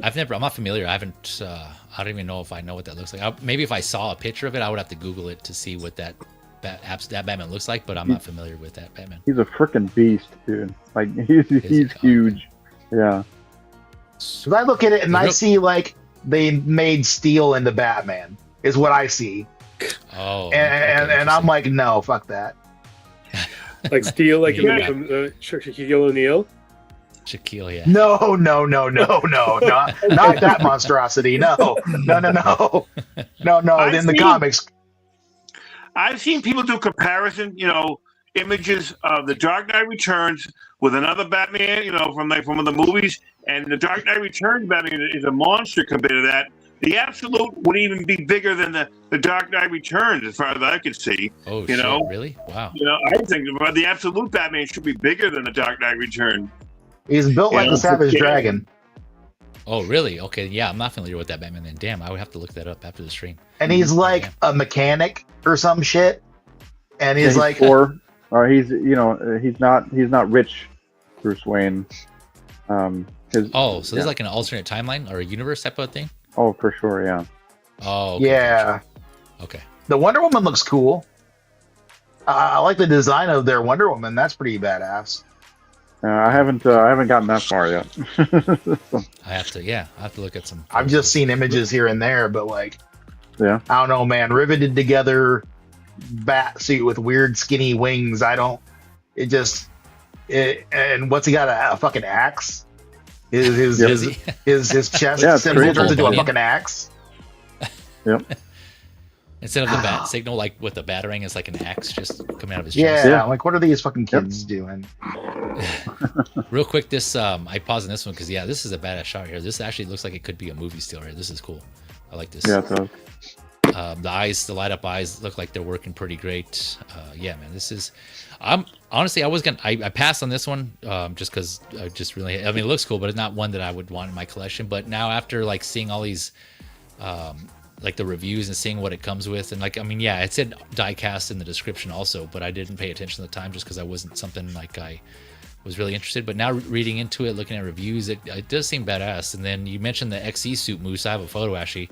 I'm not familiar. I haven't. I don't even know if I know what that looks like. Maybe if I saw a picture of it, I would have to Google it to see what that Batman looks like. But I'm not familiar with that Batman. He's a freaking beast, dude. Like he's huge. Yeah. Because I look at it and I see like they made Steel into Batman is what I see. Oh. And I'm like, no, fuck that. Like Steel, like from Shaquille O'Neal. Shaquille, yeah. No, not that monstrosity. No. In the comics. I've seen people do comparison, images of the Dark Knight Returns with another Batman, from the movies, and the Dark Knight Returns Batman is a monster compared to that. The Absolute would even be bigger than the Dark Knight Returns, as far as I could see. Oh, shit, really? Wow. I think the Absolute Batman should be bigger than the Dark Knight Returns. He's built like a savage dragon. Oh, really? Okay, yeah, I'm not familiar with that Batman then. Damn, I would have to look that up after the stream. And he's like a mechanic or some shit. And he's like poor, or he's not rich, Bruce Wayne. So there's like an alternate timeline or a universe type of thing? Oh, for sure, yeah. Oh, okay, yeah. Okay. The Wonder Woman looks cool. I like the design of their Wonder Woman. That's pretty badass. I haven't gotten that far yet. I have to look at some. I've just seen images here and there, but like, yeah, I don't know, man. Riveted together bat suit with weird skinny wings. And what's he got, a fucking axe? His chest symbol turns into a fucking axe. Yep. Instead of the bat signal, like with the battering, it's like an axe just coming out of his chest. Yeah, like what are these fucking kids doing? Real quick, I paused on this one because this is a badass shot here. This actually looks like it could be a movie still right. This is cool. I like this. Yeah, it does. The light up eyes look like they're working pretty great. Yeah, man, this is. Honestly, I passed on this one just because it looks cool, but it's not one that I would want in my collection. But now after like seeing all these. Like the reviews and seeing what it comes with, and it said die-cast in the description also, but I didn't pay attention at the time just because I wasn't something like I was really interested. But now reading into it, looking at reviews, it does seem badass. And then you mentioned the XE suit, Moose. I have a photo actually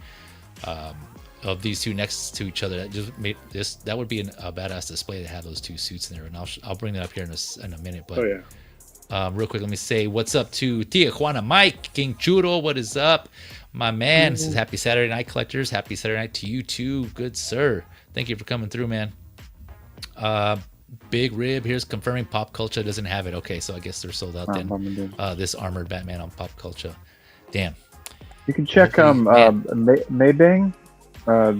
of these two next to each other. That just made this. That would be a badass display to have those two suits in there, and I'll bring that up here in a minute. But real quick, let me say what's up to Tijuana Mike King Churro. What is up? My man, this is happy Saturday night, collectors. Happy Saturday night to you too, good sir. Thank you for coming through, man. Big Rib here's confirming Pop Culture doesn't have it. Okay, so I guess they're sold out then. This armored Batman on Pop Culture. Damn. You can check Maybang.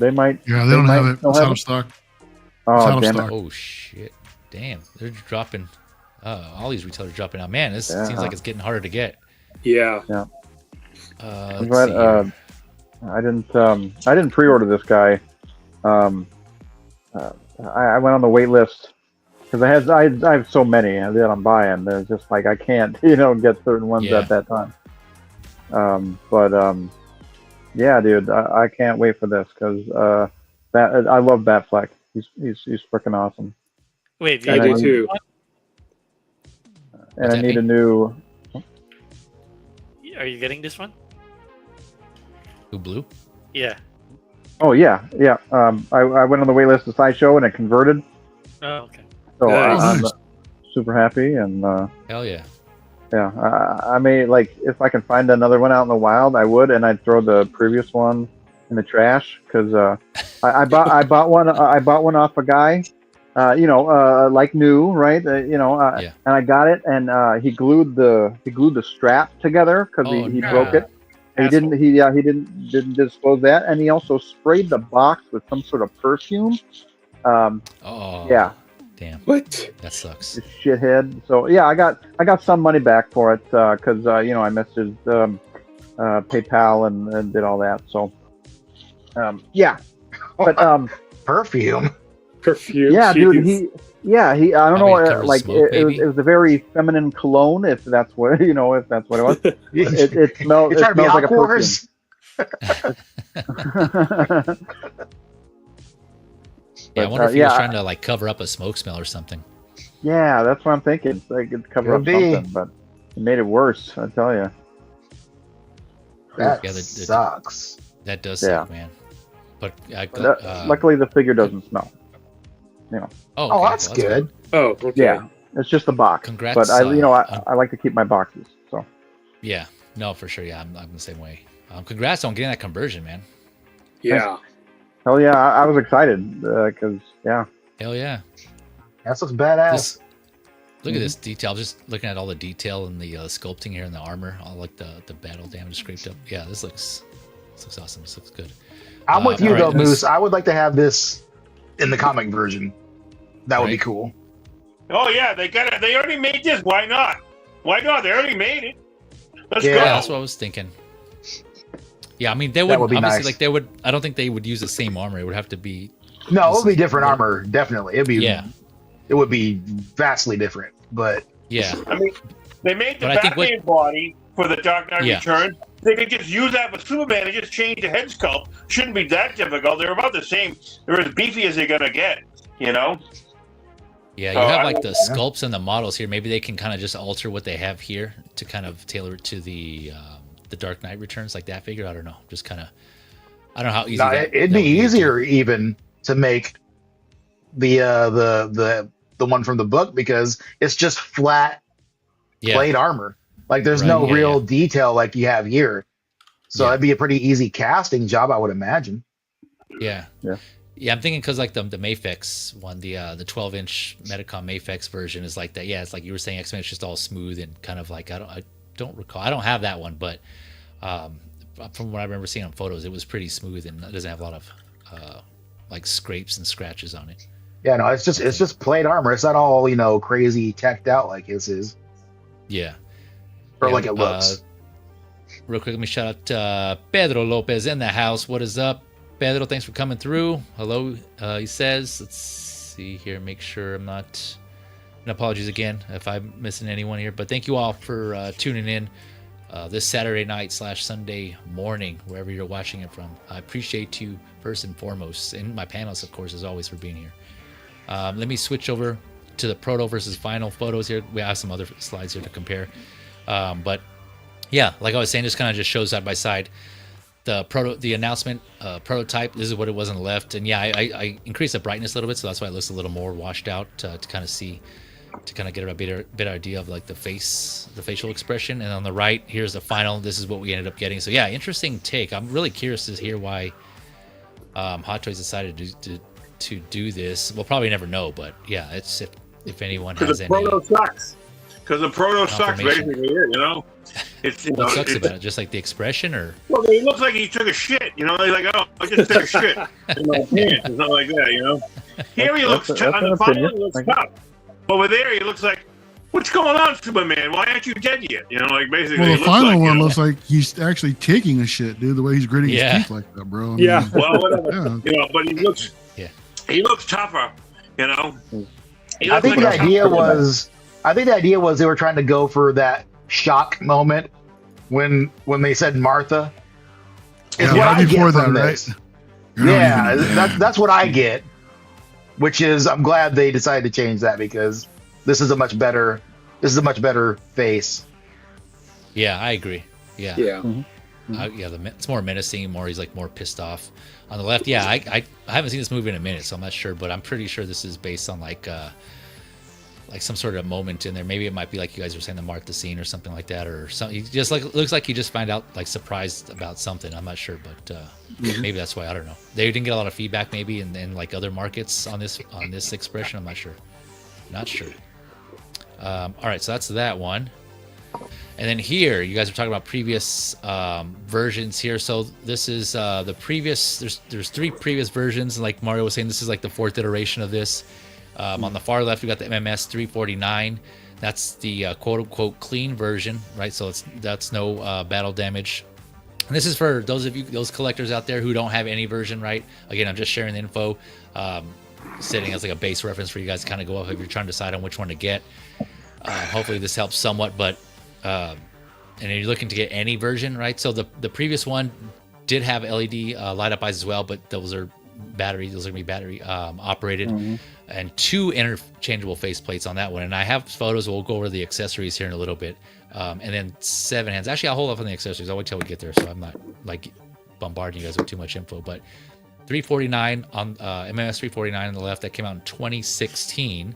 They might. Yeah, they don't have it. It's out of stock. Oh, damn it. Oh shit. Damn, they're dropping. All these retailers dropping out. Man, this seems like it's getting harder to get. Yeah. I didn't pre-order this guy. I went on the wait list because I have so many that I'm buying. They're just like I can't get certain ones at that time. Yeah, dude, I can't wait for this because I love Batfleck. He's freaking awesome. Wait, I do too. And I need a new. Are you getting this one? Who Blue? Yeah. Oh yeah. I went on the wait list to Sideshow and it converted. Oh, okay. So Nice. I'm super happy and Hell yeah. yeah. I may like if I can find another one out in the wild, I would, and I'd throw the previous one in the trash because I bought one off a guy. Like new, right? Yeah. And I got it, and he glued the strap together because he no. broke it. He didn't disclose that, and he also sprayed the box with some sort of perfume. Oh. Yeah, Damn. What? That sucks. this shithead. So yeah, I got some money back for it because I messaged PayPal and did all that. So yeah, but Perfume. Perfume. yeah, dude, jeez. he I don't Probably know, covers like smoke, it maybe? was a very feminine cologne, if that's what it was. It smells. You're It trying to be smells like a Aquars? perfume. Yeah, I But, wonder if he was yeah. trying to like cover up a smoke smell or something. Yeah, that's what I'm thinking. Like it cover up Could be. something, but it made it worse. I tell you. That Yeah, the- sucks. That does Yeah. suck, man. But Luckily, the figure doesn't smell. Oh, okay, that's well, good. Oh, okay. Yeah, it's just a box. Congrats, But I on- like to keep my boxes. So Yeah, no, for sure. Yeah, I'm the same way. Congrats on getting that conversion, man. Yeah. hell yeah, I was excited because yeah. Hell yeah. That looks badass. This- Look at this detail. Just looking at all the detail in the sculpting here in the armor, all like the battle damage scraped up. Yeah, this looks awesome. This looks good. I'm with you all right, though, let's- Moose. I would like to have this in the comic version. That would be Right. cool. Oh yeah, they got it. They already made this. Why not? Why not? They already made it. Let's Yeah, go. Yeah, that's what I was thinking. Yeah, I mean they That would would be obviously nice. like they would. I don't think they would use the same armor. It would have to be. No, it would be different armor. Definitely, it'd be. Yeah. It would be vastly different, but Yeah, I mean, they made the But I think Batman body for the Dark Knight Yeah. Returns. They could just use that for Superman and just change the head sculpt. Shouldn't be that difficult. They're about the same. They're as beefy as they're gonna get. You know. yeah. You Oh, have I like the like that. sculpts and the models here. Maybe they can kind of just alter what they have here to kind of tailor it to the Dark Knight Returns, like that figure. I don't know. Just kind of. I don't know how easy. no, that it'd that be would to- easier even to make the one from the book because it's just flat Yeah, plate armor. Like there's Right, no yeah, real detail like you have here. So Yeah. that'd be a pretty easy casting job, I would imagine. yeah. Yeah, I'm thinking because like the Mafex one, the 12-inch Metacom Mafex version is like that. Yeah, it's like you were saying, X-Men. It's just all smooth and kind of like I don't recall. I don't have that one, but from what I remember seeing on photos, it was pretty smooth and it doesn't have a lot of like scrapes and scratches on it. Yeah, no, it's just plate armor. It's not all, crazy teched out like his is. Yeah. Or Yeah, like it looks. Real quick, let me shout out Pedro Lopez in the house. What is up, Pedro? Thanks for coming through. Hello, he says. Let's see here. Make sure I'm not. And apologies again if I'm missing anyone here, but thank you all for tuning in this Saturday night / Sunday morning, wherever you're watching it from. I appreciate you first and foremost, and my panelists, of course, as always, for being here. Let me switch over to the proto versus final photos here. We have some other slides here to compare, but yeah, like I was saying, just kind of just shows side by side the announcement prototype. This is what it was on the left, and yeah, I increased the brightness a little bit, so that's why it looks a little more washed out to kind of see, to kind of get a better idea of like the facial expression. And on the right, here's the final. This is what we ended up getting. So yeah, interesting take. I'm really curious to hear why Hot Toys decided to do this. We'll probably never know, but yeah, it's if anyone Because has the any. proto sucks. Because the proto sucks, Confirmation. basically. It's What sucks about it? Just like the expression, or Well, he looks like he took a shit. He's like, oh, I just took a shit in my pants, or something like that. Here he looks That's tough. On an the final, opinion. he looks tough. Over there, he looks like, what's going on, Superman? Why aren't you dead yet? Like basically. Well, he the looks final like, one looks like he's actually taking a shit, dude. The way he's gritting Yeah. his teeth like that, bro. I mean, Yeah. Well, whatever. yeah. But he looks. Yeah. He looks tougher. He I looks think like the a idea tougher- was they were trying to go for that shock moment when they said Martha. Is Yeah, what right I before get from that, right? this. You're not Yeah, even- that's what I get. Which is, I'm glad they decided to change that because this is a much better face. yeah, I agree. Yeah. Yeah. It's more menacing. He's like more pissed off. On the left, yeah, I haven't seen this movie in a minute, so I'm not sure, but I'm pretty sure this is based on like some sort of moment in there. Maybe it might be like you guys were saying, the mark the scene or something like that, or something. Just like looks like you just find out like surprised about something. I'm not sure, but maybe that's why. I don't know. They didn't get a lot of feedback, maybe, in like other markets on this expression. I'm not sure. Not sure. All right, so that's that one. And then here, you guys are talking about previous versions here. So this is the previous. There's 3 previous versions. Like Mario was saying, this is like the 4th iteration of this. On the far left, we got the MMS 349. That's the quote-unquote clean version, right? So that's no battle damage. And this is for those collectors out there who don't have any version, right? Again, I'm just sharing the info, sitting as like a base reference for you guys to kind of go off if you're trying to decide on which one to get. Hopefully this helps somewhat, but and you're looking to get any version, right? So the previous one did have LED light-up eyes as well, but those are battery. Those are gonna be battery operated. And 2 interchangeable faceplates on that one. And I have photos. We'll go over the accessories here in a little bit. And then 7 hands. Actually, I'll hold off on the accessories. I'll wait till we get there, so I'm not like bombarding you guys with too much info. But 349 on MMS 349 on the left. That came out in 2016.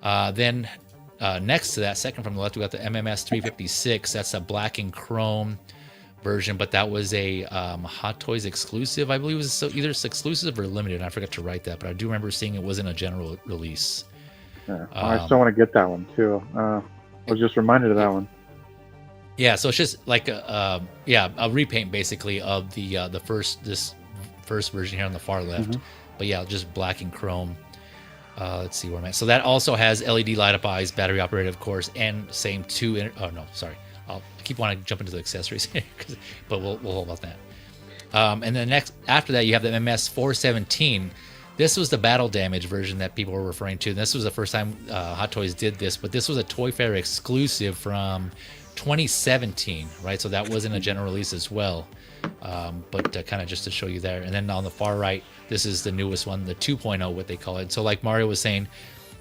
Then next to that, second from the left, we got the MMS 356. That's a black and chrome version, but that was a Hot Toys exclusive. I believe it was either exclusive or limited. I forgot to write that, but I do remember seeing it wasn't a general release. Yeah. I still want to get that one too. I was just reminded of that one. Yeah, so it's just like a repaint basically of this first version here on the far left. But yeah, just black and chrome. Let's see where I'm at. So that also has LED light up eyes, battery operated, of course, and same 2. I keep wanting to jump into the accessories here, but we'll hold about that. And then after that, you have the MS 417. This was the battle damage version that people were referring to. And this was the first time Hot Toys did this, but this was a Toy Fair exclusive from 2017, right? So that wasn't a general release as well. But kind of just to show you there. And then on the far right, this is the newest one, the 2.0, what they call it. So like Mario was saying,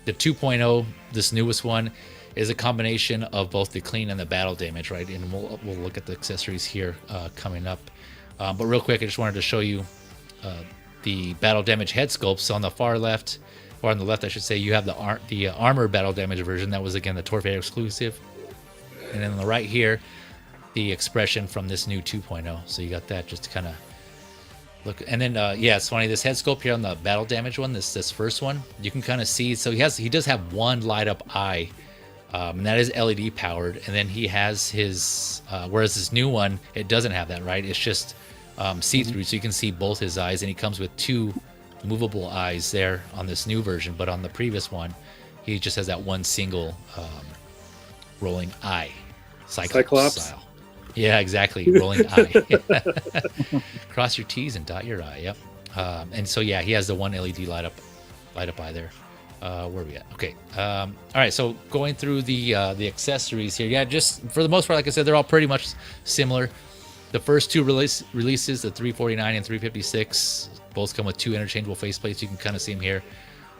the 2.0, this newest one, is a combination of both the clean and the battle damage, right? And we'll look at the accessories here coming up. But real quick, I just wanted to show you the battle damage head sculpts. So on the far left, or on the left, I should say, you have the armor battle damage version. That was, again, the Toy Fair exclusive. And then on the right here, the expression from this new 2.0. So you got that just to kind of look. And then, it's funny, this head sculpt here on the battle damage one, this first one, you can kind of see. So he does have one light up eye. And that is LED powered, and then he has his whereas this new one, it doesn't have that, right? It's just see-through, so you can see both his eyes, and he comes with 2 movable eyes there on this new version, but on the previous one, he just has that one single rolling eye, Cyclops style. Yeah, exactly, rolling eye. Cross your T's and dot your I. Yep. And so yeah, he has the one LED light up eye there. Where are we at? Okay. All right. So going through the accessories here, yeah, just for the most part, like I said, they're all pretty much similar. The first 2 releases, the 349 and 356, both come with 2 interchangeable faceplates. You can kind of see them here,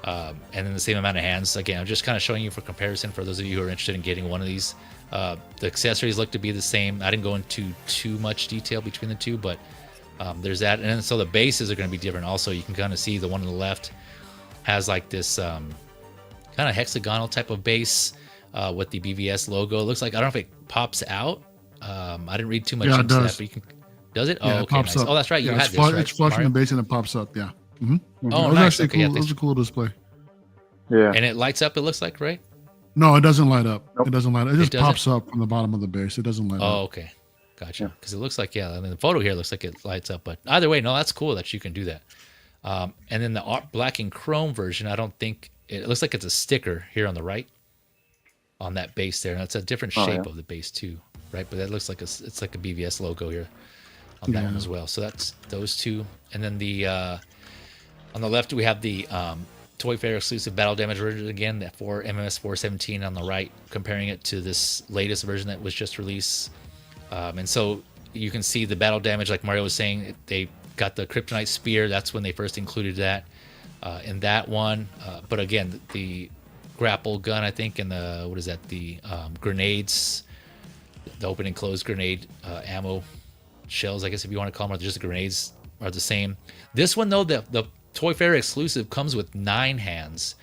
and then the same amount of hands. Again, I'm just kind of showing you for comparison for those of you who are interested in getting one of these. The accessories look to be the same. I didn't go into too much detail between the 2, but there's that. And then so the bases are going to be different. Also, you can kind of see the one on the left has like this kind of hexagonal type of base with the BVS logo. It looks like, I don't know if it pops out. I didn't read too much into that, but you can. Does it? Yeah, oh, okay, nice. Up. Oh, that's right. You had this, right? It's flush from the base and it pops up. Yeah. Oh, it was nice. actually Okay, cool. It was a cool display. Yeah. And it lights up. It looks like, right? No, it doesn't light up. Nope. It doesn't light up. It just pops up from the bottom of the base. It doesn't light up. Oh, okay. Gotcha. Because it looks like, I mean, the photo here looks like it lights up, but either way, no, that's cool that you can do that. And then the black and chrome version, I don't think it looks like it's a sticker here on the right on that base there. And it's a different shape of the base too, right? But that looks like it's like a BVS logo here on that one as well. So that's those 2. And then the on the left we have the Toy Fair exclusive battle damage version again, that for MMS 417 on the right, comparing it to this latest version that was just released. And so you can see the battle damage, like Mario was saying, they got the kryptonite spear. That's when they first included that in that one. But again, the grapple gun, I think, and the grenades, the open and closed grenade ammo shells, I guess if you want to call them, or just the grenades are the same. This one though, the Toy Fair exclusive comes with 9 hands,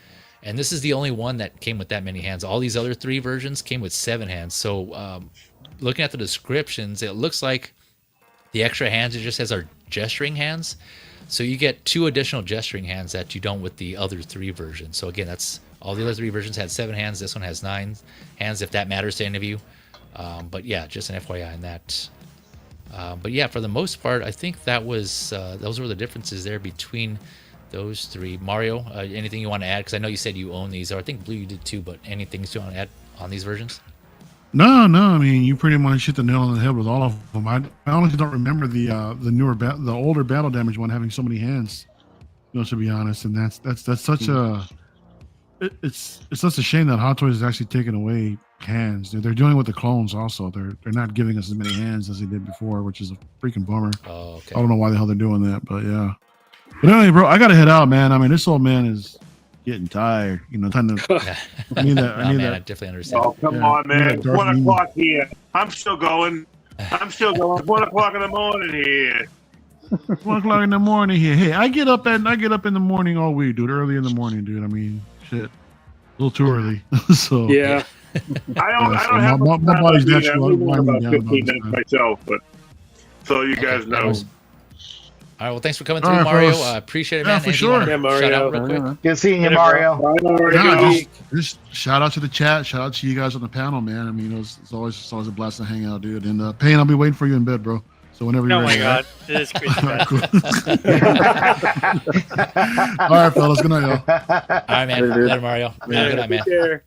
and this is the only one that came with that many hands. All these other 3 versions came with 7 hands. So looking at the descriptions, it looks like the extra hands it just says are gesturing hands. So you get 2 additional gesturing hands that you don't with the other 3 versions. So again, that's all the other 3 versions had 7 hands. This one has 9 hands, if that matters to any of you. But yeah, just an FYI on that. But yeah, for the most part, I think that was those were the differences there between those 3. Mario, anything you want to add? Because I know you said you own these, or I think Blue you did too. But anything you want to add on these versions? No. I mean, you pretty much hit the nail on the head with all of them. I honestly don't remember the older battle damage one having so many hands. To be honest, and that's such a it's such a shame that Hot Toys is actually taking away hands. They're doing it with the clones also. They're not giving us as many hands as they did before, which is a freaking bummer. Oh, okay. I don't know why the hell they're doing that, but yeah. But anyway, bro, I gotta head out, man. I mean, this old man is getting tired. Time to. I need that. I definitely understand. Oh, come on, man! 1 o'clock here. I'm still going. 1 o'clock in the morning here. 1 o'clock in the morning here. Hey, I get up in the morning all week, dude. Early in the morning, dude. I mean, shit, a little too early. So yeah. I don't have my body's naturally about 15 minutes myself, but so you guys know. All right, well, thanks for coming through, Mario. Appreciate it, man. For sure. Yeah, Mario. Shout out real quick. Good seeing you, Mario. Just shout out to the chat. Shout out to you guys on the panel, man. I mean, it's always a blast to hang out, dude. And Payne, I'll be waiting for you in bed, bro. So whenever you're ready. Oh my God, it is crazy. All right, cool. All right, fellas. Good night, y'all. All right, man. Later, Mario. Good night, man. Care.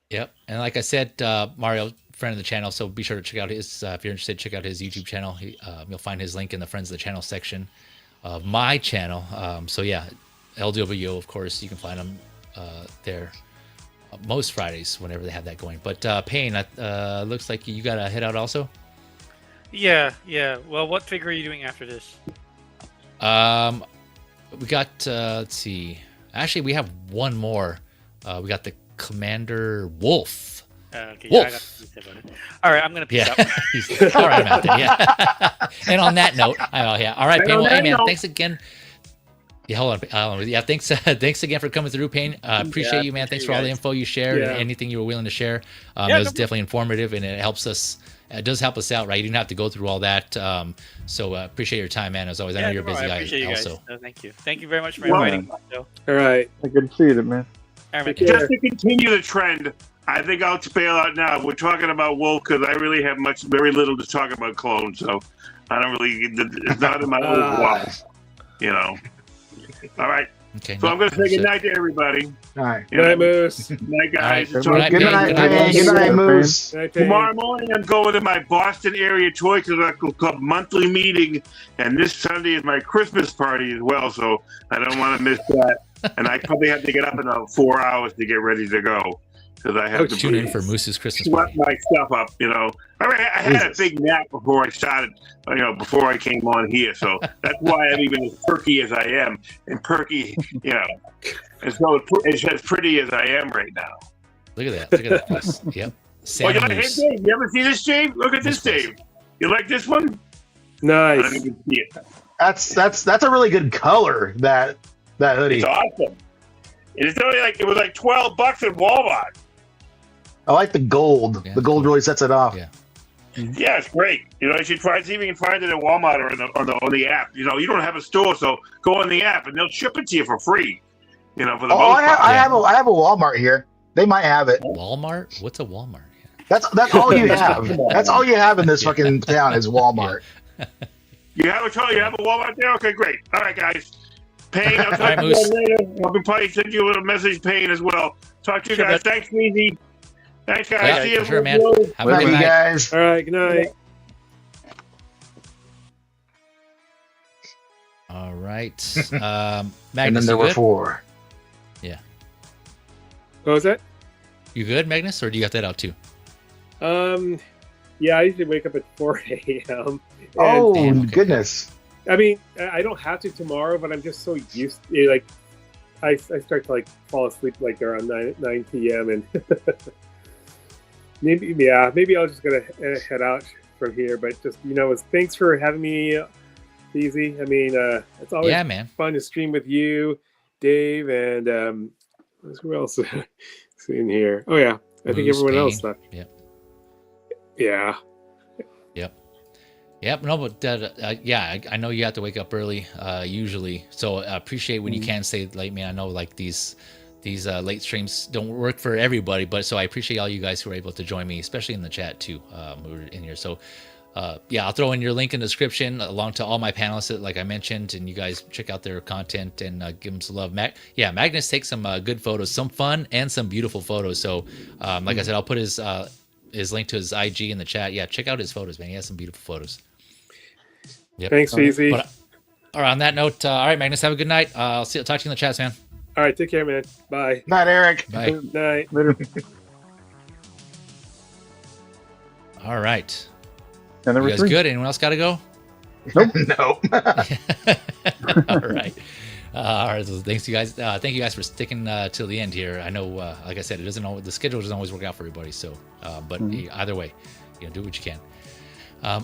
Yep. And like I said, Mario, friend of the channel, so be sure to check out his, if you're interested, check out his YouTube channel. You'll find his link in the Friends of the Channel section of my channel. So yeah, LWO, of course, you can find him there most Fridays whenever they have that going. But Payne, looks like you got to head out also? Yeah. Well, what figure are you doing after this? We got, let's see. Actually, we have one more. We got the Commander Wolffe. Okay, Wolffe. yeah, I got to say about it. All right, I'm gonna peace out. All right, I'm out there. Yeah. And on that note, yeah. All right, Payne. Well, hey, man, thanks again. Yeah, hold on. Yeah, thanks again for coming through, Payne. Appreciate you, man. Thanks for all the info you shared and anything you were willing to share. It was definitely informative, and it helps us. It does help us out, right? You didn't have to go through all that. So appreciate your time, man. As always, I know you're a busy guy. Also, thank you. Thank you very much for inviting me. All right, good to see you, man. Just to continue the trend, I think I'll bail out now. We're talking about Wolffe because I really have very little to talk about clones, so I don't really. It's not in my old wise, All right. Okay. So I'm going to say good night to everybody. All right. Good night, Moose. Good night, guys. Good night, Moose. Tomorrow morning, I'm going to my Boston area Toy Club monthly meeting, and this Sunday is my Christmas party as well, so I don't want to miss that. And I probably have to get up in about 4 hours to get ready to go because I have to tune in for Moose's Christmas sweat party. my stuff up. I had a big nap before I started. Before I came on here, so that's why I'm even as perky as I am, and perky, and so it's as pretty as I am right now. Look at that. Place. Yep. Well, you ever see this, Dave? Look at this, Dave. You like this one? Nice. I don't even see it. That's a really good color. That hoodie. It's awesome. It's only it was like $12 at Walmart. I like the gold. Yeah, the gold really sets it off. Yeah. Yeah, it's great. You should try see if you can find it at Walmart or on the app. You don't have a store, so go on the app and they'll ship it to you for free. For the most part. I have a Walmart here. They might have it. Walmart? What's a Walmart? That's all you have. That's all you have in this fucking town is Walmart. You have a Walmart there? Okay, great. All right, guys. Payne, I'll talk to you guys later. I'll be probably send you a little message, Payne, as well. Talk to you guys. Thanks, Weezy. Thanks, guys. Yeah, see you, sure, man. Have a Love good you night. guys. All right, good night. All right. Magnus, And then there were 4. Yeah. What was that? You good, Magnus, or do you got that out too? Yeah, I usually wake up at 4 a.m. Oh, Damn, okay. goodness. I mean, I don't have to tomorrow, but I'm just so used to I start to fall asleep around 9 p.m. and maybe I'll just gonna head out from here. But just thanks for having me, Easy. I mean, it's always fun to stream with you, Dave, and who else is in here? Oh yeah, I think everyone else left. Yep. Yeah. Yep. No, but I know you have to wake up early, usually. So I appreciate when you can stay late, man. I know like these late streams don't work for everybody, but so I appreciate all you guys who are able to join me, especially in the chat too. Who are in here. So I'll throw in your link in the description along to all my panelists, like I mentioned, and you guys check out their content and give them some love. Magnus takes some good photos, some fun and some beautiful photos. So like I said, I'll put his link to his IG in the chat. Yeah, check out his photos, man. He has some beautiful photos. Yep. Thanks, Feezy. All right, on that note, all right, Magnus, have a good night. I'll talk to you in the chats, man. All right, take care, man. Bye. Night, Eric. Bye. Night. Later. All right. And You guys good? Anyone else got to go? Nope. No. All right. All right. So thanks, you guys. Thank you guys for sticking till the end here. I know, like I said, the schedule doesn't always work out for everybody. So, but either way, do what you can.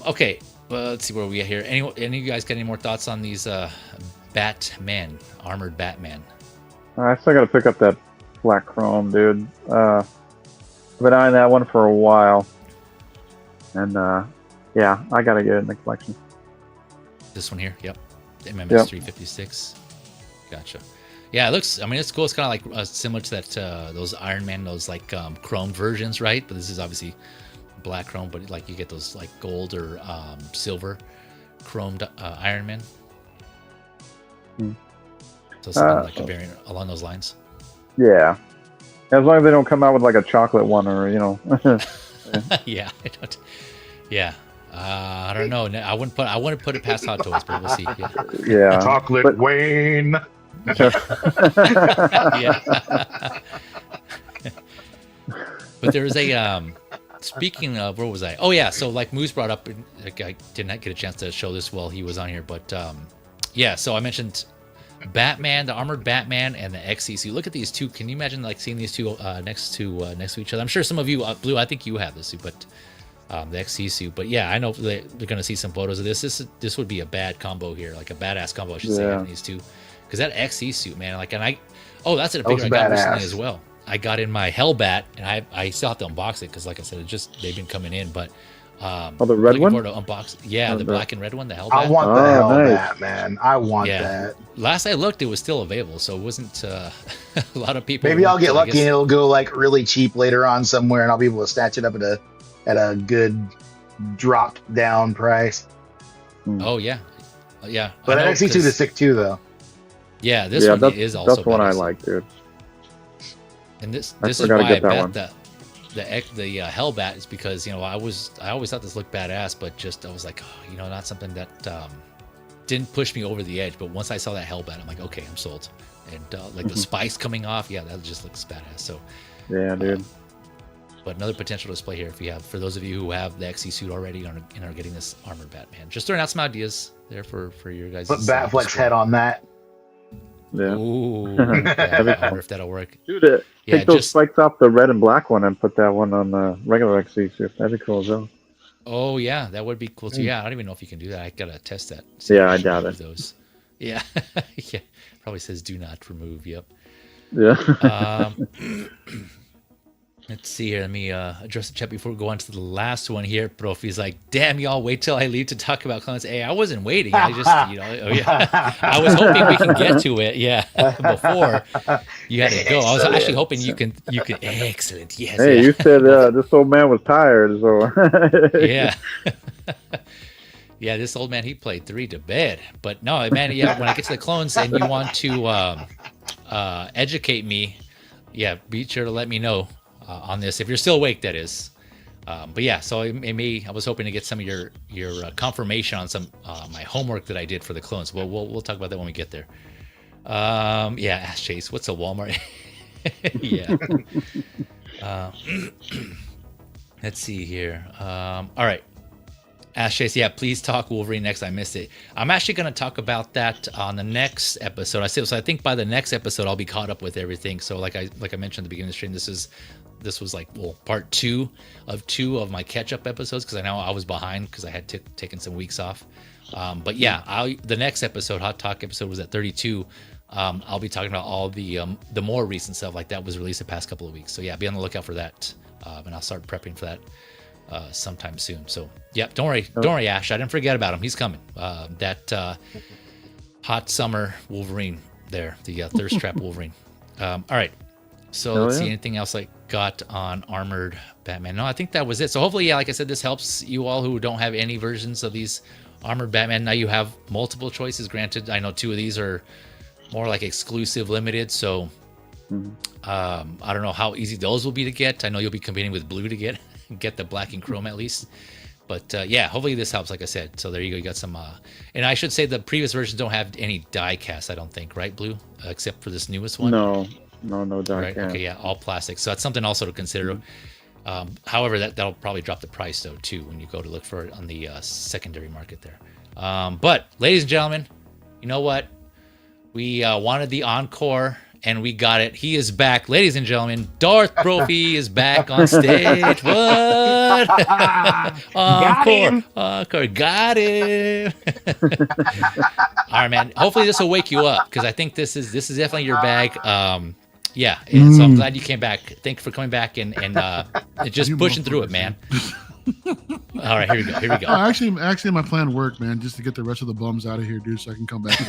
Okay. Well, let's see where we are here. Any of you guys got any more thoughts on these Batman, armored Batman? I still got to pick up that black chrome, dude. I've been eyeing that one for a while, and I got to get it in the collection. This one here, yep. MMS 356. Gotcha. Yeah, it looks. I mean, it's cool. It's kind of like similar to that those Iron Man, those like chromed versions, right? But this is obviously black chrome, but like you get those like gold or silver chromed Iron Man. So something like a variant along those lines. Yeah, as long as they don't come out with like a chocolate one or Yeah, I don't. Yeah, I don't know. I wouldn't put it past Hot Toys, but we'll see. Yeah. Chocolate Wayne. Yeah. But there was a speaking of, where was I? Oh yeah, so like Moose brought up, like, I didn't get a chance to show this while he was on here, but so I mentioned Batman, the armored Batman, and the XC suit. Look at these two. Can you imagine like seeing these two next to each other? I'm sure some of you, Blue, I think you have this suit, but the XC suit. But yeah, I know they're going to see some photos of this. This would be a bad combo here, like a badass combo, I should say, having these two. Because that XC suit, man, like, and that's a figure I got recently as well. I got in my Hellbat, and I still have to unbox it because, like I said, they've been coming in. But the red one, to unbox, the black and red one, the Hellbat. I want the Hellbat, man. I want that. Last I looked, it was still available, so it wasn't a lot of people. Maybe I'll get lucky and it'll go like really cheap later on somewhere, and I'll be able to snatch it up at a good dropped down price. Oh yeah. But that XC2 is sick too, though. Yeah, this one is also. That's one I like, dude. And this is why I bet the Hellbat is because I always thought this looked badass, but just I was like, not something that didn't push me over the edge. But once I saw that Hellbat, I'm like, okay, I'm sold. And like the spikes coming off, that just looks badass. So yeah, dude. But another potential display here for those of you who have the XC suit already and are getting this armored Batman. Just throwing out some ideas there for your guys. Put Batfleck's head on that. Yeah. Ooh, I wonder if that'll work. Dude, take those spikes off the red and black one and put that one on the regular XC suit. That'd be cool as well. Oh yeah, that would be cool too. Yeah, I don't even know if you can do that. I gotta test that. Yeah, I doubt it. Those. Yeah, yeah. Probably says do not remove. Yep. Yeah. Let's see here. Let me address the chat before we go on to the last one here. Profi's like, damn, y'all, wait till I leave to talk about clones. Hey, I wasn't waiting. I just, I was hoping we can get to it. Yeah, before you had to go. I was actually hoping you can. Excellent. Yes. Hey, you said this old man was tired, so. Yeah. Yeah, this old man, he played 3 to bed. But no, man, when I get to the clones and you want to educate me, be sure to let me know. On this, if you're still awake, that is. But yeah, so I was hoping to get some of your confirmation on some my homework that I did for the clones. We'll talk about that when we get there. Ask Chase, what's a Walmart? Yeah. Let's see here. All right. Ask Chase, please talk Wolverine next. I missed it. I'm actually going to talk about that on the next episode. So I think by the next episode I'll be caught up with everything. So like I mentioned at the beginning of the stream, this is this was like part 2 of my catch-up episodes, because I know I was behind because I had taken some weeks off. But yeah, the next episode, Hot Talk episode, was at 32. I'll be talking about all the more recent stuff like that was released the past couple of weeks. So yeah, be on the lookout for that, and I'll start prepping for that sometime soon. So yeah, don't worry, Ash. I didn't forget about him. He's coming. That hot summer Wolverine there, the thirst trap Wolverine. All right. So let's see, anything else I got on Armored Batman? No, I think that was it. So hopefully, yeah, like I said, this helps you all who don't have any versions of these Armored Batman. Now you have multiple choices. Granted, I know 2 of these are more like exclusive limited, so I don't know how easy those will be to get. I know you'll be competing with Blue to get the black and chrome at least. But yeah, hopefully this helps, like I said. So there you go. You got some, and I should say the previous versions don't have any die cast, I don't think, right, Blue? Except for this newest one. No die right? cast. Okay, yeah, all plastic. So that's something also to consider. However, that'll probably drop the price though too when you go to look for it on the secondary market there. But ladies and gentlemen, you know what? We wanted the encore, and we got it. He is back, ladies and gentlemen. Darth Brophy is back on stage. What? Encore, got him. All right, man. Hopefully this will wake you up, because I think this is definitely your bag. Yeah, and so I'm glad you came back. Thank you for coming back and just pushing through it, man. All right, here we go. Actually, my plan worked, man, just to get the rest of the bums out of here, dude, so I can come back.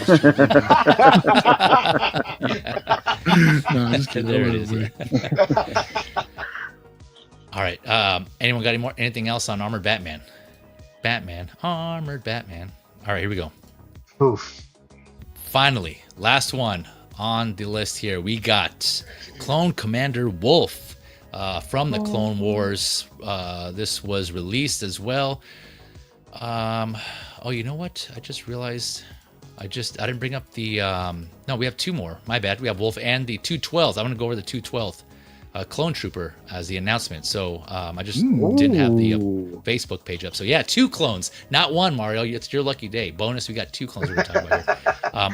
No, just kidding. There it is. All right. Anyone got anything else on Armored Batman? Armored Batman. All right, here we go. Oof. Finally, last one on the list here. We got Clone Commander Wolffe. From the Clone Wars. This was released as well. Oh, you know what? I just realized I didn't bring up the no, we have 2 more. My bad. We have Wolffe and the 212th. I'm gonna go over the 212th Clone Trooper as the announcement. So I just didn't have the Facebook page up. So yeah, 2 clones, not 1, Mario. It's your lucky day. Bonus, we got 2 clones we're talking about here.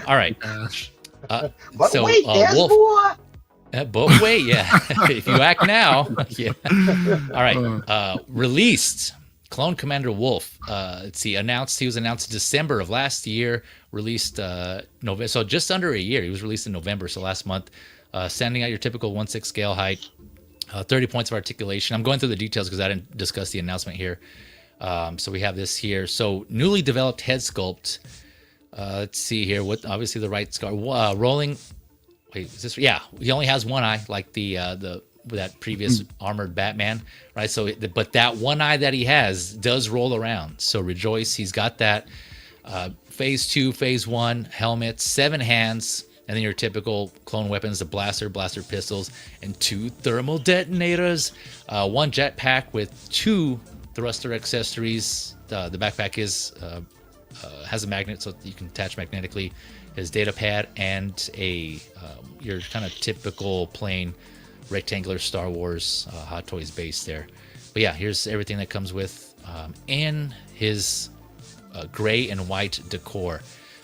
All right. But so wait, Wolffe. But wait, yeah. If you act now, yeah. All right. Released Clone Commander Wolffe. Let's see. He was announced December of last year. Released November. So just under a year. He was released in November. So last month. Standing at your typical 1/6 scale height. 30 points of articulation. I'm going through the details because I didn't discuss the announcement here. So we have this here. So newly developed head sculpt. Let's see here. What obviously the right scar. Rolling. Wait, is this? Yeah, he only has 1 eye, like that previous Armored Batman, right? So, but that 1 eye that he has does roll around. So rejoice, he's got that. Phase 2, Phase 1 helmet, 7 hands, and then your typical clone weapons: the blaster pistols, and 2 thermal detonators. 1 jetpack with 2 thruster accessories. The backpack has a magnet, so you can attach magnetically. His data pad and your kind of typical plain rectangular Star Wars Hot Toys base there. But yeah, here's everything that comes with in his gray and white decor.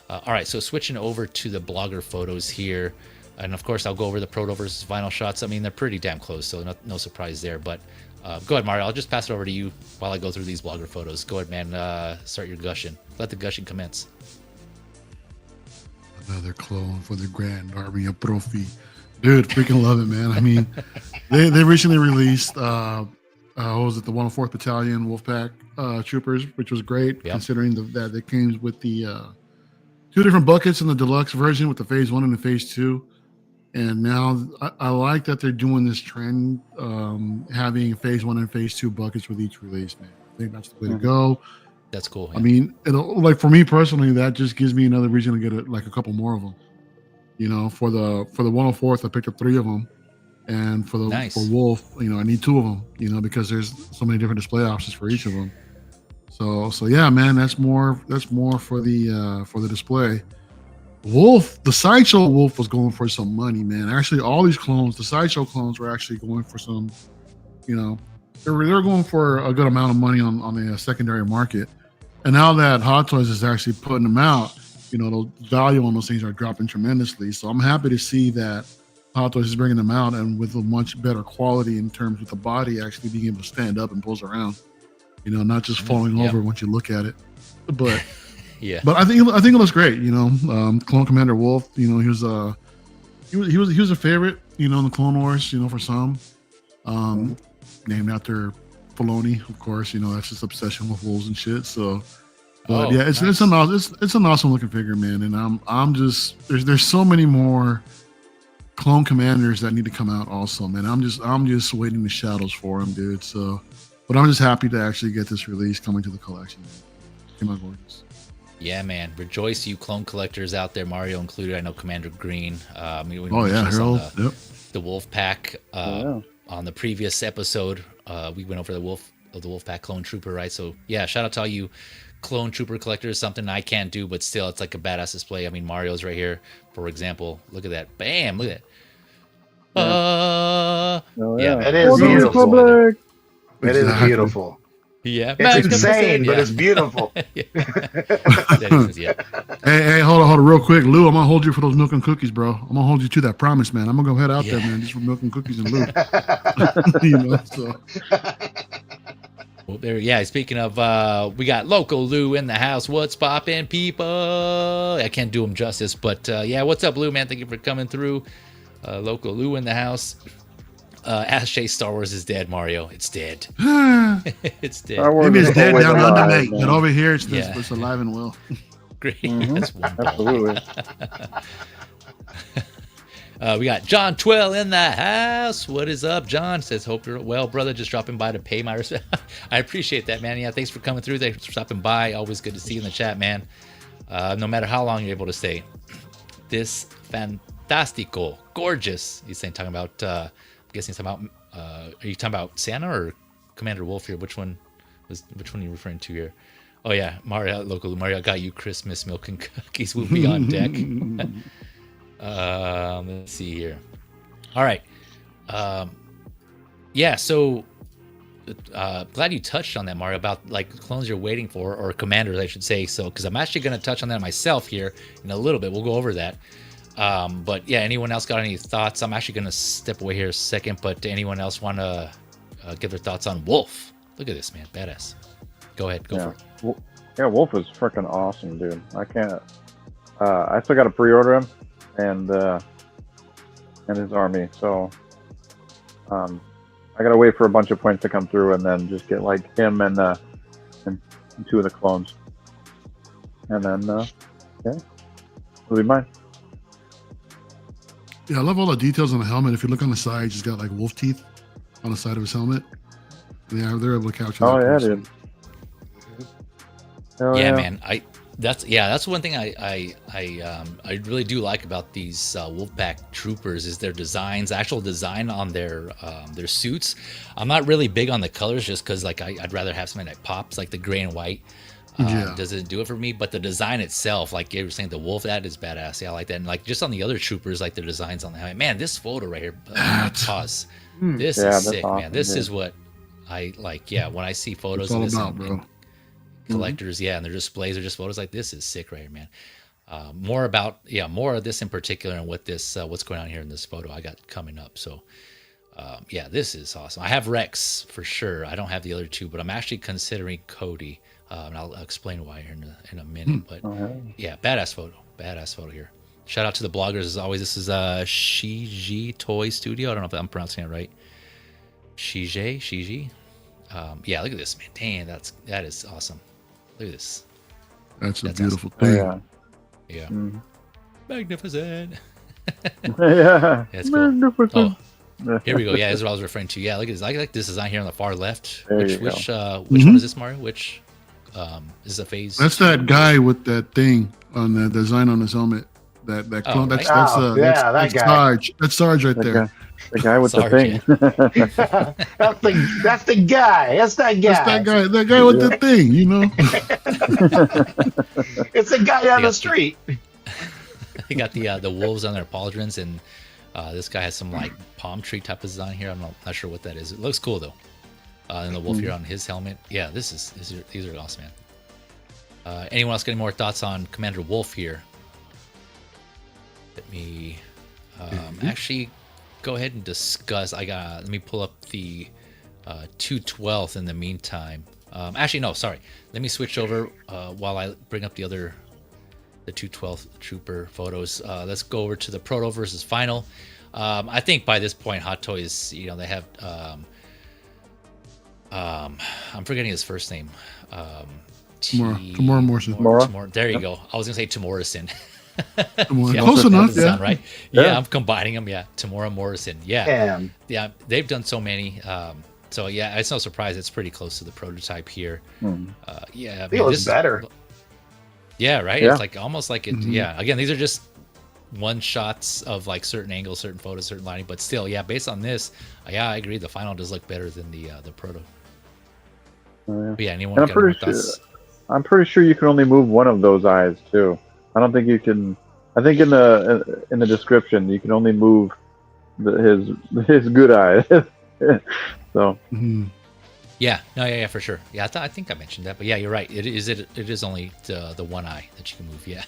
All right, so switching over to the blogger photos here, and of course I'll go over the proto versus vinyl shots. I mean, they're pretty damn close, so no surprise there. But go ahead, Mario. I'll just pass it over to you while I go through these blogger photos. Go ahead, man. Start your gushing. Let the gushing commence. Another clone for the Grand Army of Profi. Dude, freaking love it, man. I mean, they recently released, what was it, the 104th Battalion Wolfpack Troopers, which was great, considering that they came with the 2 different buckets in the deluxe version with the Phase 1 and the Phase 2. And now I like that they're doing this trend, having Phase 1 and Phase 2 buckets with each release, man. I think that's the way to go. That's cool. Yeah. I mean, like for me personally, that just gives me another reason to get a couple more of them. You know, for the 104th, I picked up 3 of them, and for Wolffe, you know, I need 2 of them. You know, because there's so many different display options for each of them. So yeah, man, that's more for the display. Wolffe, the sideshow Wolffe was going for some money, man. Actually, all these clones, the sideshow clones, were actually going for some, you know, they were going for a good amount of money on the secondary market. And now that Hot Toys is actually putting them out, you know, the value on those things are dropping tremendously. So I'm happy to see that Hot Toys is bringing them out, and with a much better quality in terms of the body actually being able to stand up and pose around. You know, not just falling over once you look at it. But yeah, but I think it looks great. You know, Clone Commander Wolffe. You know, he was a favorite. You know, in the Clone Wars. You know, for some, named after Filoni, of course. You know, that's his obsession with wolves and shit. So, but it's an awesome looking figure, man. And I'm just there's so many more Clone Commanders that need to come out also, man. I'm just waiting the shadows for them, dude. So. But I'm just happy to actually get this release coming to the collection. Came out gorgeous. Yeah, man. Rejoice, you clone collectors out there, Mario included. I know Commander Green. Harold. The Wolf Pack. On the previous episode, we went over the Wolf Pack Clone Trooper, right? So, yeah, shout out to all you Clone Trooper collectors. Something I can't do, but still, it's like a badass display. I mean, Mario's right here, for example. Look at that. Bam! Look at that. It is beautiful. It is beautiful. Yeah, it's insane, but it's beautiful. Yeah. Hey, hold on, real quick, Lou. I'm gonna hold you for those milk and cookies, bro. I'm gonna hold you to that promise, man. I'm gonna go head out there, man, just for milk and cookies and Lou. You know, so. Well, there, yeah. Speaking of, we got Local Lou in the house. What's poppin', people? I can't do him justice, but yeah, what's up, Lou, man? Thank you for coming through. Local Lou in the house. Ask Shay, Star Wars is dead, Mario. It's dead. It's dead. Maybe it's dead down under, mate. But over here, it's alive and well. Great. That's wonderful. Absolutely. We got John Twell in the house. What is up, John? Says, hope you're well, brother. Just dropping by to pay my respect. I appreciate that, man. Yeah, thanks for coming through. Thanks for stopping by. Always good to see you in the chat, man. No matter how long you're able to stay. This fantastico, gorgeous. He's saying, talking about... I'm guessing he's talking about. Are you talking about Santa or Commander Wolffe here? Which one are you referring to here? Oh yeah, Mario, Local Mario, got you Christmas milk and cookies. Will be on deck. Let's see here. All right. Yeah. So glad you touched on that, Mario, about like clones you're waiting for, or commanders, I should say. So because I'm actually going to touch on that myself here in a little bit. We'll go over that. But yeah, anyone else got any thoughts? I'm actually going to step away here a second, but anyone else want to give their thoughts on Wolffe? Look at this, man. Badass. Go ahead. Go for it. Yeah, Wolffe is freaking awesome, dude. I can't... I still got to pre-order him and his army, so... I got to wait for a bunch of points to come through and then just get like him and two of the clones. And then, yeah, it'll be mine. Yeah, I love all the details on the helmet. If you look on the side, he's got like wolf teeth on the side of his helmet. Yeah, they're able to capture that. Oh yeah, dude. Yeah, man. That's one thing I really do like about these Wolfpack troopers is their designs, actual design on their suits. I'm not really big on the colors just because like I'd rather have something that pops, like the gray and white. Doesn't do it for me, but the design itself, like you were saying, the wolf, that is badass. Yeah, I like that. And like just on the other troopers, like their designs on the helmet. Man, this photo right here, pause. This is sick, awesome, man. This is what I like. Yeah, when I see photos of this and collectors, and their displays are just photos like this is sick right here, man. More of this in particular and what this what's going on here in this photo I got coming up. So yeah, this is awesome. I have Rex for sure. I don't have the other two, but I'm actually considering Cody. And I'll explain why here in a minute. But yeah, badass photo here. Shout out to the bloggers as always. This is Shiji Toy Studio. I don't know if I'm pronouncing it right. Shiji. Yeah, look at this, man. Damn, that is awesome. Look at this. That's a beautiful awesome thing. Yeah. Mm-hmm. Magnificent. Yeah. That's cool. Magnificent. Oh, here we go. Yeah, that's what I was referring to. Yeah, look at this. I like this design here on the far left. Which one is this, Mario? Which is a phase? That's that guy with that thing on the design on his helmet. That clone. Right? That's Sarge. That's Sarge right there. The guy with Sarge, the thing. That's the guy. That's that guy. That guy with the thing. You know. It's the guy down the street. They got the wolves on their pauldrons, and this guy has some like palm tree type of design here. I'm not sure what that is. It looks cool though. And the wolf here on his helmet. Yeah, these are awesome, man. Anyone else got any more thoughts on Commander Wolffe here? Let me actually go ahead and discuss. Let me pull up the 212th in the meantime. Actually, no, sorry. Let me switch over while I bring up the 212th Trooper photos. Let's go over to the Proto versus Final. I think by this point, Hot Toys, they have. I'm forgetting his first name. Tamora Morrison. There you go. I was gonna say Tamorrison. Close enough. Yeah. Right. Yeah, I'm combining them. Yeah, Tamora Morrison. Yeah. They've done so many. So yeah, it's no surprise it's pretty close to the prototype here. Yeah, it was better. Yeah, right. Yeah. It's like almost like it. Yeah. Again, these are just one shots of like certain angles, certain photos, certain lighting, but still, yeah. Based on this, yeah, I agree. The final does look better than the proto. But yeah, anyone? And I'm pretty sure you can only move one of those eyes too. I don't think you can. I think in the description you can only move his good eye. So. Yeah, yeah, for sure. Yeah, I think I mentioned that, but yeah, you're right. It is only the one eye that you can move. Yeah.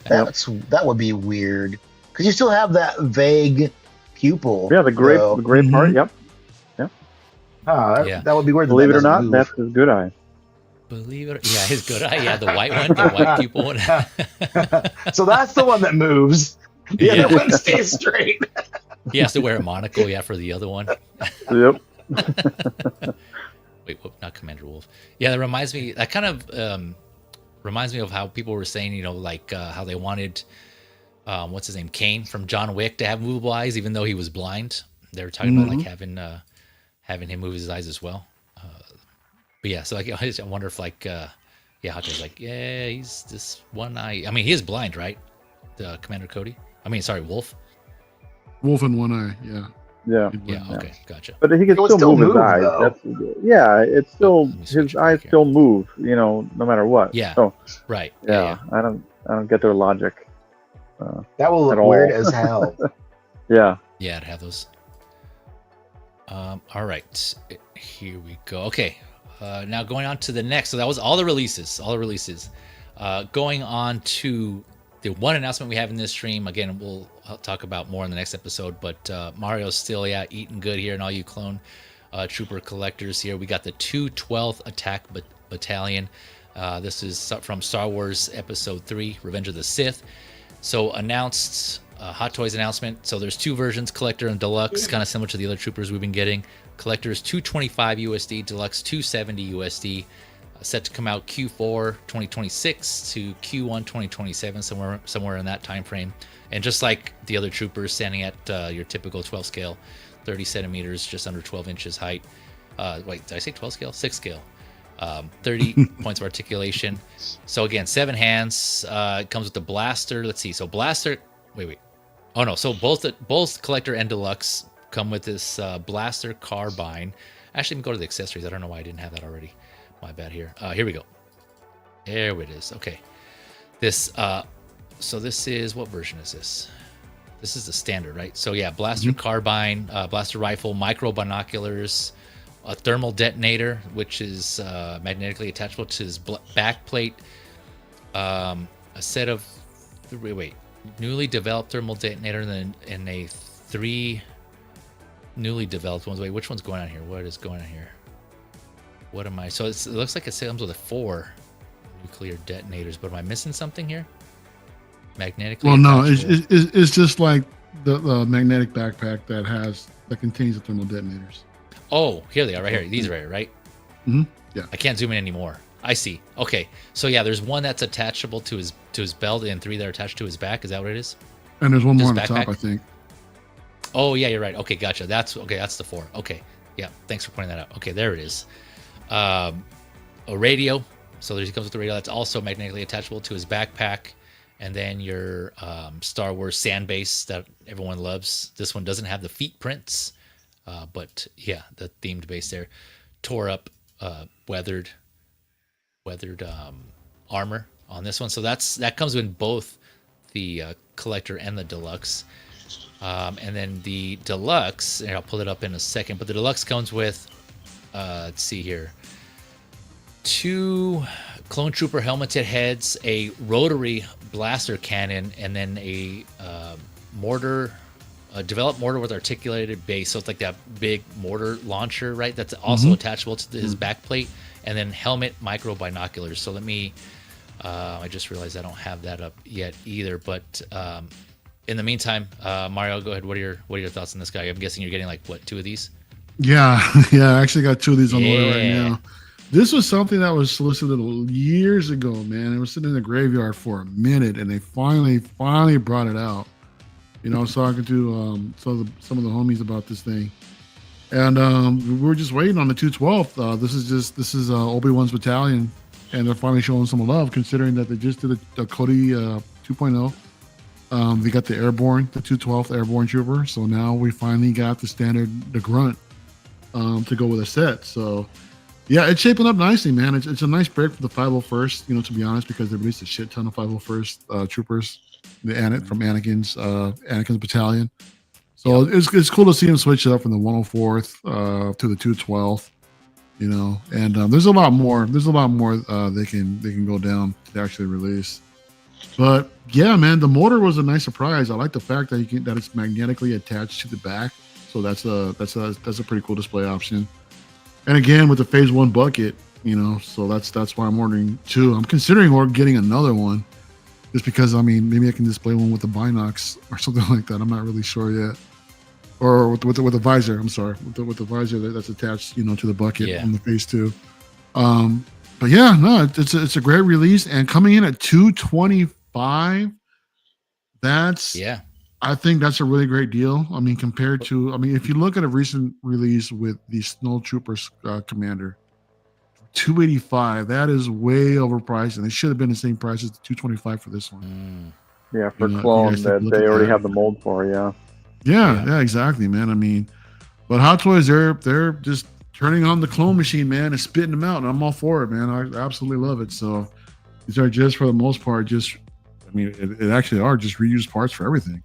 That would be weird because you still have that vague pupil. Yeah, the gray part. Yep. That would be weird. Believe it or not, that's his good eye. Believe it, yeah, his good eye. Yeah, the white one, the white pupil one. So that's the one that moves. The other one stays straight. He has to wear a monocle, for the other one. Yep. Wait, not Commander Wolffe. Yeah, that kind of reminds me of how people were saying, how they wanted, what's his name, Kane from John Wick to have movable eyes, even though he was blind. They were talking about like having him move his eyes as well. But yeah, so I wonder if Hot Toys he's this one eye. I mean, he is blind, right? The Commander Cody. Wolffe. Wolf in one eye. Yeah. Yeah. Okay. Gotcha. But he can still move his eyes. It's still his eyes still move. No matter what. Yeah. So, right. Yeah. I don't get their logic. That will look weird as hell. Yeah. Yeah, to have those. All right. Here we go. Okay. Now going on to the next. So that was all the releases. Going on to the one announcement we have in this stream. Again, we'll talk about more in the next episode. But Mario's still eating good here, and all you clone trooper collectors here. We got the 212th Attack Battalion. This is from Star Wars Episode 3, Revenge of the Sith. So announced. Hot Toys announcement. So there's two versions, Collector and Deluxe, kind of similar to the other troopers we've been getting. Collector is $225 USD, Deluxe $270 USD. Set to come out Q4 2026 to Q1 2027, somewhere in that time frame. And just like the other troopers, standing at your typical 12 scale, 30 centimeters, just under 12 inches height. Wait, did I say 12 scale? 6 scale. 30 points of articulation. So again, 7 hands. It comes with the blaster. Let's see. So blaster. Wait. Oh no! So both Collector and Deluxe come with this blaster carbine. Actually, let me go to the accessories. I don't know why I didn't have that already. My bad here. Here we go. There it is. Okay. This. So this is, what version is this? This is the standard, right? So yeah, blaster carbine, blaster rifle, micro binoculars, a thermal detonator, which is magnetically attachable to his back plate. A set of newly developed thermal detonator, and a 3 newly developed ones. Wait, which one's going on here? What is going on here? What am I? So it looks like it comes with 4 nuclear detonators, but am I missing something here? Magnetically. Well, no, it's just like the magnetic backpack that contains the thermal detonators. Oh, here they are, right here. These are right. Mm-hmm. Yeah. I can't zoom in anymore. I see. Okay, so yeah, there's one that's attachable to his belt, and 3 that are attached to his back. Is that what it is? And there's one more on the top, I think. Oh yeah, you're right. Okay, gotcha. That's the 4. Okay, yeah. Thanks for pointing that out. Okay, there it is. A radio. So there he comes with the radio that's also magnetically attachable to his backpack, and then your Star Wars sand base that everyone loves. This one doesn't have the feet prints, but yeah, the themed base there. Tore up, weathered armor on this one. So that comes in both the Collector and the Deluxe. And then the Deluxe, and I'll pull it up in a second, but the Deluxe comes with, let's see here, 2 clone trooper helmeted heads, a rotary blaster cannon, and then a mortar a developed mortar with articulated base, so it's like that big mortar launcher, right? That's also attachable to his back plate, and then helmet micro binoculars. So let me. I just realized I don't have that up yet either. But in the meantime, Mario, go ahead. What are your thoughts on this guy? I'm guessing you're getting like what, 2 of these? Yeah, I actually got 2 of these on the way right now. This was something that was solicited years ago, man. It was sitting in the graveyard for a minute, and they finally brought it out. You know, I was talking to some of the homies about this thing, and we were just waiting on the 212th. This is Obi-Wan's battalion, and they're finally showing some love, considering that they just did the Cody 2.0. They got the airborne, the 212th airborne trooper. So now we finally got the grunt to go with a set. So yeah, it's shaping up nicely, man. It's a nice break for the 501st, you know, to be honest, because they released a shit ton of 501st troopers, from Anakin's battalion. So it's cool to see him switch it up from the 104th to the 212th, you know. And there's a lot more. They can go down to actually release. But yeah, man, the motor was a nice surprise. I like the fact that that it's magnetically attached to the back. So that's a pretty cool display option. And again, with the phase 1 bucket, you know, so that's why I'm ordering 2. I'm considering getting another one, just because, I mean, maybe I can display one with the binocs or something like that. I'm not really sure yet. Or with the visor. I'm sorry, with the visor that's attached, you know, to the bucket on the phase 2. But yeah, no, it's a great release, and coming in at $225. I think that's a really great deal. I mean, compared to, if you look at a recent release with the Snow Troopers Commander, $285, that is way overpriced, and it should have been the same price as the $225 for this one. Yeah, for clone that they already have the mold for. Yeah, exactly, man. I mean, but Hot Toys, they're just turning on the clone machine, man, and spitting them out, and I'm all for it, man. I absolutely love it. So these are just, for the most part, it actually are just reused parts for everything.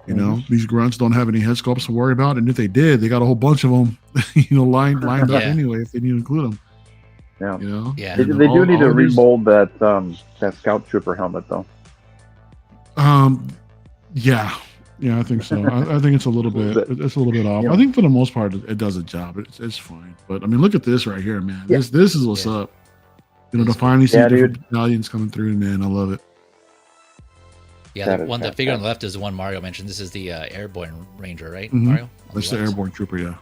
You know, these grunts don't have any head sculpts to worry about, and if they did, they got a whole bunch of them, you know, lined up anyway if they need to include them. Yeah, you know, they do need to remold that Scout Trooper helmet, though. Yeah, I think so. I think it's a little bit. It's a little bit off. I think for the most part, it does a job. It's fine. But I mean, look at this right here, man. Yeah. This is what's up. You know, to finally see different battalions coming through, man. I love it. Yeah, the figure on the left is the one Mario mentioned. This is the Airborne Ranger, right, Mario? That's the Airborne Trooper,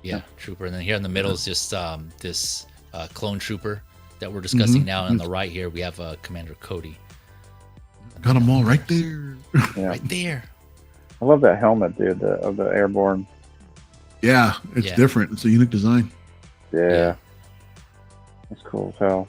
yeah, Trooper. And then here in the middle is just this clone Trooper that we're discussing now. And on the right here, we have Commander Cody. Got them all right there. Right there. I love that helmet, dude, of the Airborne. Yeah, it's different. It's a unique design. Yeah. It's cool as hell.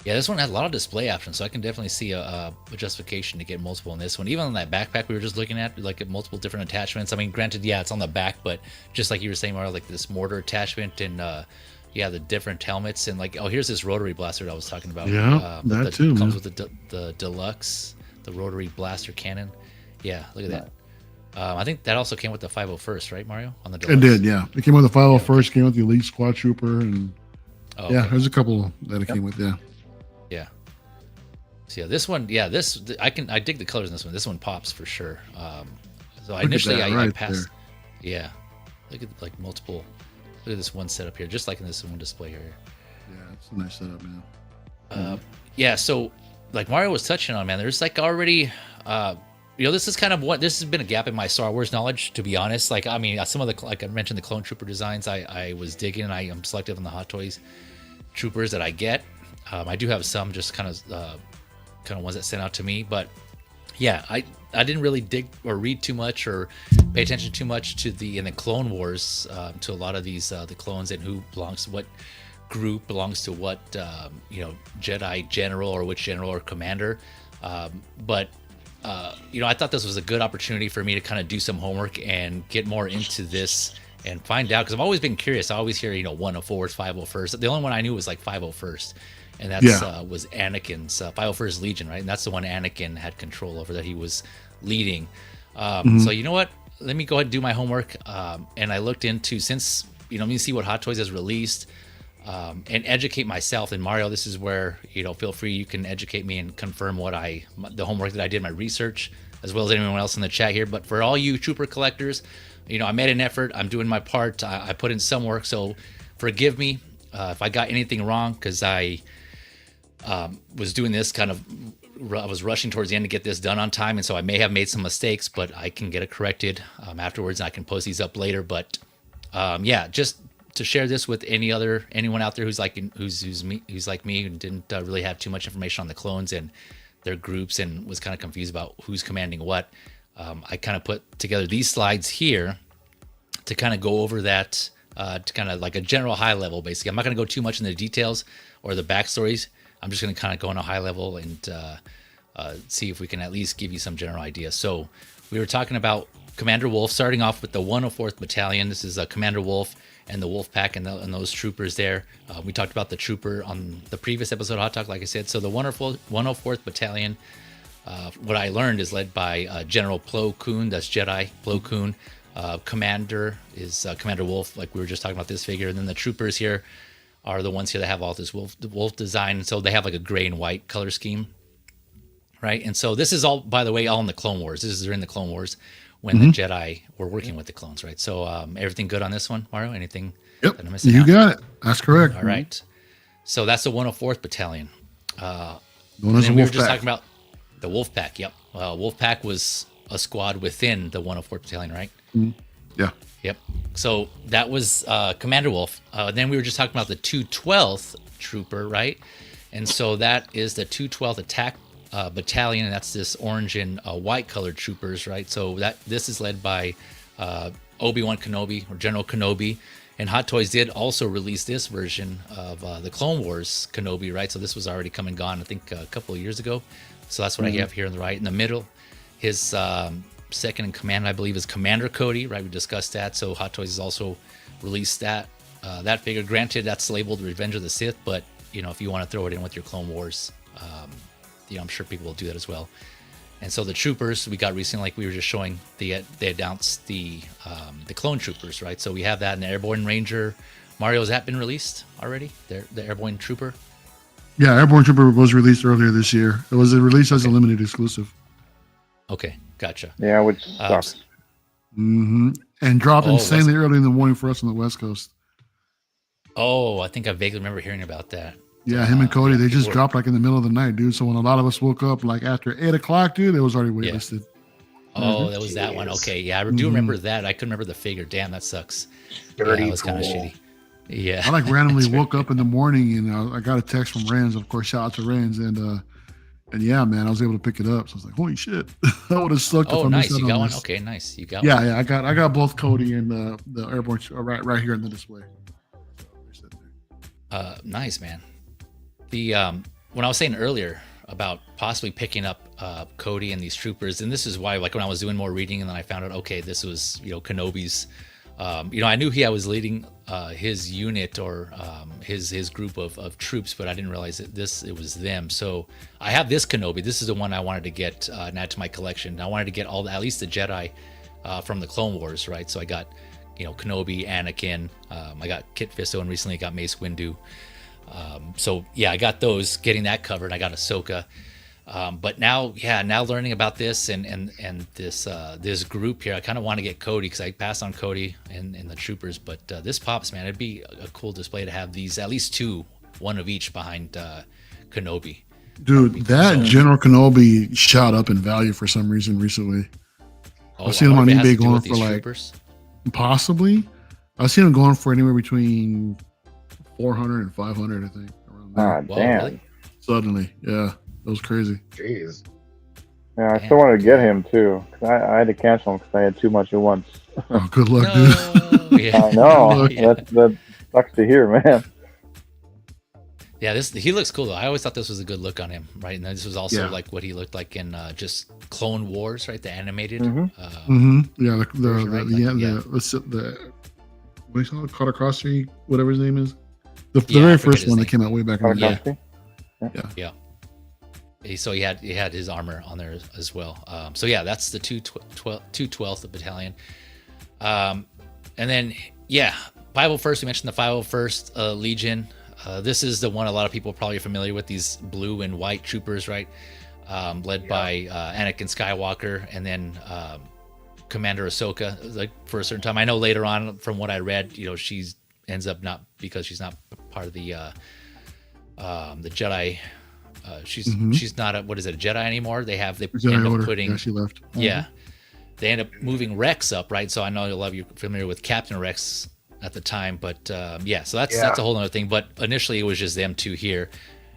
Yeah, this one has a lot of display options, so I can definitely see a justification to get multiple in this one. Even on that backpack we were just looking at, like multiple different attachments. I mean, granted, it's on the back, but just like you were saying, Mario, like this mortar attachment and the different helmets and here's this rotary blaster that I was talking about. Yeah, that too comes with the deluxe, the rotary blaster cannon. Yeah, look at that. I think that also came with the 501st, right, Mario? On the deluxe. It did, yeah. It came with the 501st, came with the Elite Squad Trooper, and there's a couple that it came with, Yeah. So this one, I dig the colors in this one. This one pops for sure. So initially I passed. There. Yeah. Look at multiple. Look at this one setup here, just like in this one display here. Yeah, it's a nice setup, man. So like Mario was touching on, man, there's already this is kind of this has been a gap in my Star Wars knowledge, to be honest. Some of the, like I mentioned, the clone trooper designs I was digging, and I am selective on the Hot Toys troopers that I get. I do have some just kind of ones that sent out to me, but I didn't really dig or read too much or pay attention too much to in the Clone Wars to a lot of these the clones and who belongs to what group, belongs to what Jedi general or which general or commander. But I thought this was a good opportunity for me to kind of do some homework and get more into this and find out, because I've always been curious. I always hear 104th, 501st. The only one I knew was 501st. And that was Anakin's 501st Legion, right? And that's the one Anakin had control over, that he was leading. So you know what? Let me go ahead and do my homework. And I looked into, since, let me see what Hot Toys has released and educate myself. And Mario, this is where, feel free, you can educate me and confirm the homework that I did, my research. as well as anyone else in the chat here. But for all you trooper collectors, you know, I made an effort. I'm doing my part. I put in some work, so forgive me if I got anything wrong, because I was doing this kind of, I was rushing towards the end to get this done on time, and so I may have made some mistakes, but I can get it corrected afterwards, and I can post these up later. But yeah, just to share this with anyone out there who's like me, who didn't really have too much information on the clones and their groups and was kind of confused about who's commanding what. I kind of put together these slides here to kind of go over that, to kind of like a general high level. Basically, I'm not going to go too much into the details or the backstories. I'm just going to kind of go on a high level and see if we can at least give you some general ideas. So we were talking about Commander Wolffe, starting off with the 104th Battalion. This is Commander Wolffe and the Wolf Pack and those troopers there. We talked about the trooper on the previous episode of Hot Talk, like I said. So the 104th Battalion, what I learned, is led by General Plo Koon. That's Jedi Plo Koon. Commander is Commander Wolffe, like we were just talking about this figure. And then the troopers here are the ones here that have all this wolf design. So they have like a gray and white color scheme, right? And so this is all, by the way, all in the Clone Wars. This is during the Clone Wars when the Jedi were working with the clones, right? So everything good on this one, Mario? Anything Yep, that I'm missing you out? got it. That's correct. All right. So that's the 104th Battalion. Known as And the we were Wolf just Pack. talking about the Wolf Pack. Yep. Wolf Pack was a squad within the 104th Battalion, right? Yeah. Yep. So that was Commander Wolffe. Then we were just talking about the 212th Trooper, right? And so that is the 212th Attack Battalion, and that's this orange and white colored troopers, right? So this is led by Obi-Wan Kenobi, or General Kenobi. And Hot Toys did also release this version of the Clone Wars Kenobi, right? So this was already come and gone, I think, a couple of years ago. So that's what I have here on the right. In the middle, his second in command, I believe, is Commander Cody, right? We discussed that. So Hot Toys has also released that figure. Granted, that's labeled Revenge of the Sith, but you know, if you want to throw it in with your Clone Wars, you know, I'm sure people will do that as well. And so the troopers we got recently, like we were just showing, they announced the clone troopers, right? So we have that in the Airborne Ranger. Mario, has that been released already? The Airborne Trooper? Yeah, Airborne Trooper was released earlier this year. It was released as a limited exclusive. Okay, gotcha. Yeah, which sucks. And dropped insanely early in the morning for us on the West Coast. Oh, I think I vaguely remember hearing about that. Yeah, him and Cody, they just dropped like in the middle of the night, dude. So when a lot of us woke up like after 8 o'clock, dude, it was already waitlisted. Oh, that was that one. Okay, yeah, I do remember that. I couldn't remember the figure. Damn, that sucks. Yeah, that was kind of shitty. Yeah. I like randomly woke up in the morning and I got a text from Rans, of course, shout out to Rans, and yeah, man, I was able to pick it up. So I was like, holy shit. That would have sucked if I missed out you got on one? this. Okay, nice. You got one. one. Yeah, I got both Cody and the Airborne right here in the display. Nice, man. The when I was saying earlier about possibly picking up Cody and these troopers, and this is why, like, when I was doing more reading and then I found out, okay, this was, you know, Kenobi's, you know, I knew I was leading his unit or his group of troops, but I didn't realize that it was them. So I have this Kenobi. This is the one I wanted to get and add to my collection. I wanted to get at least the Jedi from the Clone Wars, right? So I got, you know, Kenobi, Anakin, I got Kit Fisto, and recently I got Mace Windu. So yeah, I got those, getting that covered. I got Ahsoka, but now learning about this and this group here, I kind of want to get Cody because I passed on Cody and the troopers. But this pops, man. It'd be a cool display to have these, at least two, one of each behind Kenobi. Dude, that General Kenobi shot up in value for some reason recently. I've seen him on eBay going for like troopers? Possibly. I've seen him going for anywhere between 400 and 500, I think. Around there. Damn. Really? Suddenly, yeah, that was crazy. Jeez. Yeah, I still wanted to get him too. Cause I had to cancel him because I had too much at once. Oh, good luck, dude. Yeah. I know. Yeah. That sucks to hear, man. Yeah, he looks cool though. I always thought this was a good look on him, right? And this was also like what he looked like in just Clone Wars, right? The animated. Yeah, version, right? the what do you call it? Carter Crosby, whatever his name is. The Yeah, I very forget first his one name. that came out way back in the day. Cosby? Yeah. So he had his armor on there as well. So yeah, that's the 212th Battalion. And then yeah, 501st. We mentioned the 501st Legion. This is the one a lot of people are probably familiar with. These blue and white troopers, right? led by Anakin Skywalker, and then Commander Ahsoka. Like for a certain time, I know later on from what I read, she's ends up not, because she's not part of the Jedi. She's not a Jedi anymore. They end up putting. Yeah, she left. Yeah, they end up moving Rex up, right? So I know a lot of you are familiar with Captain Rex at the time, but so that's a whole other thing. But initially, it was just them two here,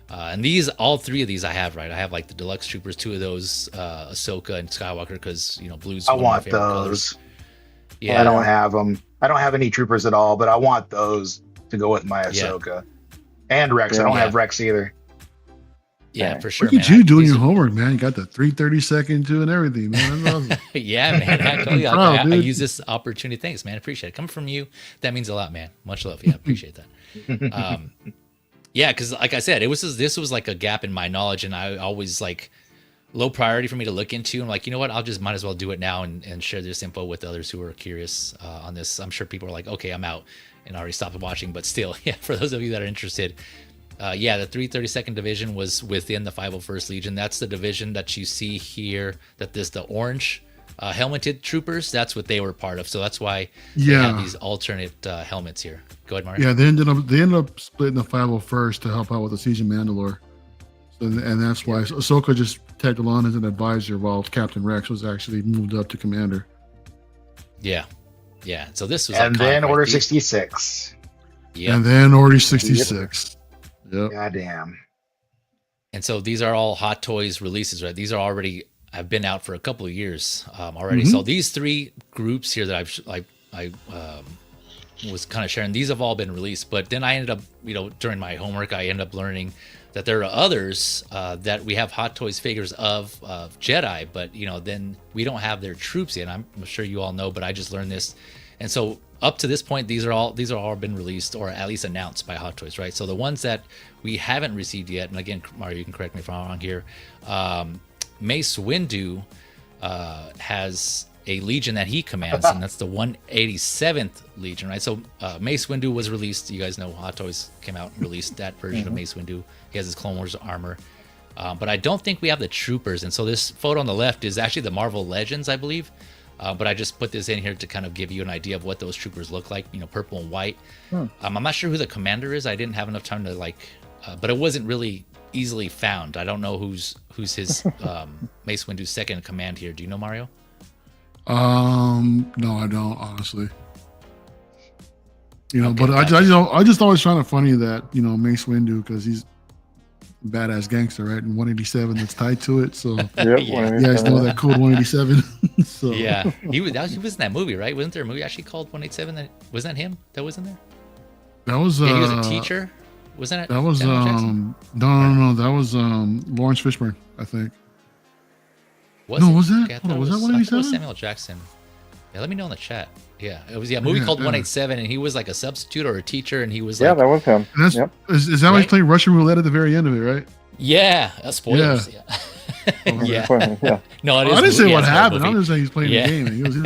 and all three of these I have, right? I have like the Deluxe Troopers, two of those, Ahsoka and Skywalker, because blue's I one of my want favorite those. colors. Yeah, I don't have them. I don't have any troopers at all, but I want those to go with my Ahsoka and Rex. I don't have Rex either. Yeah, for sure. Look at you doing your homework, man. You got the 332nd too and everything, man. That's awesome. Yeah, man. Actually, I use this opportunity. Thanks, man. Appreciate it. Coming from you, that means a lot, man. Much love. Yeah, appreciate that. Yeah, because like I said, this was like a gap in my knowledge, and I always like low priority for me to look into. I'm like, you know what? I'll just might as well do it now and share this info with others who are curious on this. I'm sure people are like, okay, I'm out and already stopped watching, but still, yeah, for those of you that are interested. The 332nd Division was within the 501st Legion. That's the division that you see here, the orange helmeted troopers. That's what they were part of. So that's why they have these alternate helmets here. Go ahead, Mario. Yeah, they ended up splitting the 501st to help out with the Siege of Mandalore. So, and that's why Ahsoka just tagged along as an advisor, while Captain Rex was actually moved up to commander. Yeah. So this was and then Order 66. Yeah. And then Order 66. Yep. Goddamn. And so these are all Hot Toys releases, right? These are have been out for a couple of years already. So these three groups here that I was kind of sharing, these have all been released. But then I ended up, during my homework, I ended up learning that there are others that we have Hot Toys figures of Jedi, but then we don't have their troops yet. I'm sure you all know, but I just learned this. And so up to this point, these are all been released, or at least announced by Hot Toys, right? So the ones that we haven't received yet, and again, Mario, you can correct me if I'm wrong here. Mace Windu has a legion that he commands, and that's the 187th Legion, right? So Mace Windu was released. You guys know Hot Toys came out and released that version of Mace Windu. He has his Clone Wars armor. But I don't think we have the troopers. And so this photo on the left is actually the Marvel Legends, I believe. But I just put this in here to kind of give you an idea of what those troopers look like, purple and white. I'm not sure who the commander is. I didn't have enough time to but it wasn't really easily found. I don't know who's his Mace Windu's second in command here. Do you know, Mario? No, I don't, honestly. But I just always find it funny that Mace Windu, because he's a badass gangster, right? And 187 that's tied to it. So you guys know that code 187. So yeah, he was in that movie, right? Wasn't there a movie actually called 187? Wasn't that him that was in there? That was he was a teacher. Wasn't it? That was no. That was Lawrence Fishburne, I think. Was that? Was that I thought it 187? was Samuel Jackson. Yeah, let me know in the chat. Yeah, it was a movie called 187, and he was like a substitute or a teacher, and he was that was him. Is that why he's playing Russian roulette at the very end of it, right? Yeah, spoilers. Yeah. No, it is. I didn't say what happened. I'm just saying he's playing the game. And he was I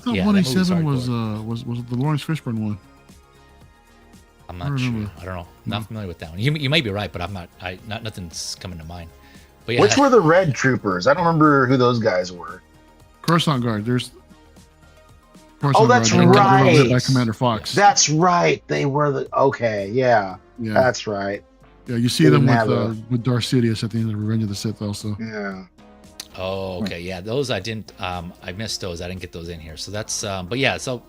thought 187 was the Lawrence Fishburne one. I'm not sure. I don't know. Not familiar with that one. You may be right, but I'm not. Nothing's coming to mind. But which were the red troopers? I don't remember who those guys were. Coruscant Guard. There's. That's right. Led by Commander Fox. That's right. They were the. Okay, yeah. That's right. Yeah, you see them with Darth Sidious at the end of Revenge of the Sith, also. Yeah. Oh, okay. Yeah, those I didn't. I missed those. I didn't get those in here. So that's. But yeah, so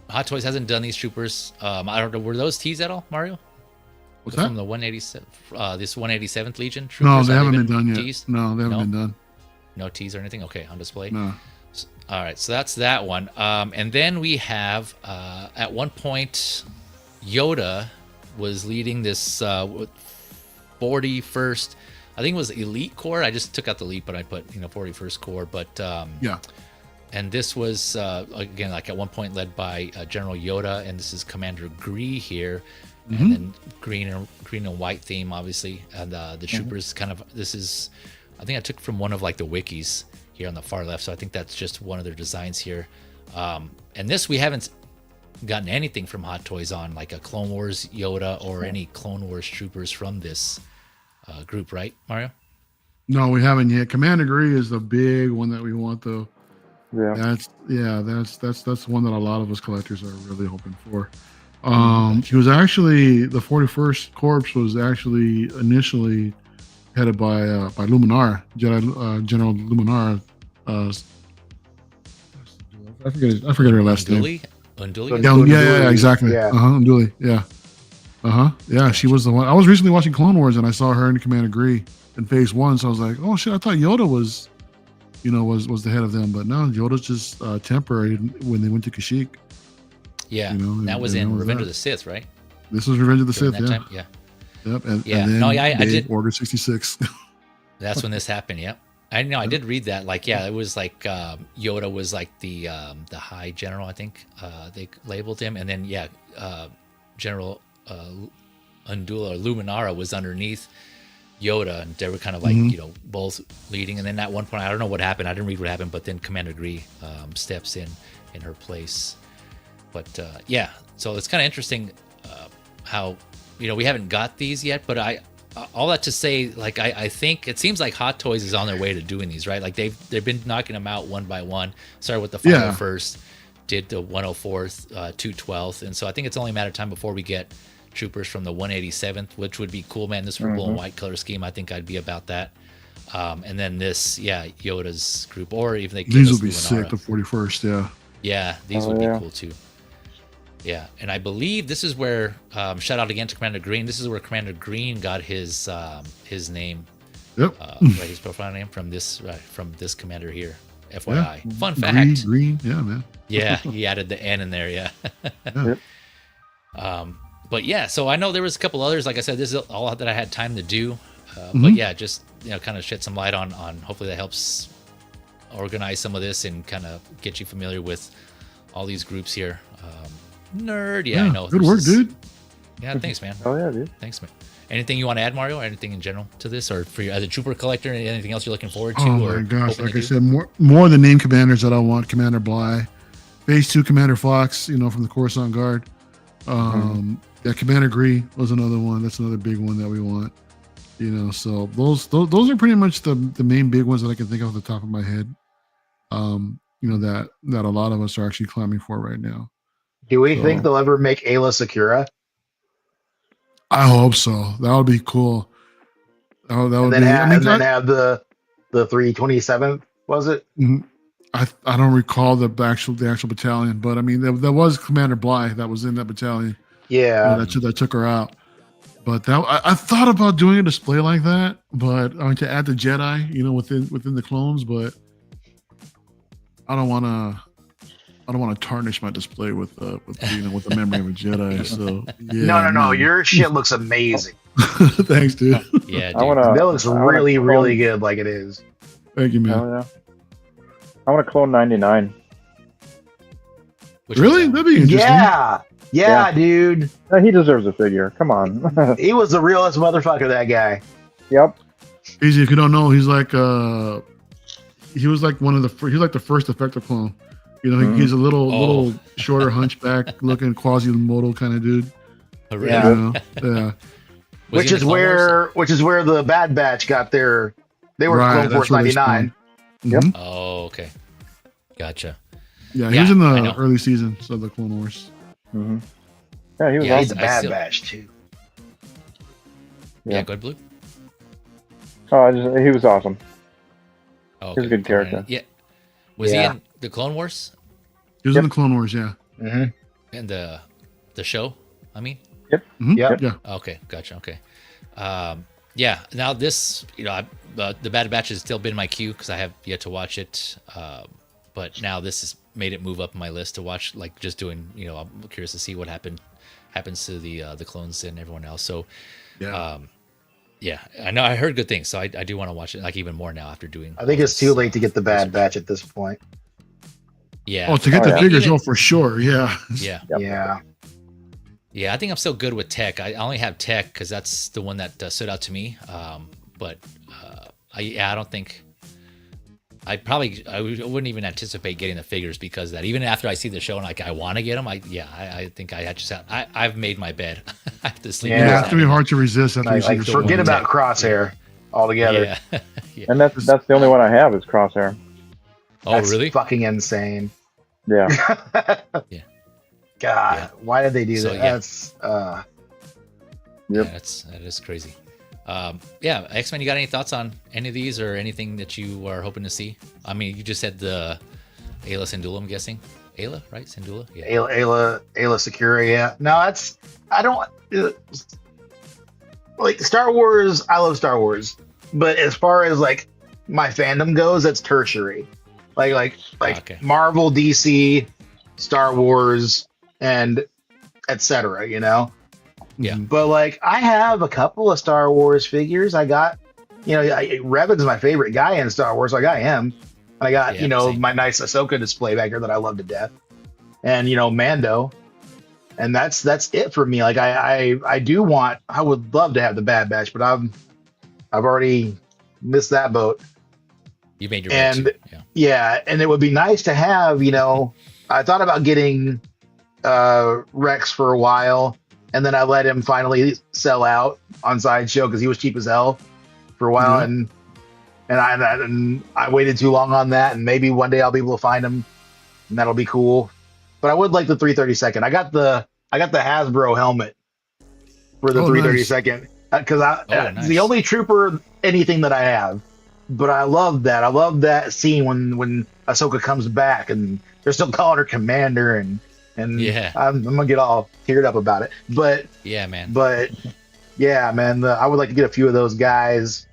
Hot Toys hasn't done these troopers. I don't know. Were those teased at all, Mario? What's that? From the 187, this 187th Legion troopers? No, they haven't been done yet. Teased? No, they haven't been done. No tease or anything? Okay, on display? No. All right, so that's that one. And then we have, at one point, Yoda was leading this 41st, I think it was Elite Corps. I just took out the Elite, but I put, 41st Corps. But and this was, again, like at one point led by General Yoda, and this is Commander Gree here. And then green and white theme, obviously, and the troopers kind of. This is, I think I took from one of like the wikis here on the far left, so I think that's just one of their designs here. And this we haven't gotten anything from Hot Toys on, like a Clone Wars Yoda or any Clone Wars troopers from this group, right, Mario? No, we haven't yet. Commander Gree is the big one that we want, though. Yeah. That's one that a lot of us collectors are really hoping for. He was actually the 41st Corps was actually initially headed by Luminar, General Luminar. I forget her last name. Unduli? Yeah, exactly. Yeah. Unduli. Yeah. She was the one. I was recently watching Clone Wars and I saw her in Commander Gree in Phase 1. So I was like, oh shit, I thought Yoda was the head of them, but no, Yoda's just temporary when they went to Kashyyyk. Yeah, that was in Revenge of the Sith, right? This was Revenge of the Sith, Time? Yeah. Yep. And then I did Order 66. That's when this happened. Yep. I know. I did read that. Like, yeah, it was like Yoda was like the High General, I think they labeled him, and then General Undula or Luminara was underneath Yoda, and they were kind of like both leading. And then at one point, I don't know what happened. I didn't read what happened, but then Commander Gree steps in her place. But so it's kind of interesting how we haven't got these yet. But all that to say, like I think it seems like Hot Toys is on their way to doing these, right? Like they've been knocking them out one by one. Started with the final first, did the 104th, 212th, and so I think it's only a matter of time before we get troopers from the 187th, which would be cool, man. This purple and white color scheme, I think I'd be about that. And then this, Yoda's group, or even these will be sick. The 41st, yeah, these would be cool too. Yeah, and I believe this is where shout out again to Commander Green. This is where Commander Green got his name, yep, his profile name from this commander here. FYI, fun fact. Green, yeah, man. Yeah, he added the N in there. Yeah. Yep. But yeah, so I know there was a couple others. Like I said, this is all that I had time to do. But yeah, just kind of shed some light on. Hopefully that helps organize some of this and kind of get you familiar with all these groups here. Nerd, I know. Good work, dude. Yeah, thanks, man. Oh yeah, dude. Thanks, man. Anything you want to add, Mario? Or anything in general to this, or for you as a trooper collector? Anything else you're looking forward to? Oh my gosh! Like I said, more the name commanders that I want. Commander Bly, Phase 2 Commander Fox. From the Coruscant Guard. Yeah, Commander Gree was another one. That's another big one that we want. So those are pretty much the main big ones that I can think of off the top of my head. That a lot of us are actually climbing for right now. Do we think they'll ever make Ayla Secura? I hope so. That would be cool. That would have the 327th, was it? I don't recall the actual battalion, but I mean there was Commander Bly that was in that battalion. Yeah, that took her out. But I thought about doing a display like that, but to add the Jedi, within the clones, but I don't want to tarnish my display with the memory of a Jedi. So yeah, no, your shit looks amazing. Thanks, dude. Yeah, dude. That looks really, really good, like it is. Thank you, man. Oh, yeah. I want to clone 99. Really? That'd be interesting. Yeah, dude. He deserves a figure. Come on. He was the realest motherfucker, that guy. Yep. Easy, if you don't know, he's like he was like the first effective clone. He's a little shorter, hunchback looking Quasimodo kind of dude. Oh, really? Yeah. Which is where the Bad Batch got their. They were Clone Force 99. Yep. Oh, okay. Gotcha. Yeah, he was in the early seasons of the Clone Wars. Mm-hmm. Yeah, he was He's a Bad Batch too. Yeah, go ahead, Blue. Oh, he was awesome. Oh, okay. He's a good character. Yeah. Was he in the Clone Wars? He was in the Clone Wars, yeah. Mm-hmm. And the show, I mean? Yep. Mm-hmm. Yep. Yeah. Okay, gotcha. Okay. Yeah, now this, the Bad Batch has still been my queue because I have yet to watch it. But now this has made it move up my list to watch, like just doing, I'm curious to see what happens to the clones and everyone else. So, yeah, I know I heard good things, so I do want to watch it like even more now after doing. I think it's too late to get the Bad Batch at this point. Yeah. Oh, to get the figures, for sure. Yeah. Yeah. Yep. Yeah. Yeah, I think I'm still good with Tech. I only have Tech because that's the one that stood out to me. But I don't think I wouldn't even anticipate getting the figures because of that. Even after I see the show and like I want to get them, I think I've made my bed. I have to sleep. Yeah, it's gonna be hard to resist after you see the show. Forget about Crosshair altogether. Yeah. Yeah. And that's the only one I have is Crosshair. Oh, That's really? fucking insane. Yeah. Yeah. God, Yeah. why did they do So, that? yeah. That's Yeah, that is crazy. Yeah, X-Men, you got any thoughts on any of these or anything that you are hoping to see? I mean, you just said the Ayla Syndulla, I'm guessing. Ayla, right? Syndulla? Yeah. Ayla Secura. Yeah. No, I don't like Star Wars. I love Star Wars, but as far as like my fandom goes, that's tertiary. Like Okay. Marvel, DC, Star Wars, and etc. You know. Yeah. But like, I have a couple of Star Wars figures. I got, Revan's my favorite guy in Star Wars. So I got him. And I got, same. my nice Ahsoka display back here that I love to death, and Mando. And that's it for me. Like I would love to have the Bad Batch, but I've already missed that boat. You made your And bed too. Yeah. and it would be nice to have, I thought about getting Rex for a while, and then I let him finally sell out on Sideshow because he was cheap as hell for a while, and I waited too long on that, and maybe one day I'll be able to find him, and that'll be cool. But I would like the 332nd. I got the Hasbro helmet for the 332nd because nice. it's the only trooper anything that I have. But I love that. I love that scene when Ahsoka comes back and they're still calling her Commander, and Yeah. I'm gonna get all teared up about it. But Yeah, man. man, I would like to get a few of those guys.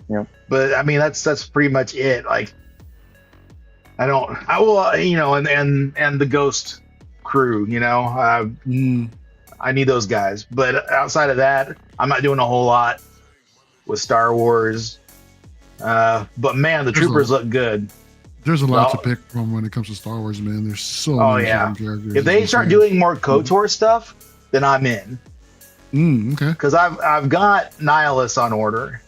Yep. But I mean, that's pretty much it. Like, I will, and the Ghost crew. I need those guys. But outside of that, I'm not doing a whole lot with Star Wars. But man, the troopers look good. There's a lot to pick from when it comes to Star Wars, man. There's so many different characters. If they start doing more KOTOR stuff, then I'm in. Okay. Because I've got Nihilus on order,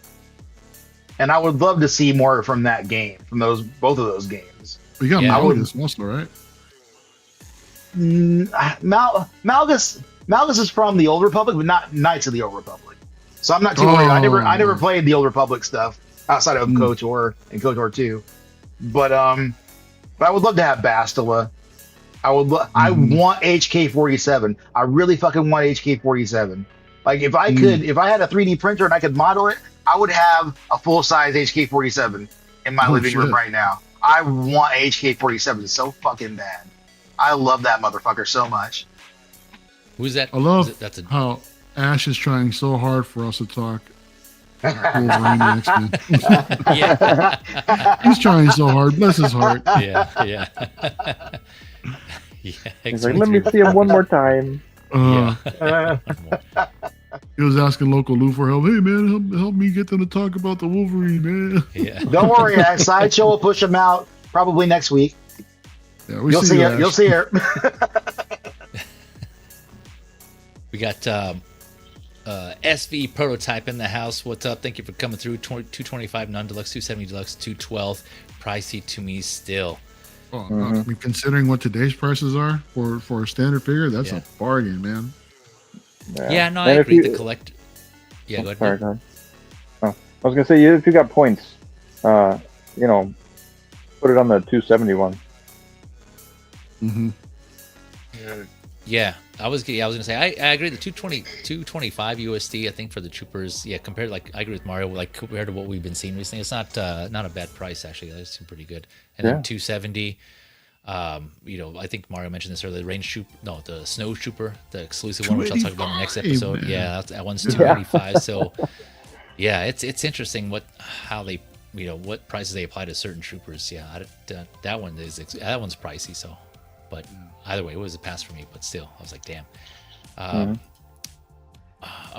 and I would love to see more from that game, from both of those games. You got Yeah, Malgus also, right? Malgus is from the Old Republic, but not Knights of the Old Republic. So I'm not too worried. I never played the Old Republic stuff outside of KOTOR and KOTOR 2. But I would love to have Bastila. I want HK-47. I really fucking want HK-47. Like if I had a 3D printer and I could model it, I would have a full size HK-47 in my living room right now. I want HK-47 so fucking bad. I love that motherfucker so much. Who's that? I love That's how Ash is trying so hard for us to talk. Wolverine and X-Men. Yeah. He's trying so hard. Bless his heart. Yeah. Yeah. He's like, let me see him one more time. He was asking local Lou for help. Hey man, help me get them to talk about the Wolverine, man. Yeah. Don't worry, Sideshow will push him out probably next week. Yeah, You'll see it. You'll see it. We got SV Prototype in the house. What's up? Thank you for coming through. 225 non-deluxe, 270 deluxe, 212. Pricey to me still. Oh, I mean, considering what today's prices are for a standard figure, that's a bargain, man. Yeah, no, I agree. The collect. Yeah, go ahead. Sorry, go ahead. Oh, I was gonna say, if you got points, put it on the 271. Mm-hmm. Yeah, I was gonna say I agree. The 225 USD, I think, for the troopers. Yeah, compared, like, I agree with Mario. Like, compared to what we've been seeing recently, it's not a bad price actually. That seems pretty good. And then 270. I think Mario mentioned this earlier. The Snow Trooper, the exclusive one, which I'll talk about in the next episode. Man. Yeah, that one's 285. So, yeah, it's interesting what prices they apply to certain troopers. Yeah, that one's pricey. So, but either way, it was a pass for me. But still, I was like, damn. All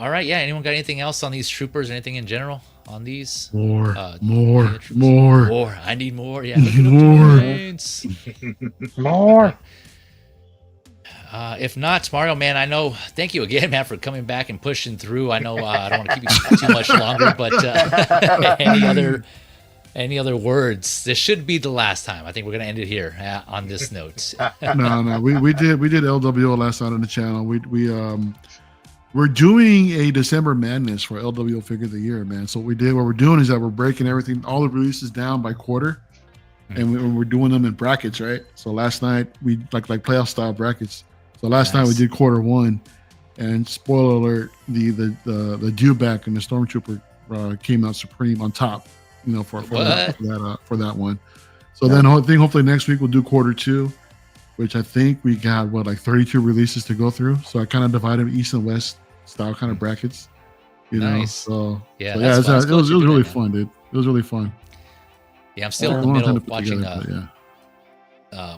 right, yeah. Anyone got anything else on these troopers? Or anything in general on these? More. More. I need more. Yeah. More. If not, Mario, man, I know. Thank you again, man, for coming back and pushing through. I know I don't want to keep you too much longer, but any other Any other words? This should be the last time. I think we're gonna end it here on this note. No, we did LWO last night on the channel. We're doing a December Madness for LWO Figure of the Year, man. So what we're doing is that we're breaking everything, all the releases down by quarter, and we're doing them in brackets, right? So last night we like playoff style brackets. So last night we did quarter one, and spoiler alert, the Dewback and the Stormtrooper came out supreme on top, for that one. So then I think hopefully next week we'll do quarter two, which I think we got 32 releases to go through. So I kind of divided East and West style kind of brackets, Nice. So Yeah, it was really fun, dude. It was really fun. Yeah, I'm still in the middle of watching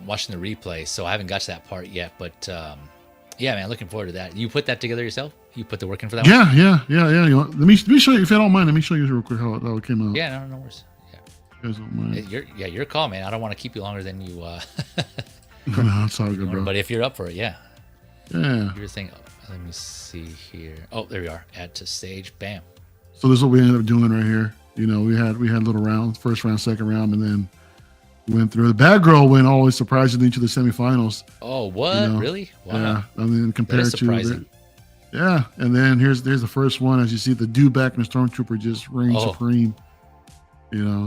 watching the replay, so I haven't got to that part yet. But yeah, man, looking forward to that. You put that together yourself? You put the work in for that one? Yeah. Let me show you, if you don't mind. Let me show you real quick how it came out. Yeah, no worries. Yeah. You guys don't mind. Your call, man. I don't want to keep you longer than you. No, it's all good, bro. But if you're up for it, yeah. Yeah. You were saying, let me see here. Oh, there we are. Add to stage. Bam. So this is what we ended up doing right here. We had little rounds, first round, second round, and then we went through. The bad girl went always surprisingly to the semifinals. Oh, what? Really? Wow. Yeah. I mean, compared surprising. Yeah. And then here's the first one. As you see, the Dewback and the Stormtrooper just reigned supreme.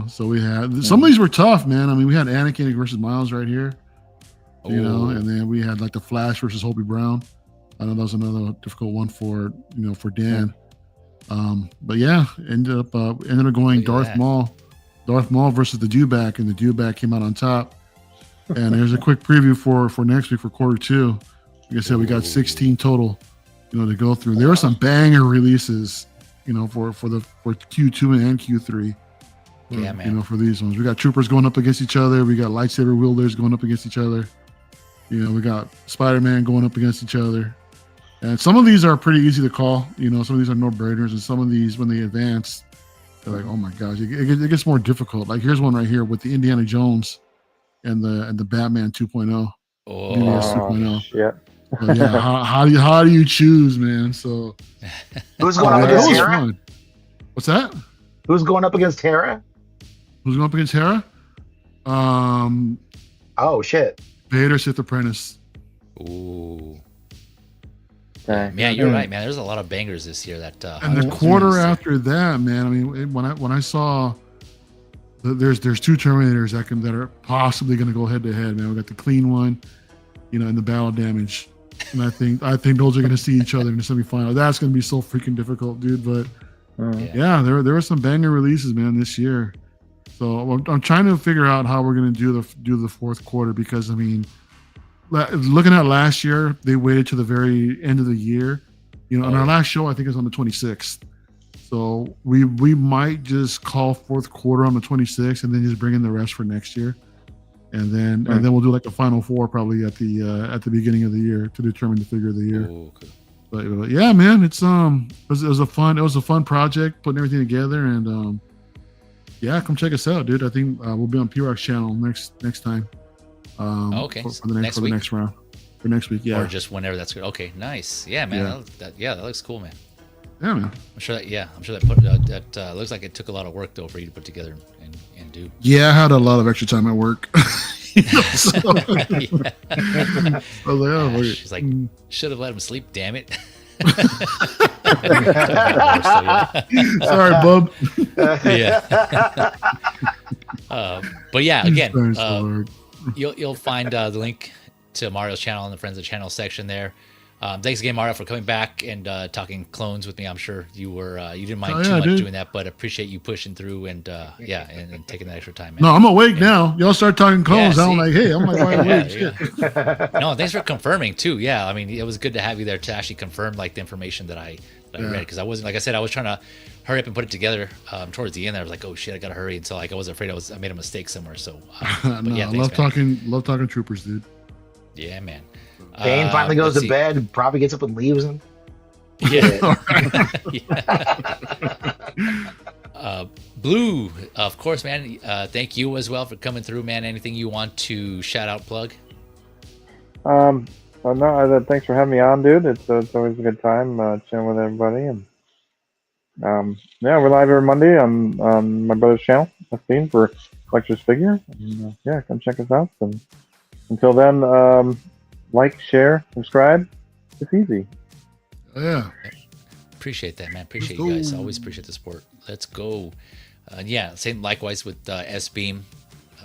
So we had some of these were tough, man. I mean, we had Anakin versus Miles right here. And then we had the Flash versus Hobie Brown. I know that was another difficult one for Dan. But yeah, ended up going Darth Maul versus the Dewback, and the Dewback came out on top. And there's a quick preview for next week for quarter two. Like I said, we got 16 total, to go through. There were some banger releases, for Q2 and Q3. Yeah, man. For these ones, we got troopers going up against each other. We got lightsaber wielders going up against each other. We got Spider-Man going up against each other. And some of these are pretty easy to call. Some of these are no-brainers, and some of these, when they advance, they're like, oh my gosh, it gets more difficult. Like here's one right here with the Indiana Jones and the Batman 2.0. Oh, BBS 2.0. Shit. So, yeah, how do you choose, man? So Who's going up against Hera? Fun. What's that? Who's going up against Hera? Who's going up against Hera? Oh shit. Vader, Sith Apprentice. Ooh. Okay. Yeah, you're right, man. There's a lot of bangers this year. That and the quarter after that, man. I mean, when I saw there's two Terminators that are possibly going to go head to head, man. We got the clean one, and the battle damage, and I think those are going to see each other in the semifinal. That's going to be so freaking difficult, dude. But yeah, there were some banger releases, man, this year. So I'm trying to figure out how we're going to do the fourth quarter, because I mean, looking at last year, they waited to the very end of the year. And our last show, I think, is on the 26th. So we might just call fourth quarter on the 26th and then just bring in the rest for next year, and then we'll do like a final four probably at the beginning of the year to determine the figure of the year. Ooh, okay. But yeah, man, it was a fun project putting everything together, and yeah, come check us out, dude. I think we'll be on P-Rock's channel next time. Okay. For the next round. For next week, yeah. Or just whenever that's good. Okay, nice. Yeah, man. Yeah. That looks cool, man. Yeah, man. I'm sure that looks like it took a lot of work though for you to put together and do. Yeah, I had a lot of extra time at work. So, I was like, oh, she's like, should have let him sleep. Damn it. Sorry, bub. Yeah. But yeah, again, you'll find the link to Mario's channel in the Friends of the Channel section there. Thanks again, Mario, for coming back and talking clones with me. I'm sure you didn't mind too much doing that, but appreciate you pushing through and taking that extra time, man. No, I'm awake now. Y'all start talking clones. I'm like, hey, I'm like wide awake. No, thanks for confirming too. Yeah, I mean, it was good to have you there to actually confirm the information that I read, because I wasn't, like I said, I was trying to hurry up and put it together towards the end. I was like, oh shit, I gotta hurry, and so I was afraid I made a mistake somewhere. So I love talking troopers, dude. Yeah, man. Bane finally goes to bed, probably gets up and leaves him. Yeah. Blue, of course, man. Thank you as well for coming through, man. Anything you want to shout out, plug? Well, no, thanks for having me on, dude. It's always a good time chilling with everybody, and we're live every Monday on my brother's channel, theme for collector's figure. And, yeah, come check us out. And until then, like, share, subscribe. It's easy. Yeah. Appreciate that, man. Appreciate you guys. Always appreciate the support. Let's go. Yeah, same likewise with S Beam.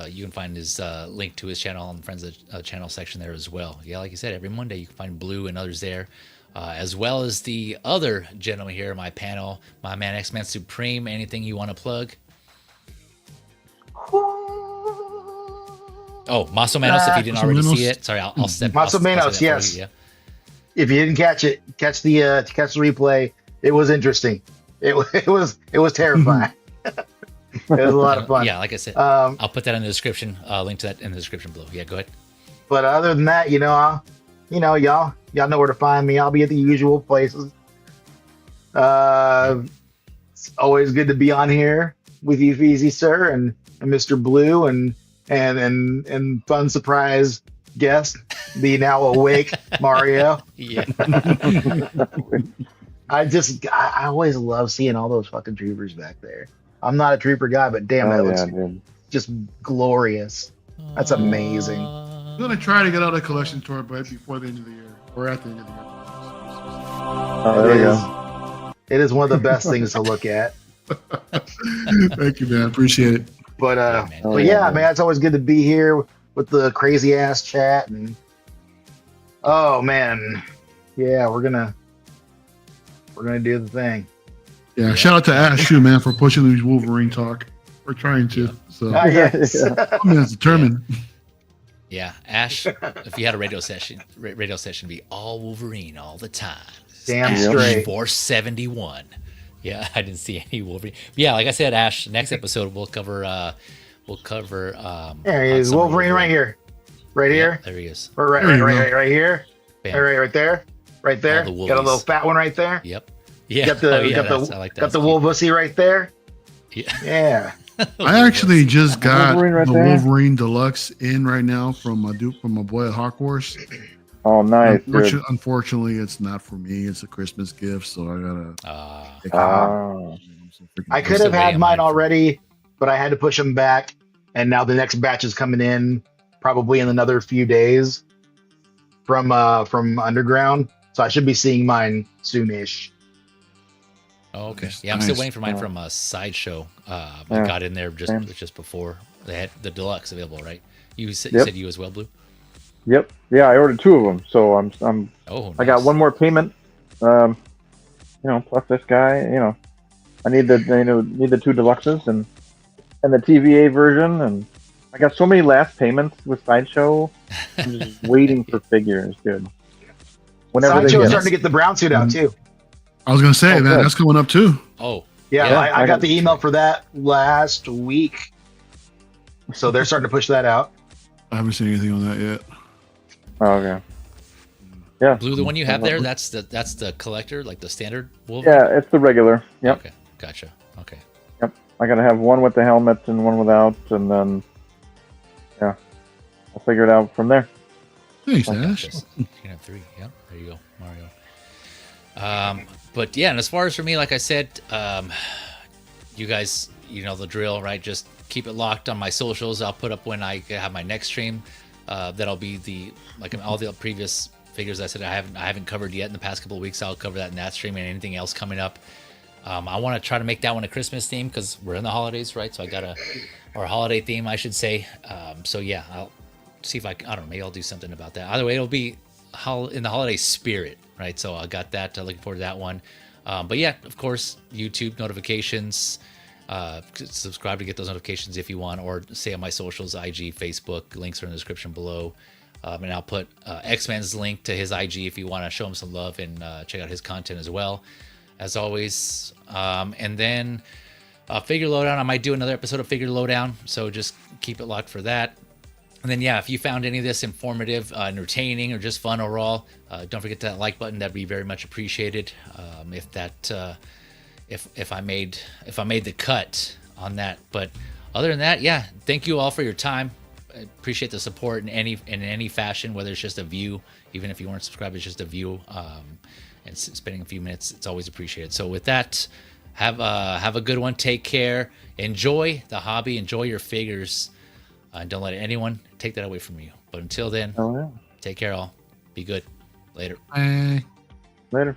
You can find his link to his channel on the Friends of channel section there as well. Yeah, like you said, every Monday you can find Blue and others there, as well as the other gentleman here in my panel, my man X-Man Supreme. Anything you want to plug? Oh, Maso Manos, if you didn't already see it. Sorry, I'll step. Maso Manos, yes. Yeah. If you didn't catch it, catch the replay. It was interesting. It was terrifying. It was a lot of fun. Yeah, like I said, I'll put that in the description. Link to that in the description below. Yeah, go ahead. But other than that, y'all know where to find me. I'll be at the usual places. It's always good to be on here with you, Feezy Sir, and Mr. Blue, and fun surprise guest, the now awake Mario. Yeah. I always love seeing all those fucking troopers back there. I'm not a trooper guy, but damn, that looks just glorious. That's amazing. I'm gonna try to get out a collection tour, but before the end of the year, or at the end of the year. Oh, there you go. It is one of the best things to look at. Thank you, man. Appreciate it. But man, it's always good to be here with the crazy ass chat, and oh man, yeah, we're gonna do the thing. Yeah, shout out to Ash too, man, for pushing these Wolverine talk. We're trying to. So Yes. I mean, it's determined. Yeah, Ash. If you had a radio session, be all Wolverine all the time. Damn Ash straight. 471. Yeah, I didn't see any Wolverine. But yeah, like I said, Ash. Next episode we'll cover. There he is, Wolverine right here, here. There he is. Right here. Bam. Right there. Right there. All the Got a Wolvies. little fat one right there. Yep. Yeah. Got the I like that. got the Wolvussy right there. Yeah. Yeah. I actually just got Wolverine right the there. Wolverine Deluxe in right now from my boy at Hawk Horse. Oh, nice. Good. Unfortunately, it's not for me. It's a Christmas gift, so I gotta. pick it up. Oh. I could have had mine already, but I had to push them back, and now the next batch is coming in probably in another few days from Underground, so I should be seeing mine soonish. Oh, okay. Nice. Yeah, I'm still waiting for mine from Sideshow. I got in there just before they had the deluxe available, right? You said you as well, Blue. Yep. Yeah, I ordered 2 of them, so I'm. Oh, nice. I got one more payment. Plus this guy. I need the 2 deluxes and the TVA version, and I got so many last payments with Sideshow. I'm just waiting for figures, dude. Whenever Sideshow they is get starting to get the brown suit out too. I was gonna say Oh, that good. that's coming up too. Oh, Yeah, Yeah, I got the email for that last week, so they're starting to push that out. I haven't seen anything on that yet. Oh, okay. Yeah. Blue, the one you have there, that's the collector, like the standard Wolverine? Yeah, it's the regular. Yep. Okay, gotcha. Okay. I gotta have one with the helmet and one without, and then I'll figure it out from there. Thanks, Gotcha. Ash. You can have 3. Yep, there you go, Mario. But yeah, and as far as for me, like I said, you guys, you know the drill, right? Just keep it locked on my socials. I'll put up when I have my next stream. That'll be all the previous figures I said I haven't covered yet in the past couple of weeks. I'll cover that in that stream and anything else coming up. I want to try to make that one a Christmas theme because we're in the holidays, right? So I got or a holiday theme, I should say. So yeah, I'll see if I don't know, maybe I'll do something about that. Either way, it'll be in the holiday spirit, right? So I got that. Looking forward to that one. But yeah, of course, YouTube notifications. Subscribe to get those notifications if you want, or stay on my socials, IG, Facebook. Links are in the description below. And I'll put X-Man's link to his IG if you want to show him some love and check out his content as well, as always. And then Figure Lowdown, I might do another episode of Figure Lowdown, so just keep it locked for that. And then, yeah, if you found any of this informative, entertaining, or just fun overall, don't forget that like button. That'd be very much appreciated. If I made the cut on that. But other than that, yeah, thank you all for your time. I appreciate the support in any fashion, whether it's just a view, even if you weren't subscribed, it's just a view, and spending a few minutes, it's always appreciated. So with that, Have a good one. Take care. Enjoy the hobby. Enjoy your figures. And don't let anyone take that away from you. But until then, Oh, yeah. take care all. Be good. Later. Bye. Later.